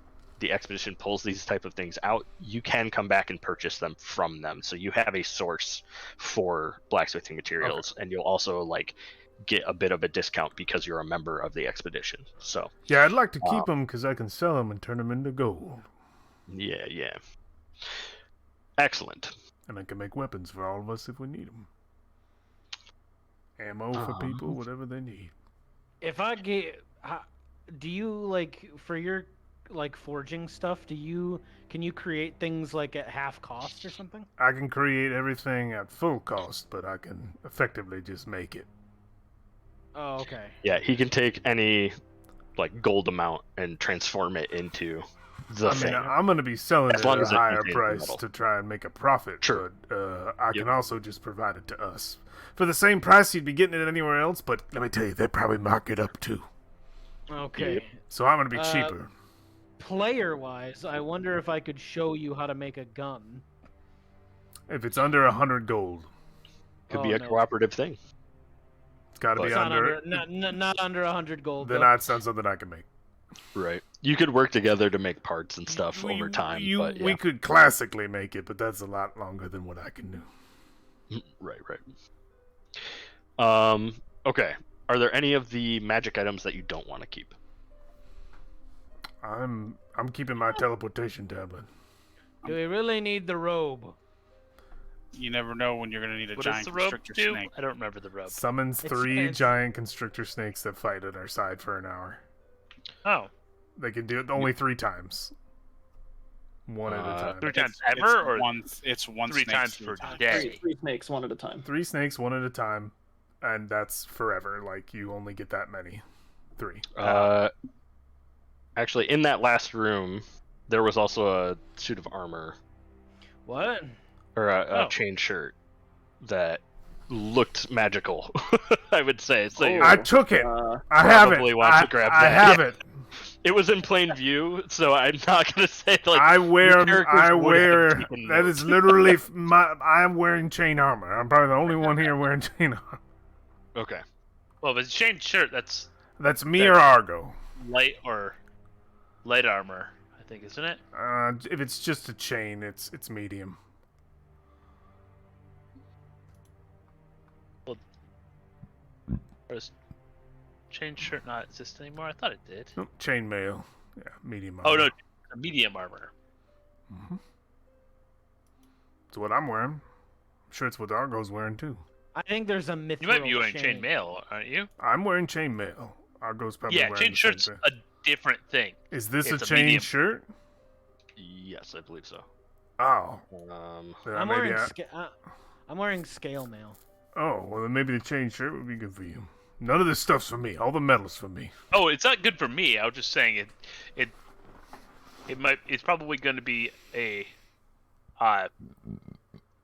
the expedition pulls these type of things out, you can come back and purchase them from them. So you have a source for blacksmithing materials, and you'll also like get a bit of a discount because you're a member of the expedition. So Yeah, I'd like to keep them because I can sell them and turn them into gold. yeah. Excellent. And I can make weapons for all of us if we need them. Ammo for people, whatever they need. If I get, do you like for your like forging stuff? Can you create things like at half cost or something? I can create everything at full cost, but I can effectively just make it. Oh, okay. Yeah, he can take any like gold amount and transform it into the I thing. mean, I'm going to be selling As it long at as a it higher contains price metal. to try and make a profit. Sure. But I can also just provide it to us. For the same price you'd be getting it anywhere else, but let me tell you, they probably mark it up too. Okay. So I'm going to be cheaper. Player-wise, I wonder if I could show you how to make a gun. If it's under 100 gold, Could be a no. cooperative thing. it's got to be It's not under. not under 100 gold. Then though. that's not something I can make. Right. You could work together to make parts and stuff over time. But yeah. We could classically make it, but that's a lot longer than what I can do. Right. Okay. Are there any of the magic items that you don't want to keep? I'm keeping my teleportation tablet. Do we really need the robe? You never know when you're going to need a What does giant the rope constrictor do? snake. I don't remember the rope. Summons It's 3 fancy. giant constrictor snakes that fight at our side for an hour. Oh, They can do it only 3 times. One at a time. 3 times It's ever, or it's one 3 snake times three per times. day? Three snakes, one at a time. 3 snakes, one at a time, and that's forever. Like, you only get that many. 3. Actually, in that last room, there was also a suit of armor What? or a Oh. chain shirt that looked magical. I would say. So Oh. I took it! I have it! probably want to grab I that. have Yeah. it! it was in plain view, so I'm not gonna say like I wear. characters would have taken That notes. is literally. I'm wearing chain armor. I'm probably the only one here wearing chain armor. Okay. Well, if it's a chain shirt, that's That's me or Argo. light armor, I think, isn't it? If it's just a chain, it's medium. Or is chain shirt not exist anymore? I thought it did. Nope, chainmail. Yeah, medium Oh armor. no, a medium armor. Mm-hmm. It's what I'm wearing. I'm sure it's what Argo's wearing too. I think there's a mithril You might be wearing chain. chainmail, aren't you? I'm wearing chainmail. Argo's probably Yeah, wearing chain the same shirt's thing. a different thing. Is this a it's a chain medium. shirt? Yes, I believe so. Oh. Um, I'm maybe wearing I'm wearing scale mail. Oh, well then maybe the chain shirt would be good for you. None of this stuff's for me. All the metal's for me. Oh, it's not good for me. I was just saying it's probably going to be a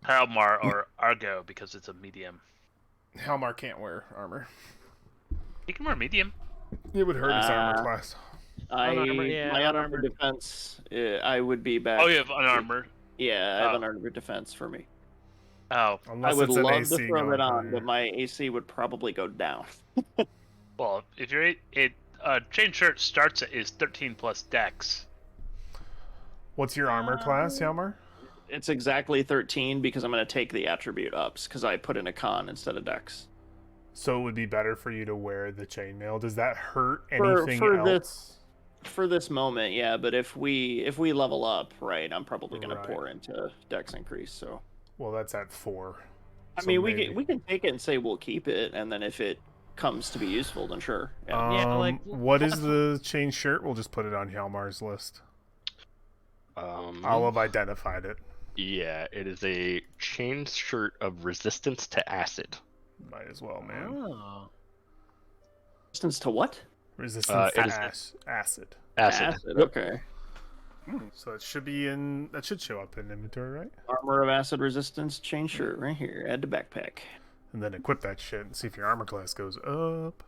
Palmar or Argo because it's a medium. Halmar can't wear armor. He can wear medium. It would hurt his armor class. My unarmored unarmored defense, I would be back. Oh, you have unarmored. Yeah, I have Oh. unarmored defense for me. Oh, Unless I would it's an love AC to throw going it on, higher. but my AC would probably go down. well, if you're chain shirt starts is 13 plus dex. What's your armor class, Halmar? It's exactly 13 because I'm going to take the attribute ups because I put in a con instead of dex. So it would be better for you to wear the chainmail. Does that hurt For- anything for else? this- For this moment, yeah, but if we level up, right, I'm probably going Right. to pour into dex increase. So Well, that's at 4. I So mean, maybe. we can take it and say we'll keep it, and then if it comes to be useful, then sure. Yeah. Yeah, like, what is the chain shirt? We'll just put it on Halmar's list. I'll have identified it. Yeah, it is a chain shirt of resistance to acid. Might as well, man. Oh. Resistance to what? Resistance it to is- acid. Acid. Okay. So it should be in. That should show up in inventory, right? Armor of acid resistance, chain shirt right here. Add to backpack. And then equip that shit and see if your armor class goes up,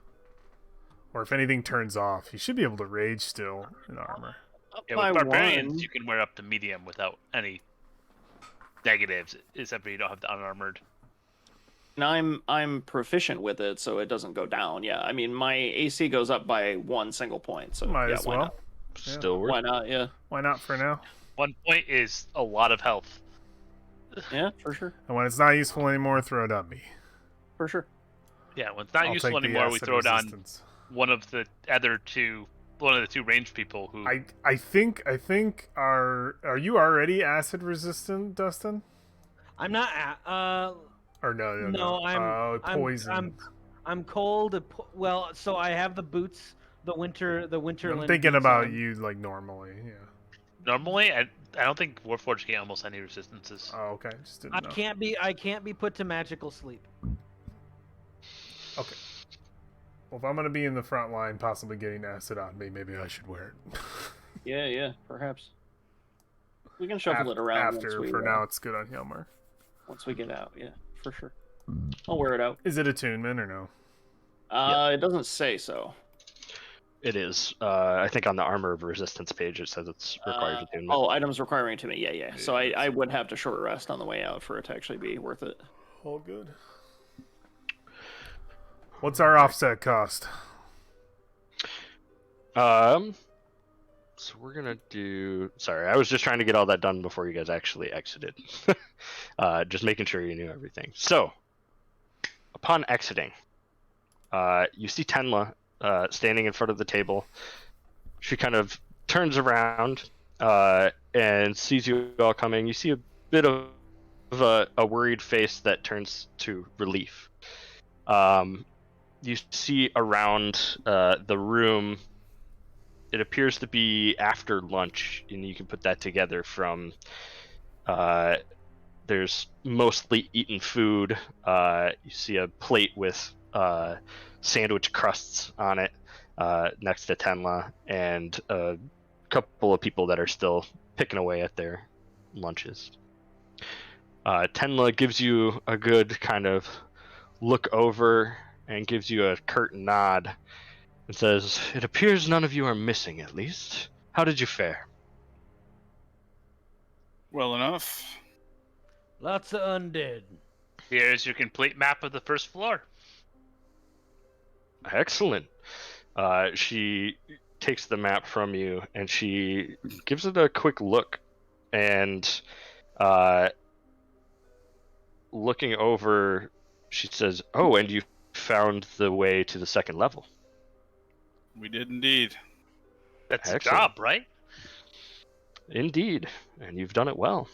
or if anything turns off. You should be able to rage still in armor. Up Yeah, by with barbarians, one. you can wear up to medium without any negatives, except for you don't have the unarmored. And I'm proficient with it, so it doesn't go down. Yeah, I mean my AC goes up by one single point. So Might yeah, as why well. not? Still worth Why not? Yeah, Why not for now? 1 point is a lot of health. yeah, for sure, And when it's not useful anymore, throw it on me. for sure. Yeah, when it's not I'll useful take the anymore, we acid throw it on resistance. one of the two ranged people who. I think are you already acid resistant, Dustin? I'm not. Or no. No, I'm poison. I'm cold. Well, so I have the boots, the winter I'm linen thinking boots about on. you like normally. Yeah. Normally, I don't think Warforged get almost any resistances. Oh, okay. Just didn't I know. can't be put to magical sleep. Okay. Well, if I'm gonna be in the front line, possibly getting acid on me, maybe I should wear it. Yeah, perhaps. We can shuffle it around After, once we, for now, it's good on Helmar. once we get out. Yeah, for sure. I'll wear it out. Is it attunement or no? It doesn't say so. It is. I think on the armor of resistance page it says it's required attunement. Oh, items requiring to me. Yeah. So I would have to short rest on the way out for it to actually be worth it. All good. What's our offset cost? So we're gonna do. Sorry, I was just trying to get all that done before you guys actually exited. Just making sure you knew everything. So, upon exiting, you see Tenla standing in front of the table. She kind of turns around and sees you all coming. You see a bit of a worried face that turns to relief. You see around the room. It appears to be after lunch, and you can put that together from there's mostly eaten food. You see a plate with sandwich crusts on it next to Tenla, and a couple of people that are still picking away at their lunches. Tenla gives you a good kind of look over and gives you a curt nod. It says, "It appears none of you are missing, at least. How did you fare?" Well enough. Lots of undead. Here's your complete map of the first floor. Excellent. She takes the map from you, and she gives it a quick look. And looking over, she says, "Oh, and you found the way to the second level. We did indeed. That's a Excellent. job, right? Indeed, and you've done it well.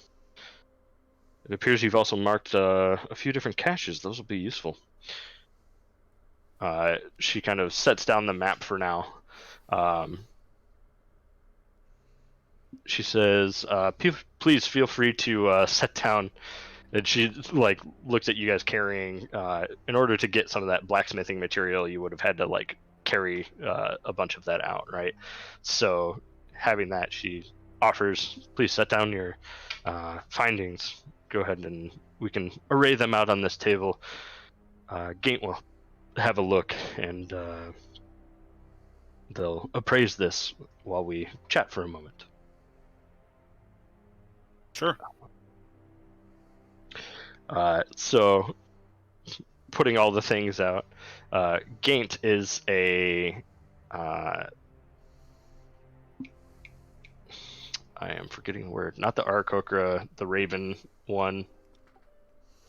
It appears you've also marked a few different caches. Those will be useful. She kind of sets down the map for now. She says, please feel free to set down. And she looks at you guys carrying. In order to get some of that blacksmithing material, you would have had to carry a bunch of that out, right? So having that, she offers, please set down your findings. Go ahead and we can array them out on this table. Gate will have a look and they'll appraise this while we chat for a moment. Sure. So putting all the things out, Gaint is a I am forgetting the word. Not the Aarakocra, the Raven one.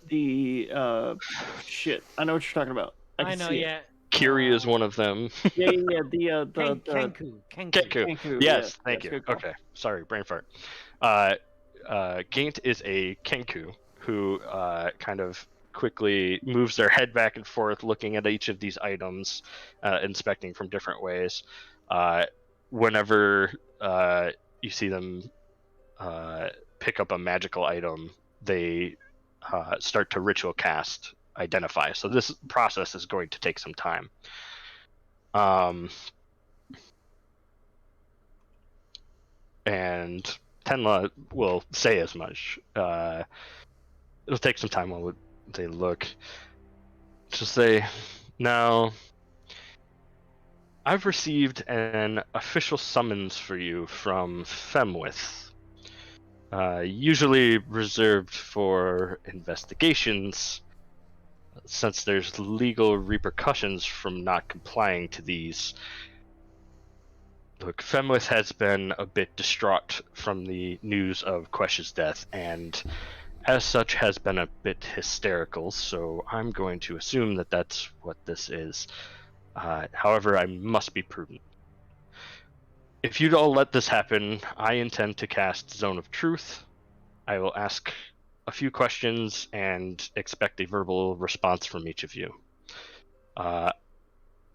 The shit. I know what you're talking about. I I can know, see it. yeah. Kiri is one of them. Yeah. The Kenku. Kenku. Kenku, Yes, yeah, thank that's you. good call. Okay, sorry, brain fart. Gaint is a Kenku who kind of quickly moves their head back and forth, looking at each of these items, inspecting from different ways. Whenever you see them pick up a magical item, they start to ritual cast identify. So this process is going to take some time. And Tenla will say as much. It'll take some time while they look. To say, now, I've received an official summons for you from Femwith. Usually reserved for investigations, since there's legal repercussions from not complying to these. Look, Femwith has been a bit distraught from the news of Quesh's death, and as such has been a bit hysterical, so I'm going to assume that that's what this is. However, I must be prudent. If you'd all let this happen, I intend to cast Zone of Truth. I will ask a few questions and expect a verbal response from each of you. I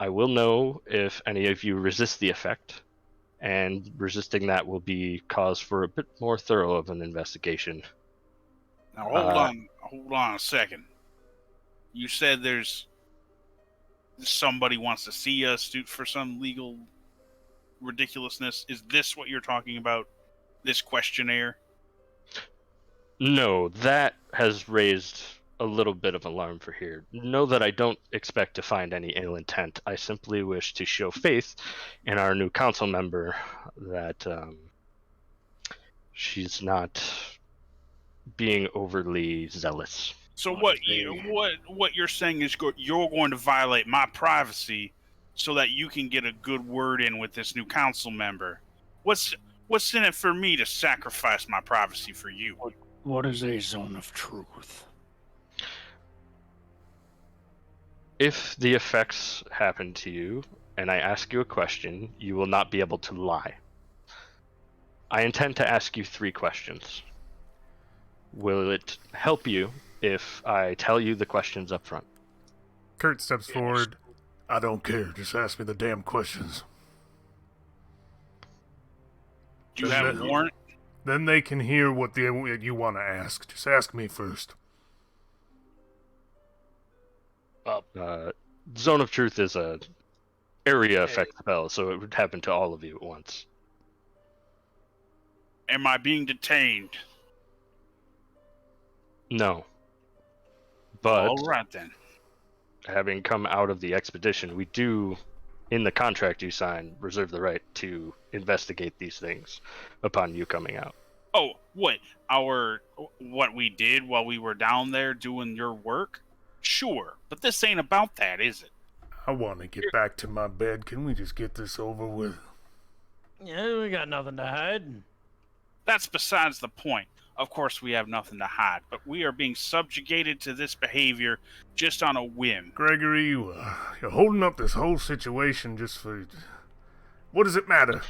will know if any of you resist the effect, and resisting that will be cause for a bit more thorough of an investigation. Now hold on a second. You said there's somebody wants to see us for some legal ridiculousness. Is this what you're talking about? This questionnaire? No, that has raised a little bit of alarm for here. Know that I don't expect to find any ill intent. I simply wish to show faith in our new council member that she's not being overly zealous. So what you're saying is you're going to violate my privacy so that you can get a good word in with this new council member. What's in it for me to sacrifice my privacy for you? What is a zone of truth? If the effects happen to you and I ask you a question, you will not be able to lie. I intend to ask you 3 questions. Will it help you if I tell you the questions up front? Kurt steps forward. I don't care. Just ask me the damn questions. Do you have a warrant? Then they can hear what you want to ask. Just ask me first. Zone of Truth is a area effect spell, so it would happen to all of you at once. Am I being detained? No. But All right then. having come out of the expedition, we do, in the contract you sign, reserve the right to investigate these things upon you coming out. Oh, what we did while we were down there doing your work? Sure, but this ain't about that, is it? I want to get back to my bed. Can we just get this over with? Yeah, we got nothing to hide. That's besides the point. Of course, we have nothing to hide, but we are being subjugated to this behavior just on a whim. Gregory, you're holding up this whole situation just for... What does it matter?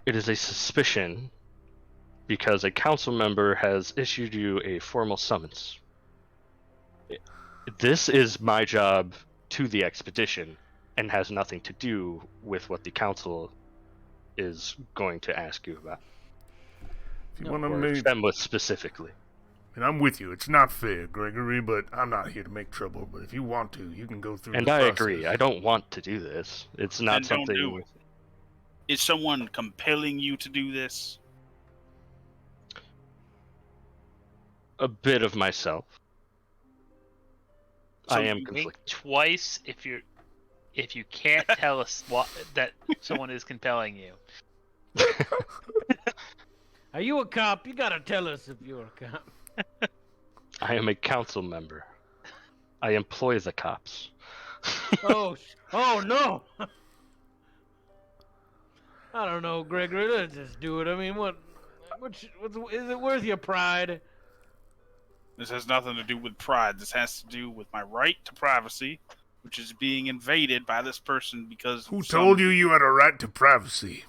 It is a suspicion because a council member has issued you a formal summons. This is my job to the expedition and has nothing to do with what the council is going to ask you about. If you want to Or make... them with specifically. And I'm with you. It's not fair, Gregory, but I'm not here to make trouble. But if you want to, you can go through And the I process. agree. I don't want to do this. It's not Then don't do something... it. Is someone compelling you to do this? A bit of myself. So I am you conflicted. Twice if you can't tell us that someone is compelling you. Are you a cop? You gotta tell us if you're a cop. I am a council member. I employ the cops. Oh no! I don't know, Gregory. Let's just do it. I mean, what's is it worth your pride? This has nothing to do with pride. This has to do with my right to privacy, which is being invaded by this person because... Who told you had a right to privacy?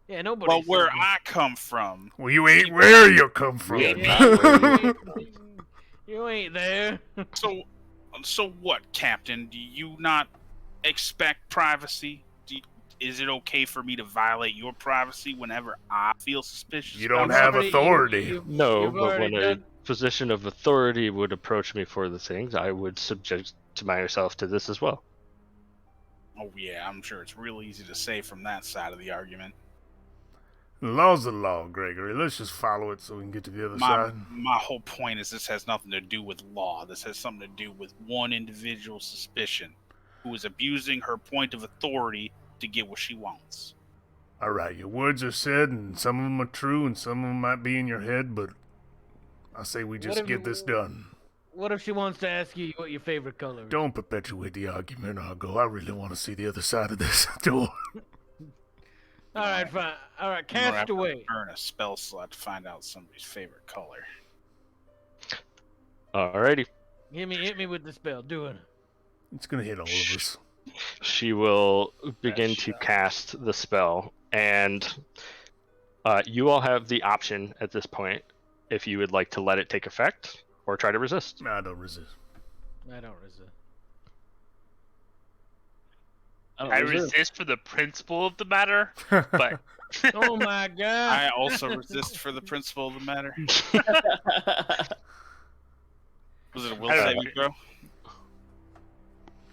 Yeah, nobody. Well, where said I come from. Well, you ain't where you come from. Yeah. you ain't there. So what, Captain? Do you not expect privacy? Is it okay for me to violate your privacy whenever I feel suspicious? You don't about have something? authority. No, You've but already when a done- position of authority would approach me for the things, I would subject to myself to this as well. Oh yeah, I'm sure it's real easy to say from that side of the argument. The law's the law, Gregory. Let's just follow it so we can get to the other side. My whole point is this has nothing to do with law. This has something to do with one individual's suspicion who is abusing her point of authority to get what she wants. All right, your words are said, and some of them are true, and some of them might be in your head, but I say we just get this done. What if she wants to ask you what your favorite color is? Don't perpetuate the argument, Argo. I really want to see the other side of this door. All right, fine. All right, You don't have cast to away. earn a spell slot to find out somebody's favorite color. Alrighty. Hit me with the spell. Do it. It's gonna hit all of us. She will begin to cast the spell, and you all have the option at this point if you would like to let it take effect or try to resist. I don't resist. I don't resist. I resist for the principle of the matter, but Oh my god! I also resist for the principle of the matter. Was it a will I don't saving throw?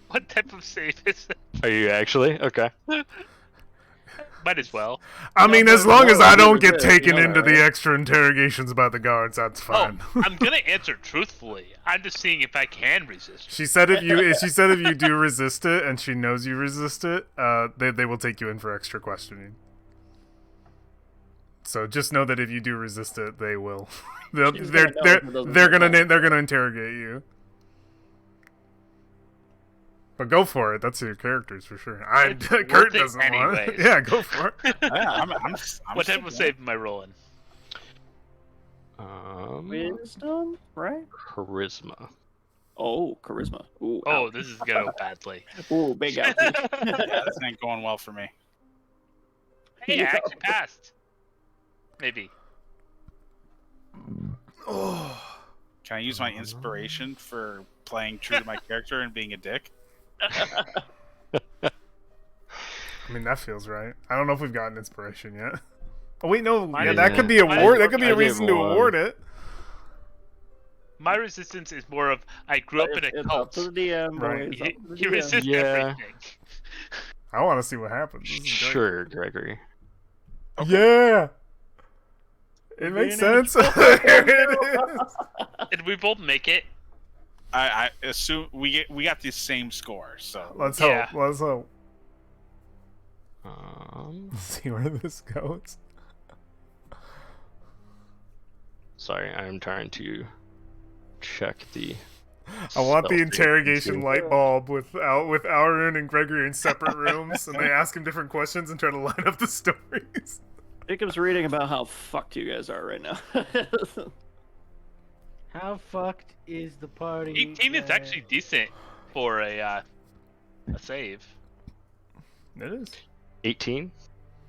what type of save is it? Are you actually? Okay. Might as well. I mean, as long as I don't get taken Yeah, into right. the extra interrogations about the guards, that's fine. Oh, I'm gonna answer truthfully. I'm just seeing if I can resist. She said if you do resist it, and she knows you resist it, they will take you in for extra questioning. So just know that if you do resist it, they will. They're She's they're gonna know they're, if it doesn't they're take gonna time. they're gonna interrogate you. But go for it. That's your characters for sure. It's Kurt worth it doesn't want it. anyways. Yeah, go for it. Yeah, I'm What still type of going. save am I rolling? Wisdom, right? Charisma. Oh, charisma. Ooh, Oh, ouch. this is gonna go badly. Ooh, big ouch. Yeah, this ain't going well for me. Hey, I actually passed. Maybe. Oh, Can I use my inspiration for playing true to my character and being a dick? I mean that feels right. I don't know if we've gotten inspiration yet. Oh wait, no. Mine Yeah, is- that could be mine award. is- That could be I a reason to gave one. award it. My resistance is more of I grew up in a It's up cult. to the DM, Right. boys. You, Up to the you DM. resist Yeah. everything. I want to see what happens. This is great. Sure, Gregory. Yeah. It makes sense. There it is. Did we both make it? I assume we got the same score, so Let's Yeah. hope. Let's hope. Um, See where this goes. sorry, I'm trying to check the. I want the spell interrogation save. light bulb with Auron and Gregory in separate rooms, and they ask him different questions and try to line up the stories. Jacob's reading about how fucked you guys are right now. How fucked is the party? 18 is actually decent for a save. It is. 18.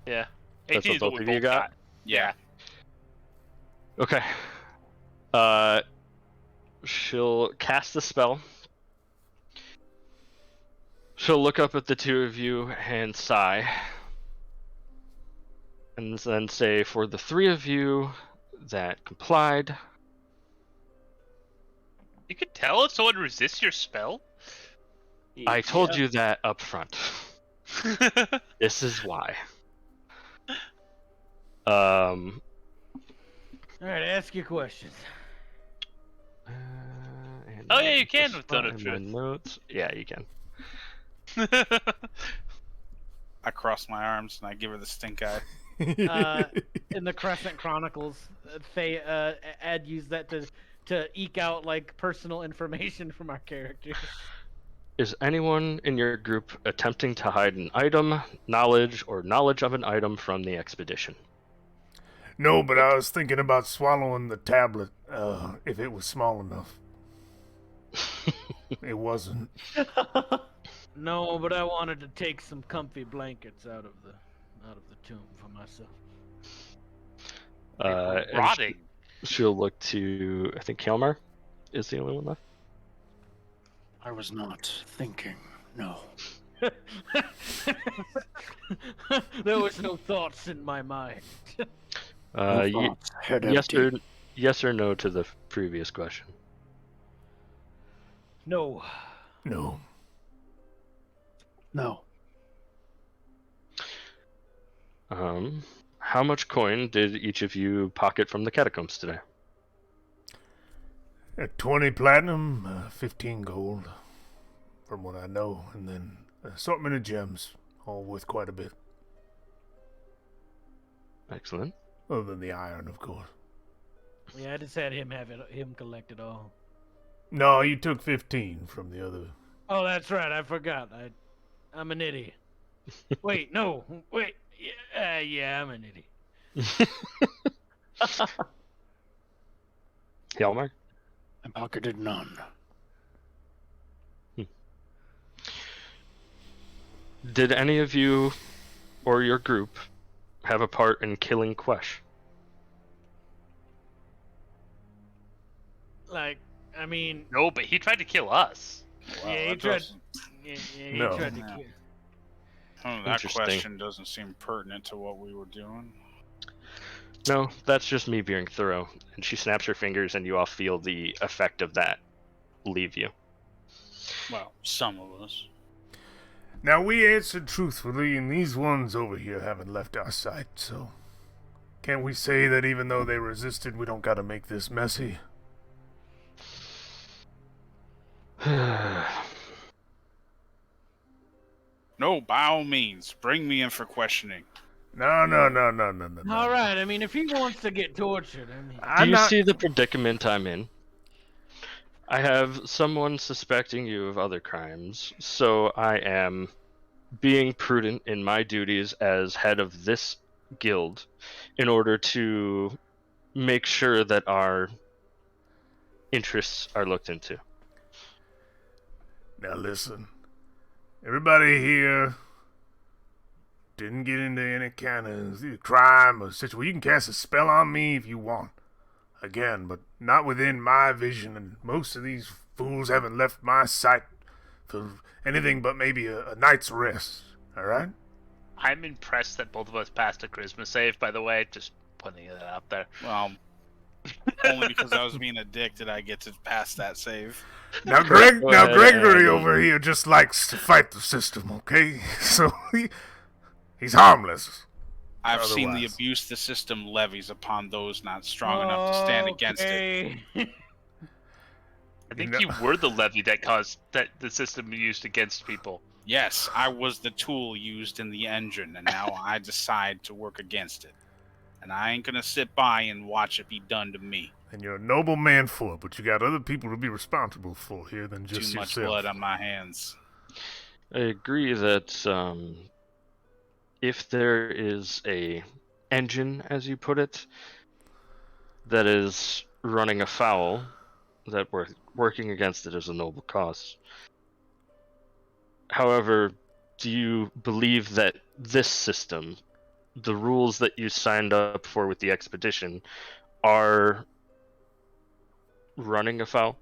Yeah. That's 18 what is what both we of you both got? Yeah. Okay. She'll cast the spell. She'll look up at the two of you and sigh. And then say, for the three of you that complied, You could tell if someone resists your spell. I told Yeah. you that up front. This is why. All right, ask your questions. And Oh, yeah, I'll you put can the with Zone spot of in my Truth. notes. Yeah, you can. I cross my arms and I give her the stink eye. In the Crescent Chronicles, Ed used that to eke out like personal information from our characters. Is anyone in your group attempting to hide an item, knowledge, or knowledge of an item from the expedition? No, but I was thinking about swallowing the tablet, if it was small enough. It wasn't. No, but I wanted to take some comfy blankets out of the tomb for myself. And Rotting. she'll look to, I think Kalmar is the only one left. I was not thinking, no. There was no thoughts in my mind. No Ye- thoughts, head yes empty. yes or no to the previous question. No. No. No. How much coin did each of you pocket from the catacombs today? 20 platinum, 15 gold, from what I know, and then assortment of gems, all worth quite a bit. Excellent. Other than the iron, of course. Yeah, I just had him collect it all. No, you took 15 from the other. Oh, that's right. I forgot. I'm an idiot. Wait, no. Wait. Yeah, I'm an idiot. Hjalmar? I pocketed none. Did any of you or your group have a part in killing Quesh? Like, I mean, No, but he tried to kill us. Wow, yeah, he that tried. doesn't- He No. tried to No. kill. that Interesting. question doesn't seem pertinent to what we were doing. No, that's just me being thorough. And she snaps her fingers, and you all feel the effect of that leave you. Well, some of us. Now, we answered truthfully, and these ones over here haven't left our sight, so... Can't we say that even though they resisted, we don't gotta make this messy? No, by all means, bring me in for questioning. No. All right. I mean, if he wants to get tortured, I mean, Do I'm you not... see the predicament I'm in? I have someone suspecting you of other crimes, so I am being prudent in my duties as head of this guild in order to make sure that our interests are looked into. Now listen, everybody here didn't get into any kind of crime or situation. You can cast a spell on me if you want. Again, but not within my vision, and most of these fools haven't left my sight for anything but maybe a night's rest, alright? I'm impressed that both of us passed a charisma save, by the way. Just putting it out there. Well, only because I was being a dick did I get to pass that save. Now, Go ahead Gregory and- over here just likes to fight the system, okay? So, he's harmless. I've seen the Otherwise. abuse the system levies upon those not strong enough to stand against it. it. I think know- you were the levy that caused that the system used against people. Yes, I was the tool used in the engine, and now I decide to work against it. And I ain't gonna sit by and watch it be done to me. And you're a noble man for it, but you got other people to be responsible for here than just Too much yourself. blood on my hands. I agree that if there is a engine, as you put it, that is running afoul, that we're working against it as a noble cause. However, do you believe that this system, the rules that you signed up for with the expedition, are running afoul?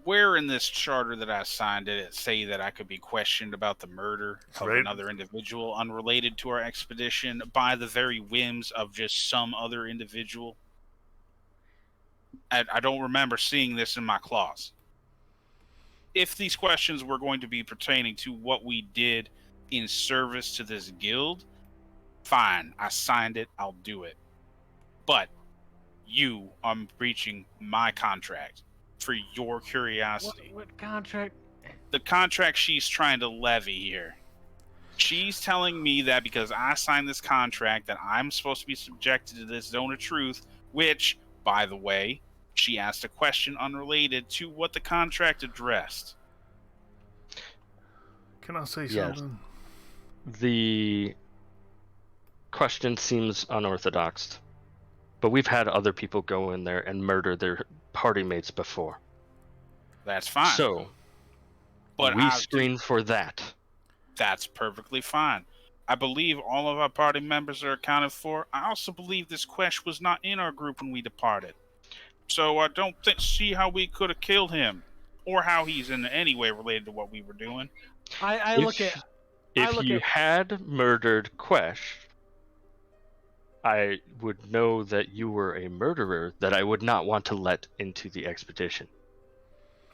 Where in this charter that I signed did it say that I could be questioned about the murder of right. another individual unrelated to our expedition by the very whims of just some other individual? I don't remember seeing this in my clause. If these questions were going to be pertaining to what we did in service to this guild, fine, I signed it, I'll do it. But you are breaching my contract for your curiosity. What contract? The contract she's trying to levy here. She's telling me that because I signed this contract that I'm supposed to be subjected to this zone of truth, which, by the way, she asked a question unrelated to what the contract addressed. Can I say Yes. something? The question seems unorthodox, but we've had other people go in there and murder their party mates before. That's fine. So, but we screen for that. That's perfectly fine. I believe all of our party members are accounted for. I also believe this Quesh was not in our group when we departed. So I don't see how we could have killed him, or how he's in any way related to what we were doing. If you had murdered Quesh, I would know that you were a murderer that I would not want to let into the expedition.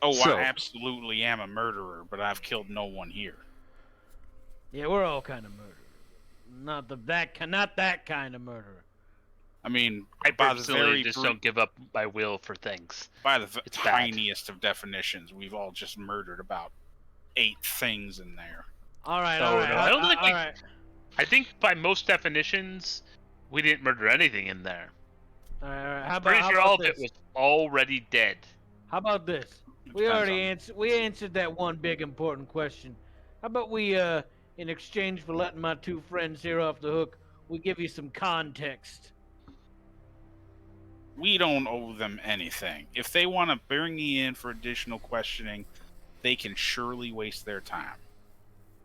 Oh, So, I absolutely am a murderer, but I've killed no one here. Yeah, we're all kind of murderers. Not that kind of murderer. I mean, I by the personally very just don't give up my will for things. by the It's bad. tiniest of definitions, we've all just murdered about 8 things in there. All right, No, all right. no, I don't think all we- right. I think by most definitions, we didn't murder anything in there. All right. How Pretty about, sure how all about of this? it was already dead. How about this? We Depends already on- answered. We answered that one big important question. How about we, in exchange for letting my 2 friends here off the hook, we give you some context. We don't owe them anything. If they want to bring me in for additional questioning, they can surely waste their time.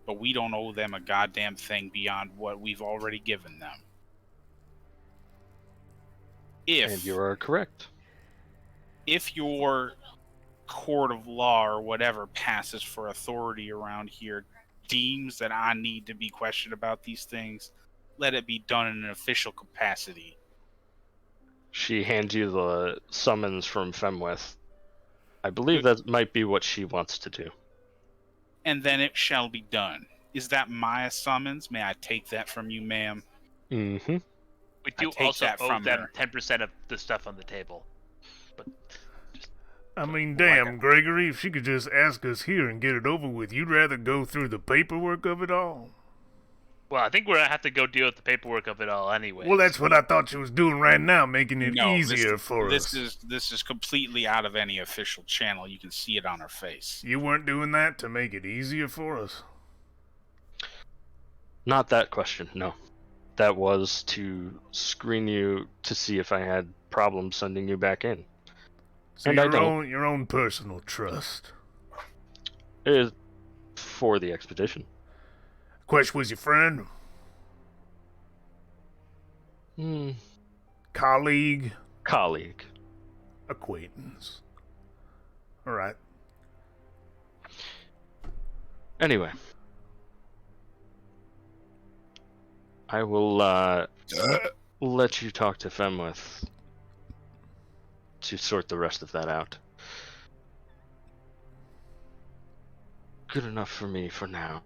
But we don't owe them a goddamn thing beyond what we've already given them. and you are correct. If your court of law or whatever passes for authority around here deems that I need to be questioned about these things, let it be done in an official capacity. She hands you the summons from Femwith. I believe that might be what she wants to do. And then it shall be done. Is that my summons? May I take that from you, ma'am? Mm-hmm. We do take also that owe from them her. 10% of the stuff on the table. But I mean, damn, Gregory, if she could just ask us here and get it over with, you'd rather go through the paperwork of it all? well, I think we're gonna have to go deal with the paperwork of it all anyway. Well, that's what I thought she was doing right now, making it No, easier for us. This is completely out of any official channel. You can see it on her face. You weren't doing that to make it easier for us? Not that question, no. That was to screen you to see if I had problems sending you back in. So And I don't. your own personal trust. It is for the expedition. Quesh was your friend? Colleague? Colleague. Acquaintance. Alright. Anyway. I will let you talk to Femwith to sort the rest of that out. Good enough for me for now.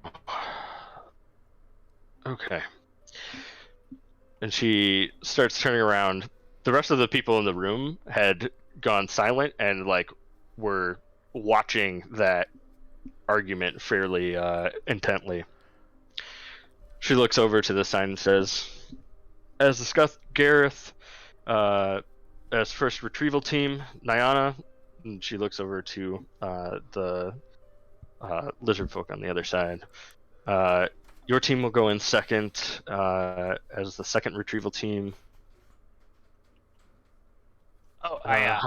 Okay. And she starts turning around. The rest of the people in the room had gone silent and were watching that argument fairly intently. She looks over to the sign and says, as discussed, Gareth, as first retrieval team, Nyana, and she looks over to the lizard folk on the other side. Your team will go in second as the second retrieval team. Oh, Uh,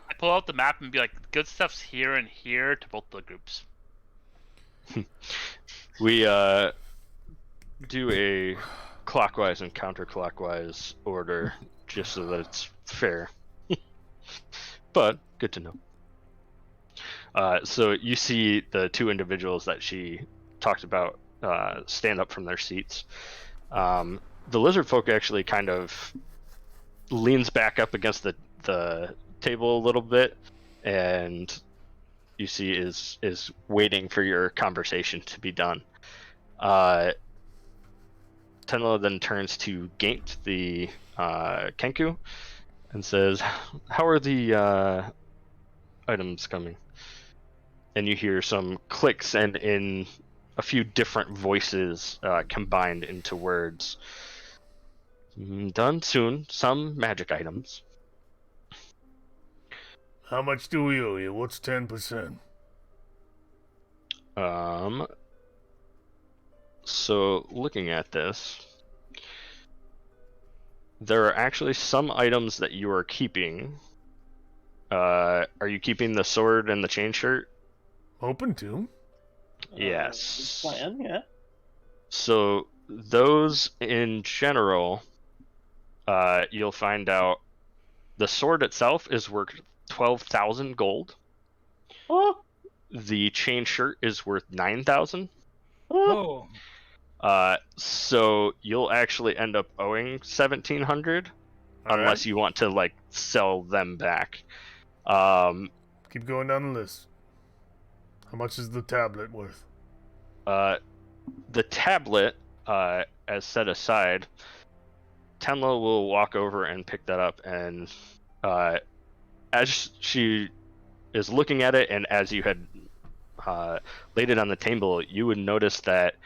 I pull out the map and be like, good stuff's here and here to both the groups. we do a clockwise and counterclockwise order just so that it's fair. But good to know. So you see the two individuals that she talked about stand up from their seats. The lizard folk actually kind of leans back up against the table a little bit, and you see is waiting for your conversation to be done. Tenla then turns to Gaint, the Kenku, and says, "How are the items coming?" And you hear some clicks and in a few different voices combined into words. Done soon. Some magic items. How much do we owe you? What's 10%? So looking at this, there are actually some items that you are keeping. Are you keeping the sword and the chain shirt? Open to. Yes. Plan, yeah. So those in general, you'll find out the sword itself is worth 12,000 gold. Oh, The chain shirt is worth 9,000. oh. Oh, So you'll actually end up owing 1,700 All unless right. you want to like sell them back. Keep going down the list. How much is the tablet worth? The tablet, as set aside, Tenla will walk over and pick that up, and as she is looking at it, and as you had laid it on the table, you would notice that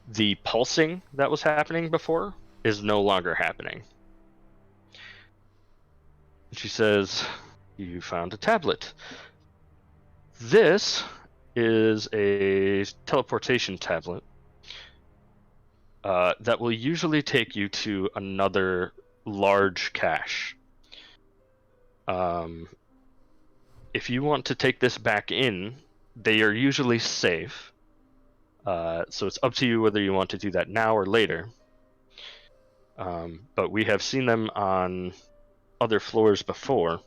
the pulsing that was happening before is no longer happening. She says, "You found a tablet. This is a teleportation tablet that will usually take you to another large cache. If you want to take this back in, they are usually safe. So it's up to you whether you want to do that now or later. But we have seen them on other floors before.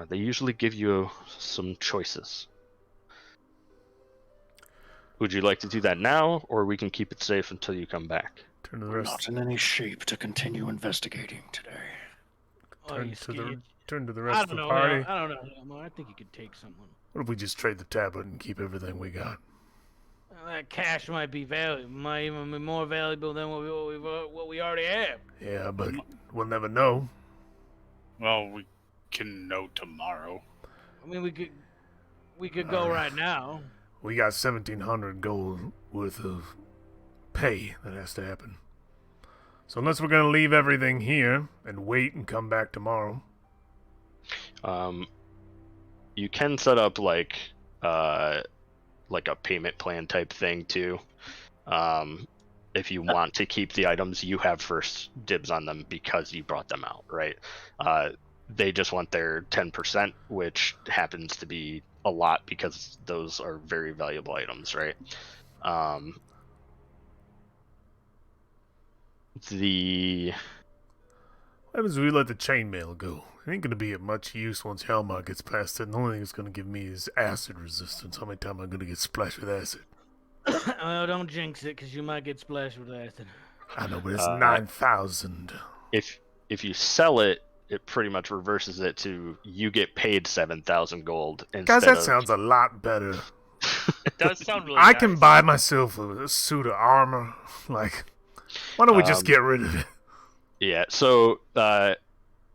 They usually give you some choices. Would you like to do that now, or we can keep it safe until you come back?" Turn to the We're rest. not in any shape to continue investigating today. oh, Turn you to the scared? turn to the I rest of don't the know. party. I don't know. Elmo. I think you could take something. What if we just trade the tablet and keep everything we got? That cash might be valuable, might even be more valuable than what we already have. Yeah, but we'll never know. Well, we can know tomorrow. I mean, we could go right now. We got 1,700 gold worth of pay that has to happen. So unless we're gonna leave everything here and wait and come back tomorrow. You can set up like a payment plan type thing too. If you want to keep the items, you have first dibs on them because you brought them out, right? They just want their 10%, which happens to be a lot because those are very valuable items, right? The What happens if we let the chainmail go? It ain't gonna be of much use once Helmar gets past it. The only thing it's gonna give me is acid resistance. How many times am I gonna get splashed with acid? Well, don't jinx it, because you might get splashed with acid. I know, but it's Uh, 9,000. if you sell it, it pretty much reverses it to you get paid 7,000 gold instead Guys, that of. sounds a lot better. It does sound really I nice. can buy myself a suit of armor. Like, why don't we just get rid of it? Yeah, so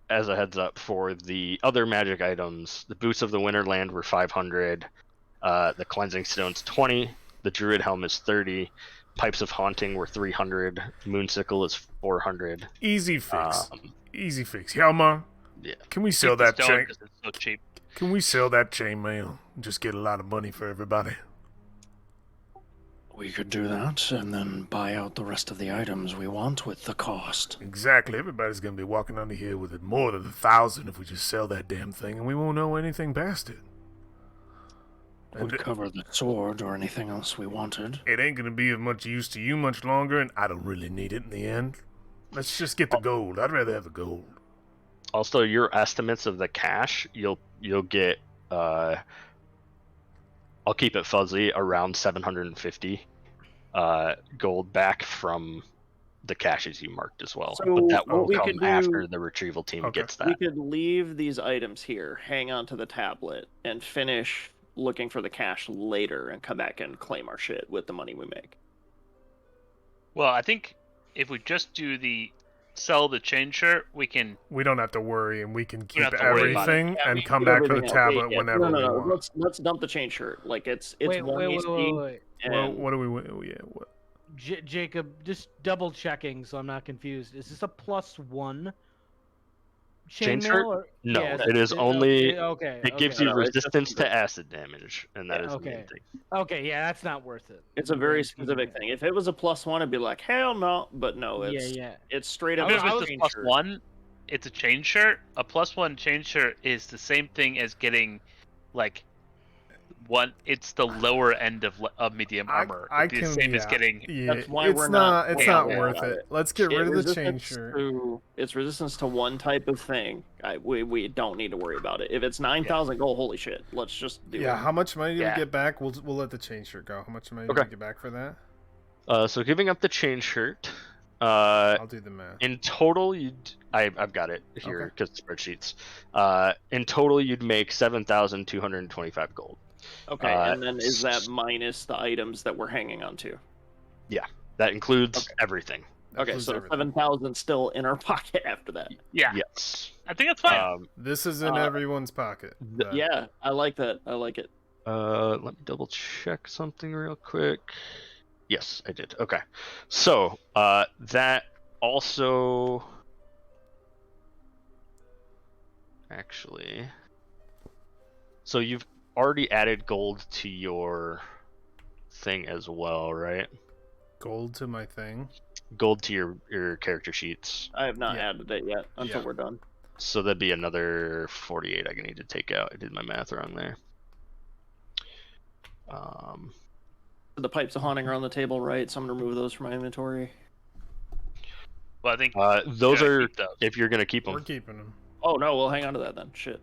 as a heads up for the other magic items, the Boots of the Winterland were 500, the Cleansing Stone's 20, the Druid Helm is 30, Pipes of Haunting were 300, Moonsickle is 400. Easy fix. Easy fix. Helmar, Yeah. can we Keep sell the that stone chain? 'cause it's so cheap. Can we sell that chainmail and just get a lot of money for everybody? We could do that and then buy out the rest of the items we want with the cost. Exactly. Everybody's gonna be walking under here with it more than 1,000 if we just sell that damn thing, and we won't know anything past it. Would cover the sword or anything else we wanted. It ain't gonna be of much use to you much longer, and I don't really need it in the end. Let's just get the gold. I'd rather have the gold. Also, your estimates of the cash, you'll get. I'll keep it fuzzy around 750 gold back from the caches you marked as well. So but that will what we come could do- after the retrieval team gets that. We could leave these items here, hang on to the tablet, and finish looking for the cash later and come back and claim our shit with the money we make. Well, I think if we just do the sell the chain shirt, we can. We don't have to worry, and we can keep don't have to worry about it. everything Yeah, we and can come do back for the everything else. tablet Yeah, whenever we want. Let's dump the chain shirt. Like it's Wait, one wait, HP. wait. And What do we? Oh, yeah. What? Jacob, just double checking so I'm not confused. Is this a +1 Chain chainmail? shirt? Or... No, Yeah, it is only. Okay. It gives No, you no, it's just resistance to the- acid damage, and that Yeah, is the okay. main thing. Okay, yeah, that's not worth it. It's a very specific thing. If it was a +1, I'd be like, hell no. But no, it's Yeah. it's straight up. If it a was chain just shirt. +1, it's a chain shirt. A +1 chain shirt is the same thing as getting, like, one. It's the lower end of medium armor. It's the same as getting. Yeah, That's why it's we're not. not It's way not out worth about it. it. Let's get rid of the chain resistance shirt. It's resistance to one type of thing. We don't need to worry about it. If it's 9,000 gold, holy shit. Let's just do Yeah. it. How much money do Yeah. we get back? We'll let the chain shirt go. How much money do Okay. we get back for that? So giving up the chain shirt. I'll do the math. In total, I've got it here Okay. because spreadsheets. In total, you'd make 7,225 gold. Okay, and then is that minus the items that we're hanging on to? That includes Okay. everything. That Okay, includes so everything. 7,000 still in our pocket after that. Yeah, Yes. I think that's fine. This is in everyone's pocket. but- Yeah, I like that. I like it. Let me double check something real quick. Yes, I did. Okay. So, that also actually. So you've already added gold to your thing as well, right? Gold to my thing. Gold to your character sheets. I have not Yeah. added it yet until Yeah. we're done. So that'd be another 48 I need to take out. I did my math wrong there. The pipes of haunting are on the table, right? So I'm gonna remove those from my inventory. Well, I think Those Yeah, are keep those. if you're gonna keep We're them. keeping them. Oh no, we'll hang on to that then. Shit.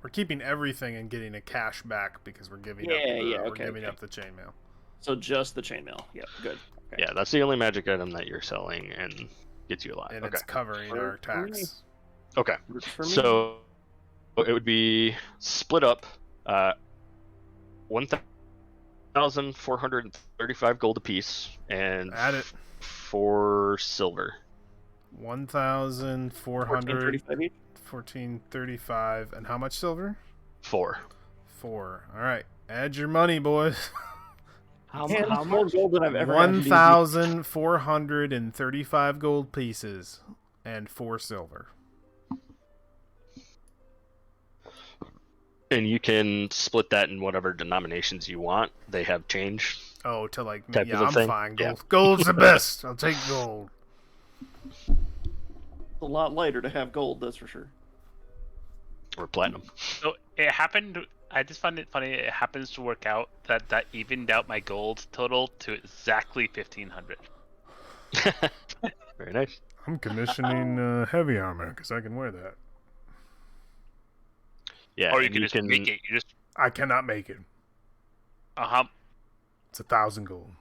We're keeping everything and getting a cash back because we're giving Yeah, up. yeah, We're okay, giving okay. up the chainmail. So just the chainmail. Yeah, good. Okay. Yeah, that's the only magic item that you're selling and gets you alive. And Okay. it's covering our Works for me. tax. Okay. Works for me. So it would be split up 1,435 gold apiece and Add it. 4 silver. 1,400, 1435 each. 1435, and how much silver? 4. 4. All right. Add your money, boys. How Man, how that's more much? gold than I've ever had. 1,435 gold pieces and 4 silver. And you can split that in whatever denominations you want. They have change. Oh, to like me. Type Yeah, of a I'm thing? fine. Yeah. Gold. Gold's the best. I'll take gold. It's a lot lighter to have gold, that's for sure. Or platinum. So it happened. I just find it funny. It happens to work out that evened out my gold total to exactly 1,500. Very nice. I'm commissioning heavy armor because I can wear that. Yeah. Or you and can just make it. You just I cannot make it. It's 1,000 gold.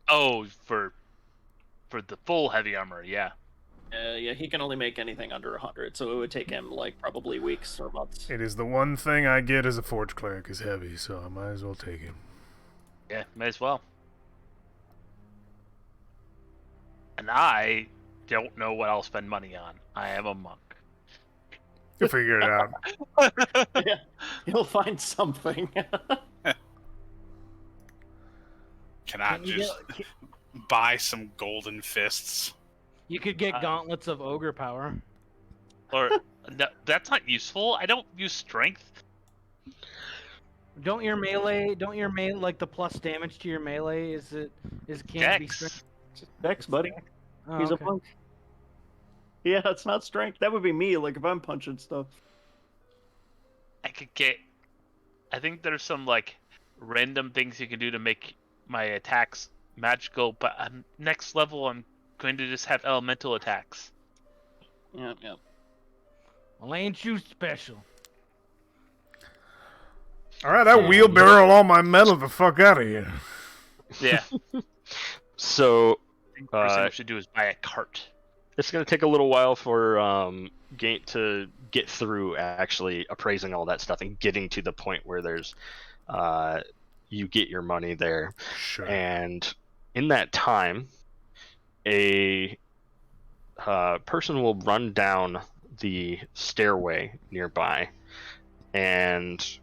Oh, for the full heavy armor, yeah. Yeah, he can only make anything under 100, so it would take him like probably weeks or months. It is the one thing I get as a forge cleric is heavy, so I might as well take it. Yeah, may as well. And I don't know what I'll spend money on. I am a monk. You'll figure it out. Yeah, he'll find something. Can I Can you just buy some golden fists? You could get gauntlets of ogre power. Or that's not useful. I don't use strength. Don't your melee like the plus damage to your melee can't be strength? Dex. Dex, buddy. Oh, He's okay. a punk. Yeah, it's not strength. That would be me, like if I'm punching stuff. I could get. I think there's some like random things you can do to make my attacks magical, but next level I'm going to just have elemental attacks. Yep. Well, ain't you special? All right, I wheelbarrow all my metal the fuck out of here. Yeah. So I think the first thing we should do is buy a cart. it's going to take a little while for Gate to get through actually appraising all that stuff and getting to the point where there's you get your money there. Sure. And in that time, a person will run down the stairway nearby and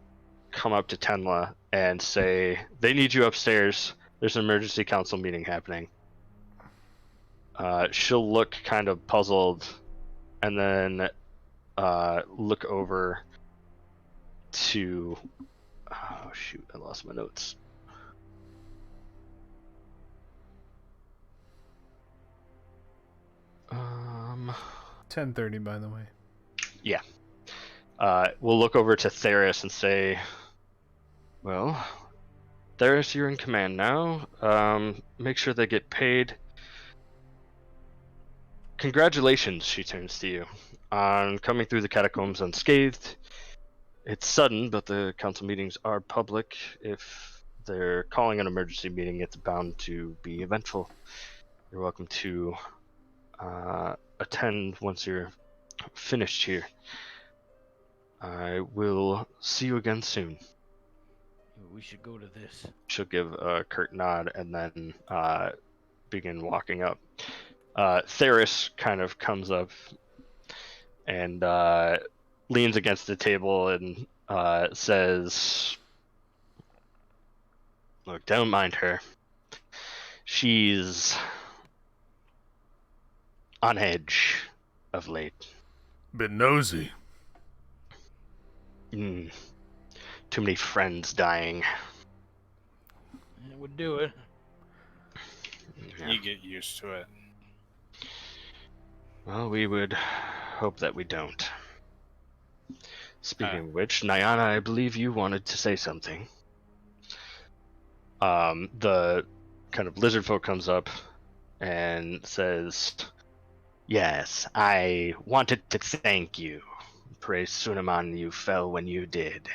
come up to Tenla and say, they need you upstairs. There's an emergency council meeting happening. She'll look kind of puzzled and then look over to... Oh, shoot, I lost my notes. 10:30, by the way. Yeah. We'll look over to Theris and say, well, Theris, you're in command now. Make sure they get paid. Congratulations, she turns to you, on coming through the catacombs unscathed. It's sudden, but the council meetings are public. If they're calling an emergency meeting, it's bound to be eventful. You're welcome to attend once you're finished here. I will see you again soon. We should go to this. She'll give a curt nod and then begin walking up. Theris kind of comes up and leans against the table and says, look, don't mind her. She's on edge of late. Bit nosy. Too many friends dying. It would do it. Yeah. You get used to it. Well, we would hope that we don't. Speaking of which, Nyana, I believe you wanted to say something. The kind of lizard folk comes up and says, yes, I wanted to thank you. Praise Sunaman, you fell when you did.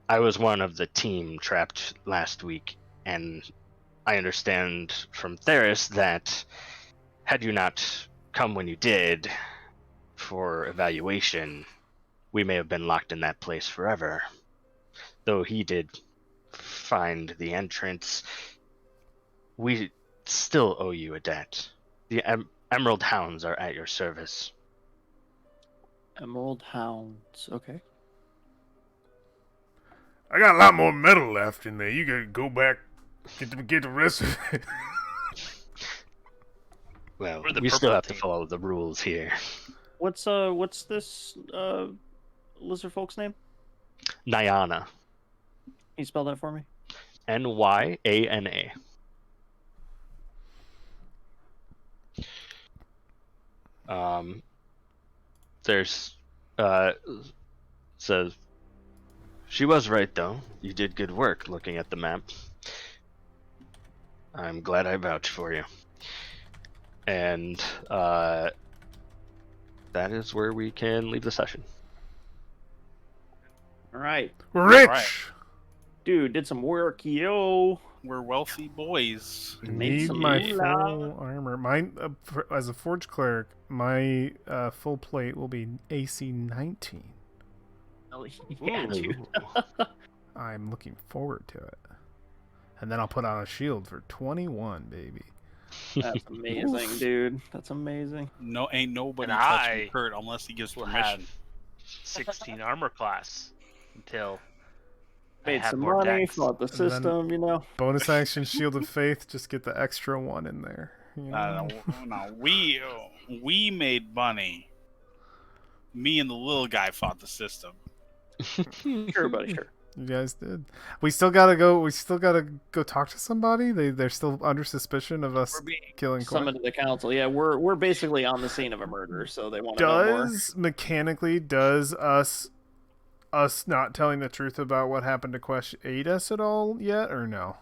I was one of the team trapped last week, and I understand from Theris that had you not come when you did for evaluation, we may have been locked in that place forever. Though he did find the entrance, we still owe you a debt. The Emerald Hounds are at your service. Emerald Hounds, okay. I got a lot more metal left in there. You gotta go back, get the rest of it. Well, We're the we still purple have to team. follow the rules here. What's this lizard folk's name? Nyana. Can you spell that for me? Nyana. There's says she was right though. You did good work looking at the map. I'm glad I vouched for you. And that is where we can leave the session. All right, Rich! Right. dude, did some work, yo. We're wealthy boys. Need some my moolah. full armor. Mine, as a forge cleric, my full plate will be AC 19. Hell yeah, dude. I'm looking forward to it. And then I'll put on a shield for 21, baby. That's amazing, dude. That's amazing. No, ain't nobody And touching I Kurt unless he gives will permission. have 16 armor class until I Made have some more money, decks. fought the then- system, you know. Bonus action Shield of Faith, just get the extra one in there. You know? No, we made money. Me and the little guy fought the system. Sure, buddy, sure. You guys did. We still gotta go. We still gotta go talk to somebody. They're still under suspicion of us We're being killing. summoned to the council. Yeah, we're basically on the scene of a murder, so they want to know more. Does us not telling the truth about what happened to Quest aid us at all yet, or no?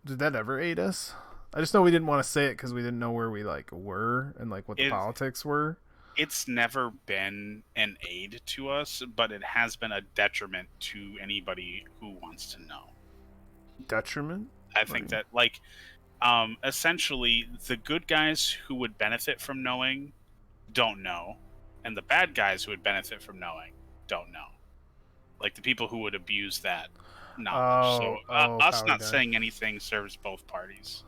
Did that ever aid us? I just know we didn't want to say it because we didn't know where we were and what the politics were. It's never been an aid to us, but it has been a detriment to anybody who wants to know. Detriment? I think that, essentially, the good guys who would benefit from knowing don't know, and the bad guys who would benefit from knowing don't know. Like the people who would abuse that knowledge. Us not saying anything serves both parties.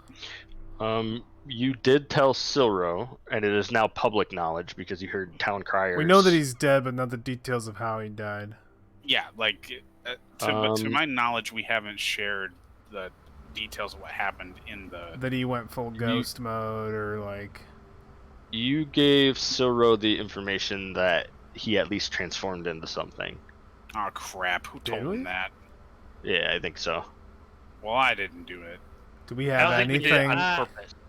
You did tell Silro, and it is now public knowledge because you heard town criers. We know that he's dead, but not the details of how he died. Yeah, to my knowledge, we haven't shared the details of what happened in the... That he went full ghost mode, or You gave Silro the information that he at least transformed into something. Oh, crap. Who told him that? Yeah, I think so. Well, I didn't do it. Do we have anything?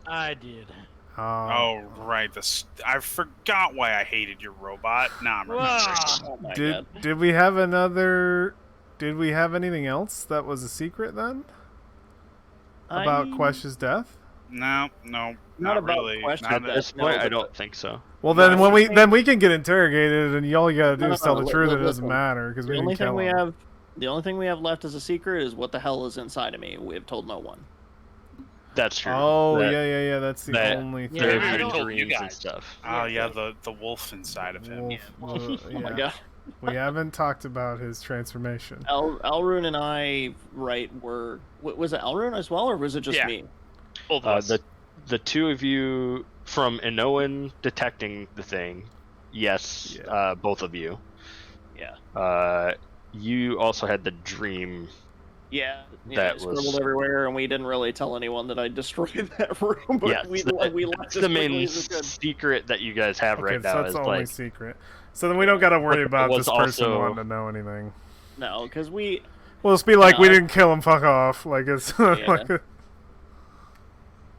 I did. Oh, right. I forgot why I hated your robot. Nah, I'm remembering. Did we have another... Did we have anything else that was a secret then? About Quest's death? No, not really. At this point, I don't think so. Well, then we can get interrogated, and all you gotta do is tell the truth. It doesn't matter because we didn't kill him. The only thing we have left as a secret is what the hell is inside of me. We have told no one. That's true. Oh, yeah. That's the only thing. There are dreams and stuff. Oh, yeah, the wolf inside of him. Oh my god. We haven't talked about his transformation. Elrune and I, was it Elrune as well, or was it just me? Both of us. The two of you from Inoan detecting the thing, yes, both of you. Yeah. You also had the dream. Yeah, that scribbled was everywhere, and we didn't really tell anyone that I destroyed that room. But we left the main secret that you guys have right now. So that's the only secret. So then we don't got to worry about this person wanting to know anything. No, because we... Well, it's be like, we didn't kill him, fuck off. It's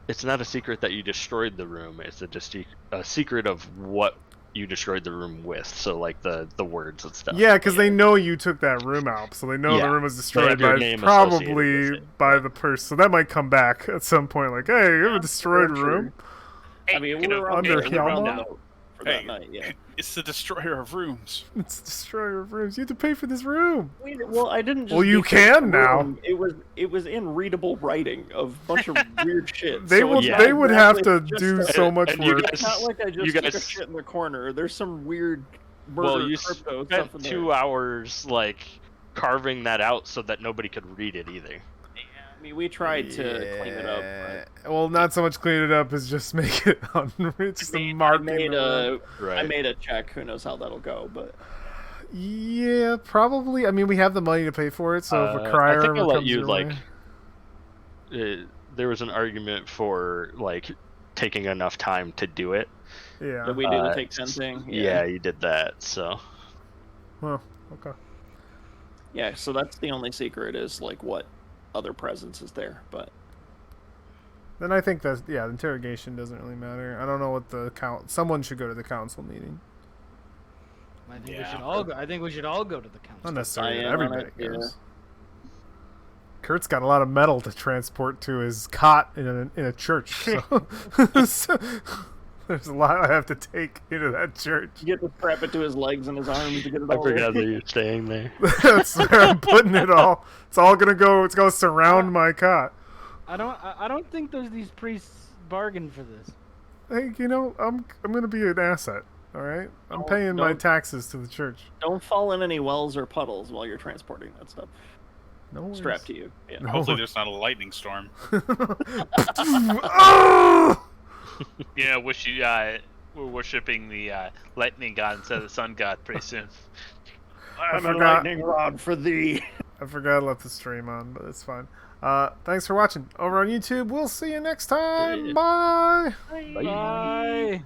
It's not a secret that you destroyed the room. It's a secret of what you destroyed the room with. So, the words and stuff. Yeah, because they know you took that room out. So they know the room was destroyed probably by the person. So that might come back at some point. Like, hey, you have a destroyed room? I mean, we were under Hjalmar for that night, yeah. It's the destroyer of rooms. It's the destroyer of rooms. You have to pay for this room. I didn't just... Well, you can now. It was in readable writing of a bunch of weird shit. They would have to do so much work. It's not like I just took a shit in the corner. There's some weird you crypto spent stuff in 2 hours carving that out so that nobody could read it either. I mean, we tried to clean it up. But... Well, not so much clean it up as just make it just a marking. I made a check. Who knows how that'll go, but... Yeah, probably. I mean, we have the money to pay for it, so if a crier I think I'll let you, way... there was an argument for, taking enough time to do it. Yeah. Did we do the take 10 thing? Yeah, you did that, so... Well, okay. Yeah, so that's the only secret is, what other presence is there, but... Then I think that, the interrogation doesn't really matter. I don't know what someone should go to the council meeting. I think we should all go. I think we should all go to the council. Not necessarily everybody goes. Kurt's got a lot of metal to transport to his cot in a church, so there's a lot I have to take into that church. You get to strap it to his legs and his arms to get it all. I forgot that you're staying there. That's where I'm putting it all. It's all gonna go. It's gonna surround my cot. I don't think these priests bargained for this. Hey, I'm gonna be an asset. All right, I'm paying my taxes to the church. Don't fall in any wells or puddles while you're transporting that stuff. No worries. Strapped to you. Yeah. Hopefully, there's not a lightning storm. Oh! Yeah, we're worshiping the lightning god instead of the sun god pretty soon. I'm a lightning rod for thee. I forgot to let the stream on, but it's fine. Thanks for watching. Over on YouTube, we'll see you next time. Bye. Bye.